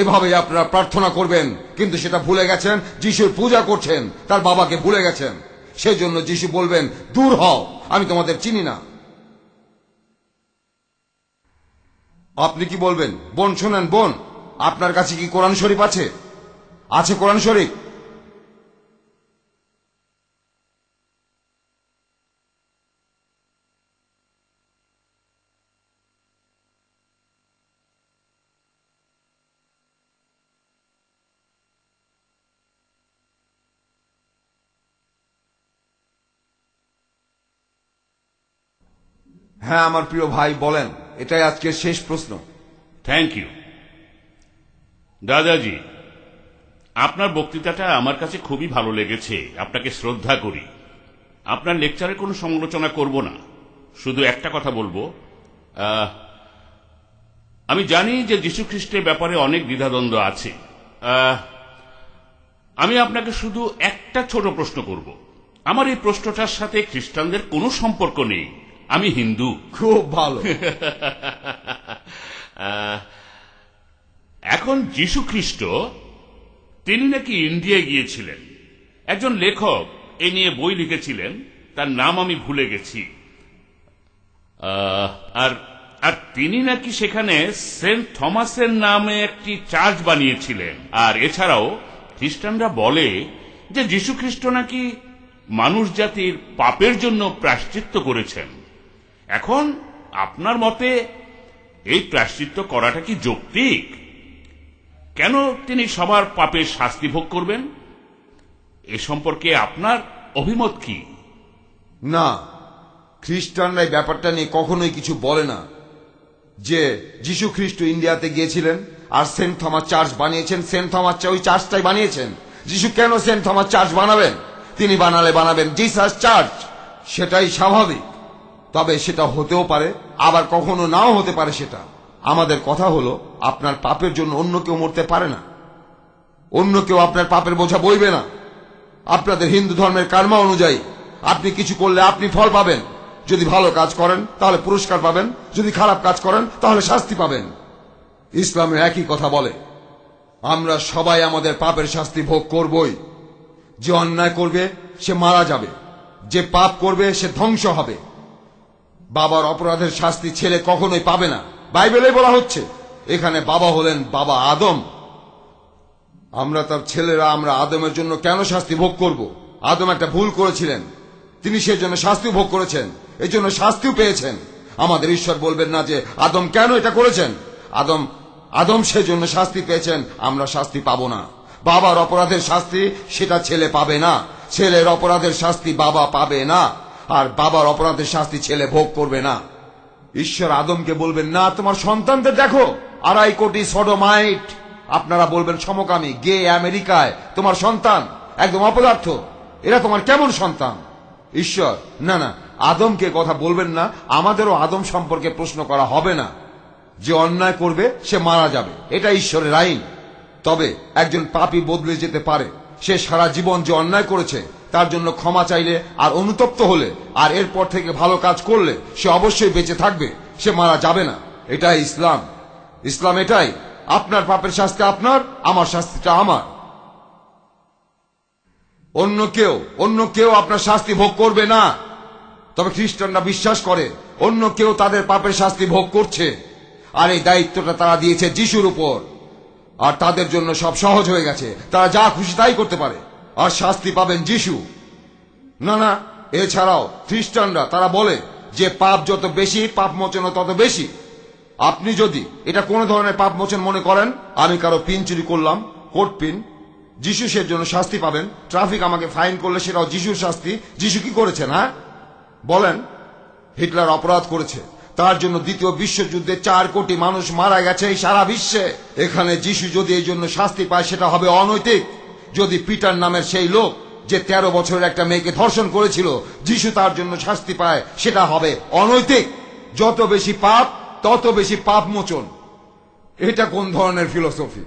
এভাবেই আপনারা প্রার্থনা করবেন, কিন্তু সেটা ভুলে গেছেন। যিশুর পূজা করছেন, তার বাবাকে ভুলে গেছেন। সেই জন্য যিশু বলবেন, দূর হও, আমি তোমাদের চিনি না। আপনি কি বলবেন? বোন শোনেন, বোন, আপনার কাছে কি কোরআন শরীফ আছে? আছে কোরআন শরীফ? হ্যাঁ আমার প্রিয় ভাই, বলেন। এটাই আজকের শেষ প্রশ্ন। থ্যাংক ইউ দাদাজি, আপনার বক্তৃতাটা আমার কাছে খুবই ভালো লেগেছে। আপনাকে শ্রদ্ধা করি। আপনার লেকচারে কোনো সমালোচনা করব না, শুধু একটা কথা বলবো। আমি জানি যে যীশু খ্রিস্টের ব্যাপারে অনেক দ্বিধাদ্বন্দ্ব আছে। আমি আপনাকে শুধু একটা ছোট প্রশ্ন করব। আমার এই প্রশ্নটার সাথে খ্রিস্টানদের কোনো সম্পর্ক নেই, আমি হিন্দু। খুব ভালো। এখন যীশু খ্রিস্ট তিনি নাকি ইন্ডিয়ায় গিয়েছিলেন। একজন লেখক এ নিয়ে বই লিখেছিলেন, তার নাম আমি ভুলে গেছি। আর তিনি নাকি সেখানে সেন্ট থমাসের নামে একটি চার্চ বানিয়েছিলেন। আর এছাড়াও খ্রিস্টানরা বলে যে যীশু খ্রিস্ট নাকি মানুষ জাতির পাপের জন্য প্রায়শ্চিত্ত করেছেন। এখন আপনার মতে এই প্রায়শ্চিত্ত করাটা কি যৌক্তিক? কেন তিনি সবার পাপের শাস্তি ভোগ করবেন? এ সম্পর্কে আপনার অভিমত কি? না, খ্রিস্টানরা এই ব্যাপারটা নিয়ে কখনোই কিছু বলে না। যে যীশু খ্রিস্ট ইন্ডিয়াতে গিয়েছিলেন আর সেন্ট থমাস চার্চ বানিয়েছেন, সেন্ট থমাস ওই চার্চটাই বানিয়েছেন। যীশু কেন সেন্ট থমাস চার্চ বানাবেন? তিনি বানাবেন জিসাস চার্চ, সেটাই স্বাভাবিক। তবে সেটা হতেও পারে, আবার কখনো নাও হতে পারে। সেটা আমাদের কথা হলো, আপনার পাপের জন্য অন্য কেউ মরতে পারে না, অন্য কেউ আপনার পাপের বোঝা বইবে না। আপনাদের হিন্দু ধর্মের কর্ম অনুযায়ী আপনি কিছু করলে আপনি ফল পাবেন। যদি ভালো কাজ করেন তাহলে পুরস্কার পাবেন, যদি খারাপ কাজ করেন তাহলে শাস্তি পাবেন। ইসলামে একই কথা বলে, আমরা সবাই আমাদের পাপের শাস্তি ভোগ করবই। যে অন্যায় করবে সে মারা যাবে, যে পাপ করবে সে ধ্বংস হবে। বাবার অপরাধের শাস্তি ছেলে কখনোই পাবে না, বাইবেলে বলা হচ্ছে। এখানে বাবা হলেন বাবা আদম। আমরা তার ছেলেরা, আমরা আদমের জন্য কেন শাস্তি ভোগ করব? আদম একটা ভুল করেছিলেন, তিনি সেই জন্য শাস্তি ভোগ করেছেন, এই জন্য শাস্তিও পেয়েছেন। আমাদের ঈশ্বর বলবেন না যে আদম কেন এটা করেছেন। আদম সেজন্য শাস্তি পেয়েছেন, আমরা শাস্তি পাবো না। বাবার অপরাধের শাস্তি সেটা ছেলে পাবে না, ছেলের অপরাধের শাস্তি বাবা পাবে না, আর বাবার অপরাধের শাস্তি ছেলে ভোগ করবে না। ঈশ্বর আদমকে বলবেন না, তোমার সন্তানদের দেখো, 2.5 কোটি সডোমাইট। আপনারা বলবেন সমকামী, গে, আমেরিকায় তোমার সন্তান একদম অপদার্থ, এরা তোমার কেমন সন্তান? ঈশ্বর না, আদমকে কথা বলবেন না। আমাদেরও আদম সম্পর্কে প্রশ্ন করা হবে না। যে অন্যায় করবে সে মারা যাবে, এটা ঈশ্বরের আইন। তবে একজন পাপী বদলে যেতে পারে। সে সারা জীবন যে অন্যায় করেছে তার জন্য ক্ষমা চাইলে আর অনুতপ্ত হলে আর এরপর থেকে ভালো কাজ করলে সে অবশ্যই বেঁচে থাকবে, সে মারা যাবে না। এটাই ইসলাম। ইসলাম এটাই, আপনার পাপের শাস্তি আপনার, আমার শাস্তিটা আমার। অন্য কেউ আপনার শাস্তি ভোগ করবে না। তবে খ্রিস্টানরা বিশ্বাস করে অন্য কেউ তাদের পাপের শাস্তি ভোগ করছে, আর এই দায়িত্বটা তারা দিয়েছে যিশুর উপর। আর তাদের জন্য সব সহজ হয়ে গেছে, তারা যা খুশি তাই করতে পারে, আর শাস্তি পাবেন যিশু। না, এছাড়াও খ্রিস্টানরা তারা বলে যে পাপ যত বেশি, পাপ মোচনও তত বেশি। আপনি যদি এটা কোন ধরনের পাপ মোচন মনে করেন, আমি কারো পিন চুরি করলাম, কোর্ট পিন, যিশু সের জন্য শাস্তি পাবেন। ট্রাফিক আমাকে ফাইন করলে সেটাও যিশুর শাস্তি। যিশু কি করেছেন? হ্যাঁ বলেন, হিটলার অপরাধ করেছে, তার জন্য দ্বিতীয় বিশ্বযুদ্ধে 4 কোটি মানুষ মারা গেছে এই সারা বিশ্বে। এখানে যিশু যদি এই জন্য শাস্তি পায় সেটা হবে অনৈতিক। যদি পিটার নামের সেই লোক যে 13 বছরের একটা মেয়েকে ধর্ষণ করেছিল, যিশু তার জন্য শাস্তি পায়, সেটা হবে অনৈতিক। যত বেশি পাপ তত বেশি পাপ মোচন। এটা কোন ধরনের ফিলোসফি?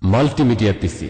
মাল্টিমিডিয়া পিসি